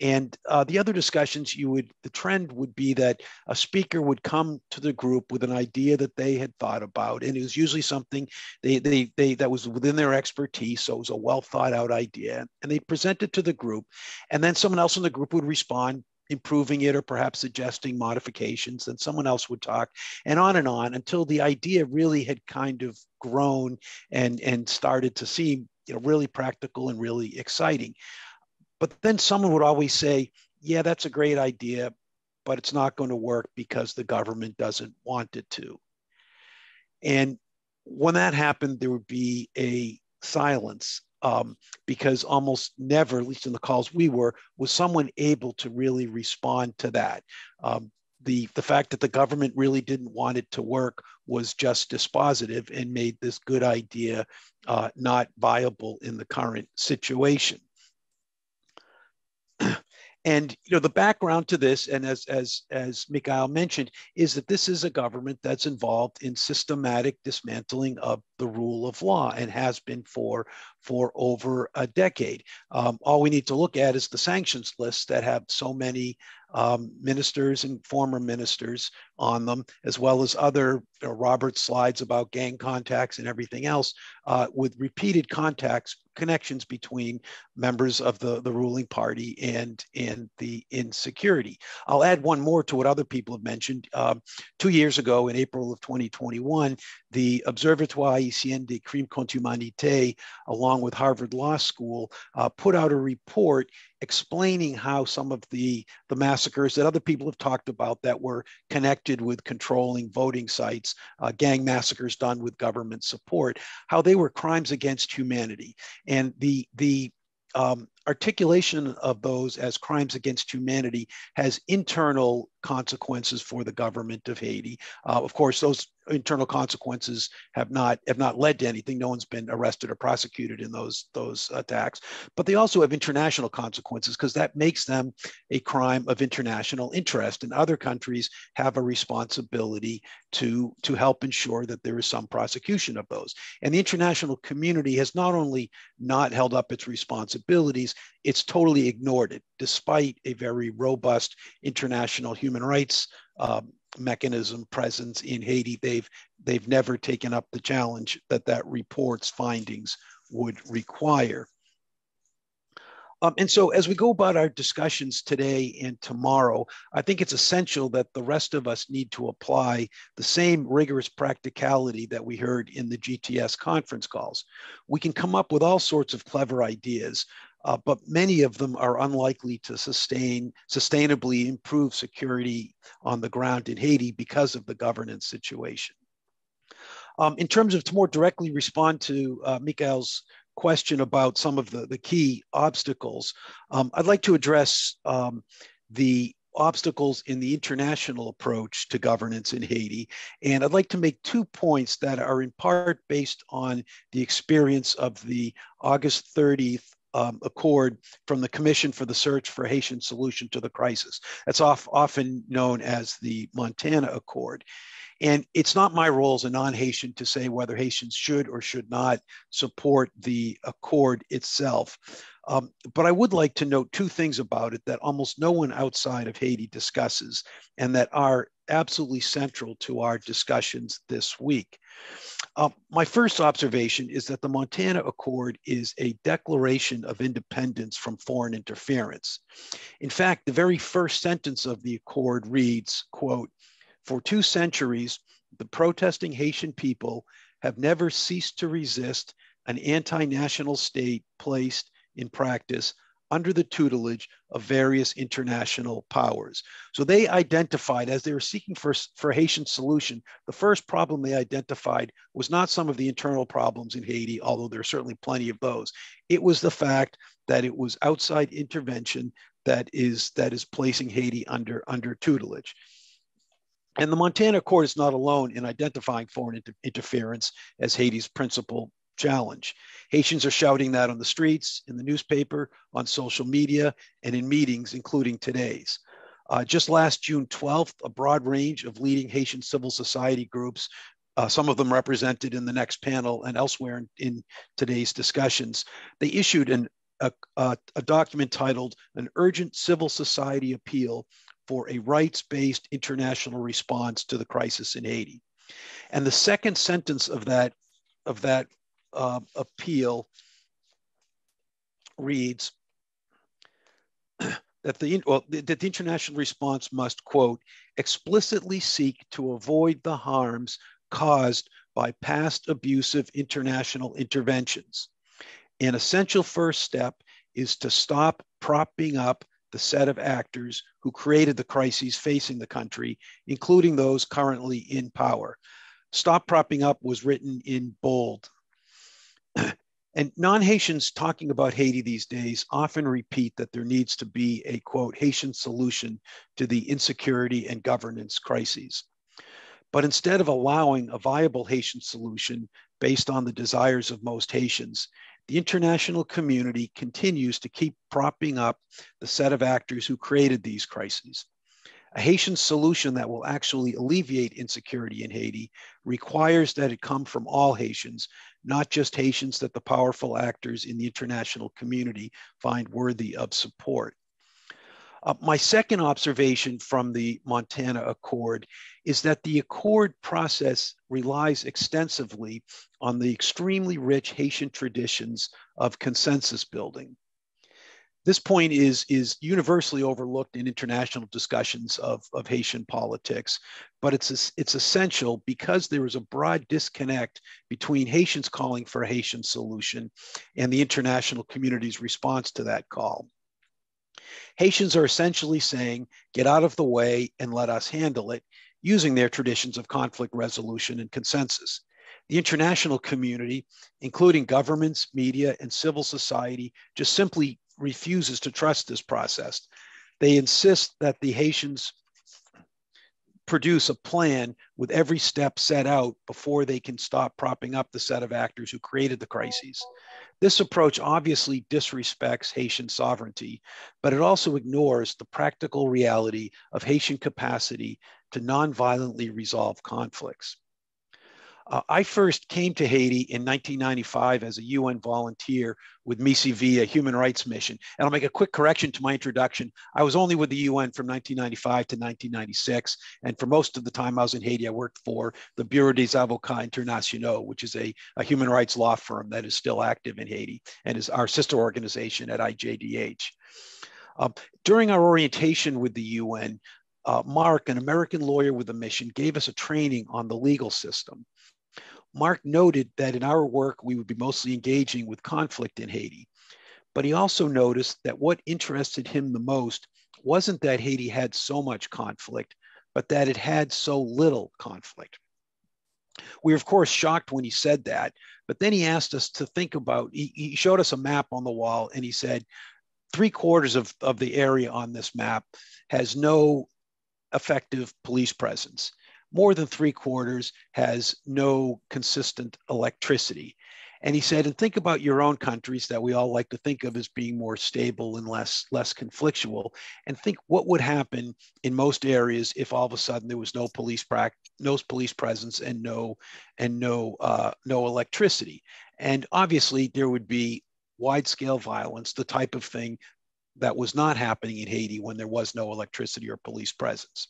And the other discussions, the trend would be that a speaker would come to the group with an idea that they had thought about, and it was usually something that was within their expertise, so it was a well thought out idea, and they present it to the group, and then someone else in the group would respond, improving it or perhaps suggesting modifications, then someone else would talk, and on until the idea really had kind of grown and started to seem really practical and really exciting. But then someone would always say, yeah, that's a great idea, but it's not going to work because the government doesn't want it to. And when that happened, there would be a silence because almost never, at least in the calls we were, was someone able to really respond to that. The fact that the government really didn't want it to work was just dispositive and made this good idea not viable in the current situation. And the background to this, and as Michaëlle mentioned, is that this is a government that's involved in systematic dismantling of the rule of law and has been for over a decade. All we need to look at is the sanctions list that have so many ministers and former ministers on them, as well as other Robert slides about gang contacts and everything else, with repeated connections between members of the ruling party and the insecurity. I'll add one more to what other people have mentioned. 2 years ago, in April of 2021, the Observatoire Haïtien des Crimes contre l'Humanité, along with Harvard Law School, put out a report explaining how some of the massacres that other people have talked about that were connected with controlling voting sites, gang massacres done with government support, how they were crimes against humanity. And the articulation of those as crimes against humanity has internal consequences for the government of Haiti. Of course, those internal consequences have not led to anything. No one's been arrested or prosecuted in those attacks, but they also have international consequences because that makes them a crime of international interest, and other countries have a responsibility to help ensure that there is some prosecution of those. And the international community has not only not held up its responsibilities, it's totally ignored it, despite a very robust international human rights mechanism presence in Haiti. They've never taken up the challenge that report's findings would require. And so as we go about our discussions today and tomorrow, I think it's essential that the rest of us need to apply the same rigorous practicality that we heard in the GTS conference calls. We can come up with all sorts of clever ideas, but many of them are unlikely to sustainably improve security on the ground in Haiti because of the governance situation. In terms of to more directly respond to Michaëlle's question about some of the key obstacles, I'd like to address the obstacles in the international approach to governance in Haiti. And I'd like to make 2 points that are in part based on the experience of the August 30th accord from the Commission for the Search for Haitian Solution to the Crisis. That's often known as the Montana Accord. And it's not my role as a non-Haitian to say whether Haitians should or should not support the accord itself. But I would like to note 2 things about it that almost no one outside of Haiti discusses and that are absolutely central to our discussions this week. My first observation is that the Montana Accord is a declaration of independence from foreign interference. In fact, the very first sentence of the accord reads, quote, "For 2 centuries, the protesting Haitian people have never ceased to resist an anti-national state placed in practice under the tutelage of various international powers." So they identified, as they were seeking for Haitian solution, the first problem they identified was not some of the internal problems in Haiti, although there are certainly plenty of those. It was the fact that it was outside intervention that is placing Haiti under tutelage. And the Montana Accord is not alone in identifying foreign interference as Haiti's principal challenge. Haitians are shouting that on the streets, in the newspaper, on social media, and in meetings, including today's. Just last June 12th, a broad range of leading Haitian civil society groups, some of them represented in the next panel and elsewhere in today's discussions, they issued a document titled "An Urgent Civil Society Appeal for a Rights-Based International Response to the Crisis in Haiti." And the second sentence of that appeal reads that the international response must, quote, "explicitly seek to avoid the harms caused by past abusive international interventions. An essential first step is to stop propping up the set of actors who created the crises facing the country, including those currently in power." Stop Propping Up was written in bold. And non-Haitians talking about Haiti these days often repeat that there needs to be a, quote, Haitian solution to the insecurity and governance crises. But instead of allowing a viable Haitian solution based on the desires of most Haitians, the international community continues to keep propping up the set of actors who created these crises. A Haitian solution that will actually alleviate insecurity in Haiti requires that it come from all Haitians, not just Haitians that the powerful actors in the international community find worthy of support. My second observation from the Montana Accord is that the Accord process relies extensively on the extremely rich Haitian traditions of consensus building. This point is universally overlooked in international discussions of Haitian politics, but it's essential because there is a broad disconnect between Haitians calling for a Haitian solution and the international community's response to that call. Haitians are essentially saying, get out of the way and let us handle it, using their traditions of conflict resolution and consensus. The international community, including governments, media, and civil society, just simply refuses to trust this process. They insist that the Haitians produce a plan with every step set out before they can stop propping up the set of actors who created the crises. This approach obviously disrespects Haitian sovereignty, but it also ignores the practical reality of Haitian capacity to non-violently resolve conflicts. I first came to Haiti in 1995 as a UN volunteer with MISIV, a human rights mission. And I'll make a quick correction to my introduction. I was only with the UN from 1995 to 1996. And for most of the time I was in Haiti, I worked for the Bureau des Avocats Internationaux, which is a human rights law firm that is still active in Haiti and is our sister organization at IJDH. During our orientation with the UN, Mark, an American lawyer with a mission, gave us a training on the legal system. Mark noted that in our work, we would be mostly engaging with conflict in Haiti, but he also noticed that what interested him the most wasn't that Haiti had so much conflict, but that it had so little conflict. We were, of course, shocked when he said that, but then he asked us to think about, he showed us a map on the wall and he said, 3/4 of the area on this map has no effective police presence. More than 3/4 has no consistent electricity. And he said, and think about your own countries that we all like to think of as being more stable and less conflictual, and think what would happen in most areas if all of a sudden there was no police presence and no electricity. And obviously there would be wide-scale violence, the type of thing that was not happening in Haiti when there was no electricity or police presence.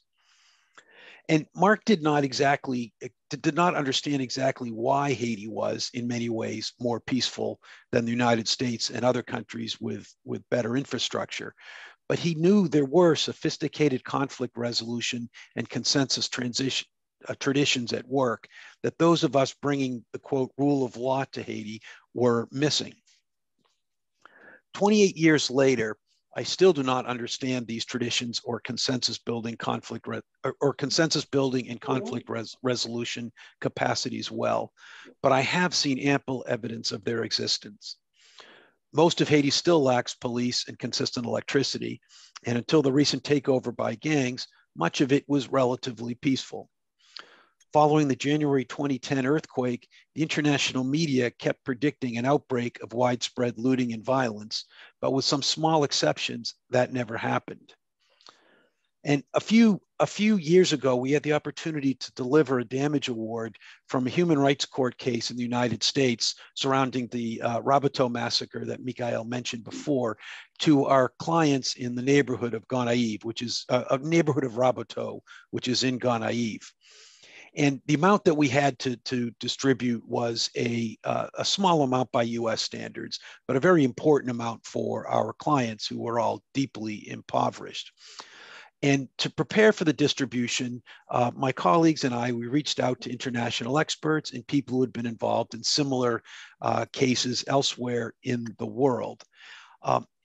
And Mark did not understand exactly why Haiti was, in many ways, more peaceful than the United States and other countries with better infrastructure. But he knew there were sophisticated conflict resolution and consensus traditions at work that those of us bringing the, quote, rule of law to Haiti were missing. 28 years later, I still do not understand these traditions or consensus building and conflict resolution capacities well, but I have seen ample evidence of their existence. Most of Haiti still lacks police and consistent electricity, and until the recent takeover by gangs, much of it was relatively peaceful. Following the January 2010 earthquake, the international media kept predicting an outbreak of widespread looting and violence, but with some small exceptions, that never happened. And a few years ago, we had the opportunity to deliver a damage award from a human rights court case in the United States surrounding the Rabateau massacre that Michaëlle mentioned before to our clients in the neighborhood of Gonaïves, which is a neighborhood of Rabateau, which is in Gonaïves. And the amount that we had to distribute was a small amount by US standards, but a very important amount for our clients who were all deeply impoverished. And to prepare for the distribution, my colleagues and we reached out to international experts and people who had been involved in similar cases elsewhere in the world.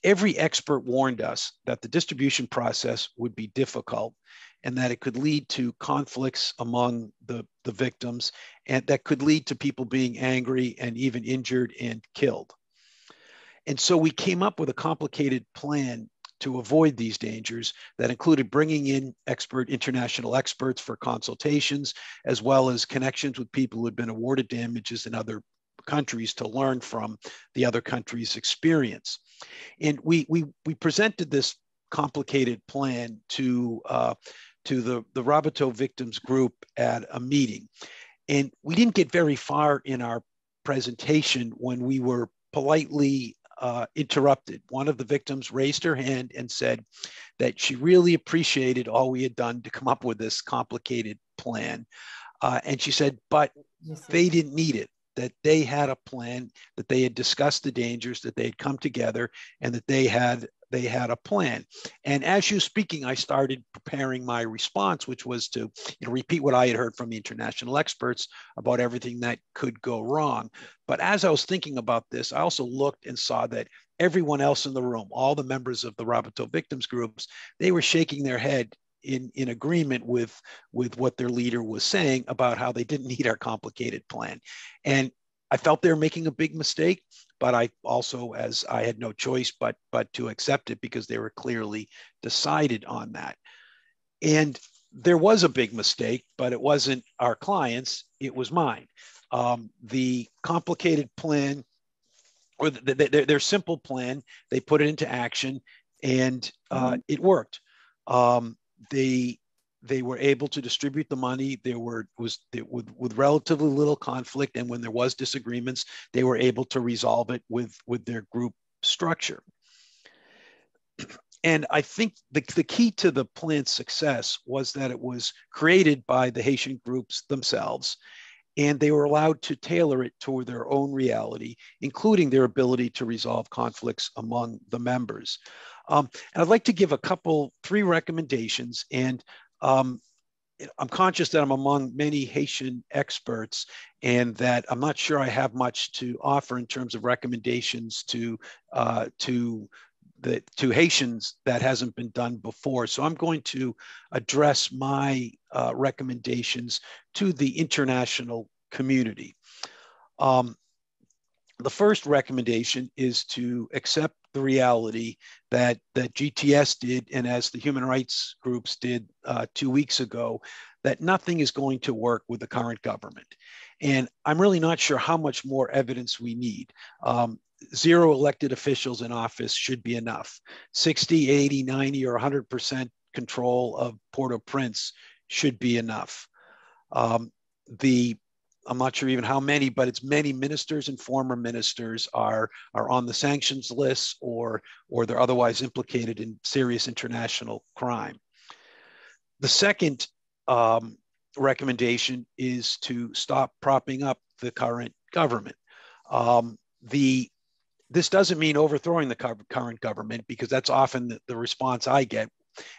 Every expert warned us that the distribution process would be difficult and that it could lead to conflicts among the victims, and that could lead to people being angry and even injured and killed. And so we came up with a complicated plan to avoid these dangers that included bringing in international experts for consultations, as well as connections with people who had been awarded damages in other countries to learn from the other countries' experience. And we presented this complicated plan to the Rabateau victims group at a meeting. And we didn't get very far in our presentation when we were politely interrupted. One of the victims raised her hand and said that she really appreciated all we had done to come up with this complicated plan. And she said, but they didn't need it, that they had a plan, that they had discussed the dangers, that they had come together, and that they had a plan. And as she was speaking, I started preparing my response, which was to repeat what I had heard from the international experts about everything that could go wrong. But as I was thinking about this, I also looked and saw that everyone else in the room, all the members of the Rabateau victims groups, they were shaking their head in agreement with what their leader was saying about how they didn't need our complicated plan. And I felt they were making a big mistake, but I also, as I had no choice but to accept it, because they were clearly decided on that. And there was a big mistake, but it wasn't our clients, it was mine. The complicated plan, or their simple plan, they put it into action, and it worked. They were able to distribute the money. With relatively little conflict, and when there was disagreements, they were able to resolve it with their group structure. And I think the key to the plan's success was that it was created by the Haitian groups themselves, and they were allowed to tailor it to their own reality, including their ability to resolve conflicts among the members. And I'd like to give three recommendations, and I'm conscious that I'm among many Haitian experts, and that I'm not sure I have much to offer in terms of recommendations to Haitians that hasn't been done before. So I'm going to address my recommendations to the international community. The first recommendation is to accept the reality that GTS did, and as the human rights groups did 2 weeks ago, that nothing is going to work with the current government. And I'm really not sure how much more evidence we need. 0 elected officials in office should be enough. 60, 80, 90, or 100% control of Port-au-Prince should be enough. I'm not sure even how many, but it's many ministers and former ministers are on the sanctions list, or they're otherwise implicated in serious international crime. The second recommendation is to stop propping up the current government. This doesn't mean overthrowing the current government, because that's often the response I get.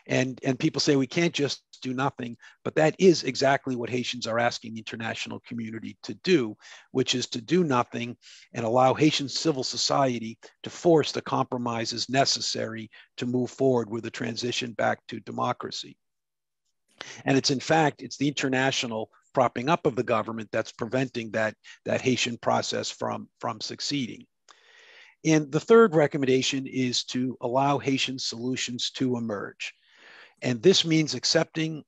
And people say we can't just do nothing, but that is exactly what Haitians are asking the international community to do, which is to do nothing and allow Haitian civil society to force the compromises necessary to move forward with the transition back to democracy. And it's the international propping up of the government that's preventing that Haitian process from succeeding. And the third recommendation is to allow Haitian solutions to emerge. And this means accepting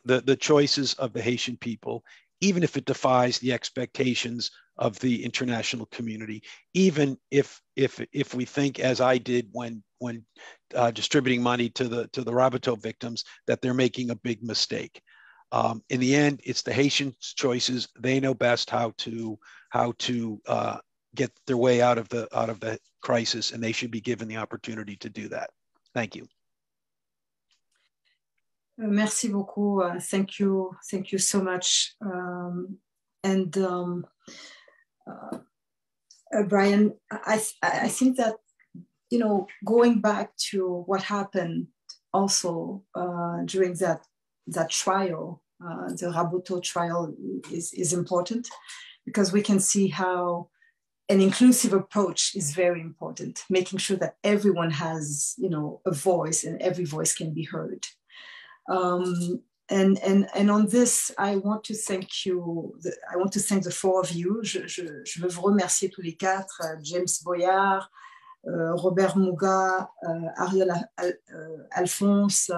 the choices of the Haitian people, even if it defies the expectations of the international community, even if we think, as I did when distributing money to the Rabateau victims, that they're making a big mistake. In the end, it's the Haitians' choices. They know best how to get their way out of the crisis, and they should be given the opportunity to do that. Thank you. Merci beaucoup. Thank you so much. Brian, I think that, going back to what happened also during that trial, the Rabateau trial is important, because we can see how an inclusive approach is very important, making sure that everyone has, a voice and every voice can be heard. And on this, I want to thank you. I want to thank the four of you. Je veux vous remercier tous les quatre, James Boyard, Robert Muggah, Arol, Alphonse,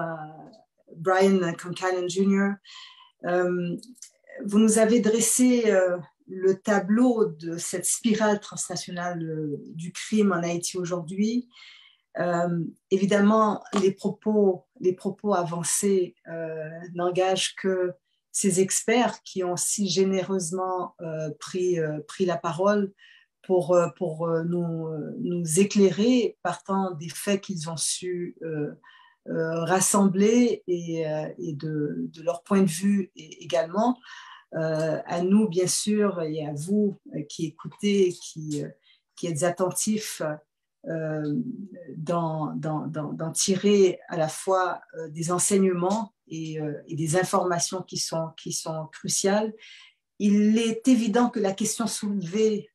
Brian Concannon Jr. Vous nous avez dressé le tableau de cette spirale transnationale du crime en Haïti aujourd'hui. Évidemment, les propos avancés n'engagent que ces experts qui ont si généreusement pris la parole pour nous éclairer partant des faits qu'ils ont su rassembler et de leur point de vue également. À nous, bien sûr, et à vous qui écoutez, qui êtes attentifs, d'en tirer à la fois des enseignements et des informations qui sont cruciales. Il est évident que la question soulevée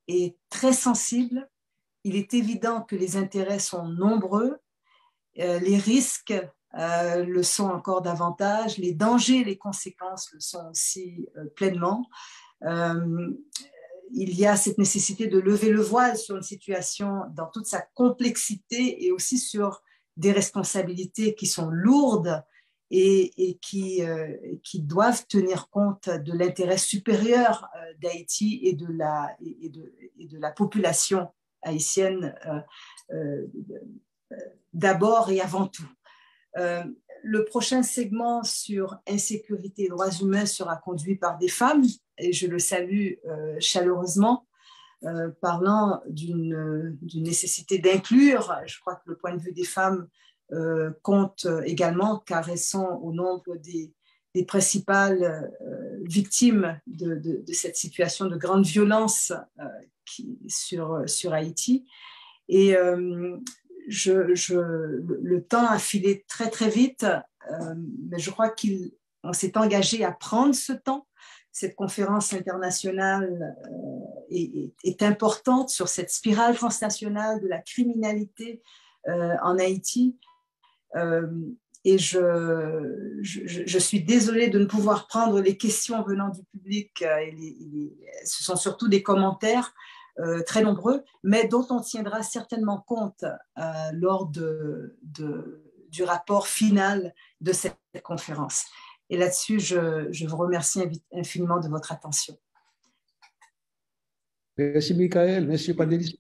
est très sensible. Il est évident que les intérêts sont nombreux. Les risques le sont encore davantage. Les dangers, les conséquences le sont aussi pleinement. Il y a cette nécessité de lever le voile sur une situation dans toute sa complexité et aussi sur des responsabilités qui sont lourdes et qui doivent tenir compte de l'intérêt supérieur d'Haïti et de la population haïtienne d'abord et avant tout. Le prochain segment sur insécurité et droits humains sera conduit par des femmes et je le salue chaleureusement, parlant d'une nécessité d'inclure. Je crois que le point de vue des femmes compte également car elles sont au nombre des principales victimes de cette situation de grande violence sur Haïti. Et le temps a filé très très vite, mais je crois qu'on s'est engagé à prendre ce temps. Cette conférence internationale est importante sur cette spirale transnationale de la criminalité en Haïti. Et je suis désolée de ne pouvoir prendre les questions venant du public. Ce sont surtout des commentaires très nombreux, mais dont on tiendra certainement compte lors du rapport final de cette conférence. Et là-dessus, je vous remercie infiniment de votre attention. Merci Michaëlle, merci panélistes.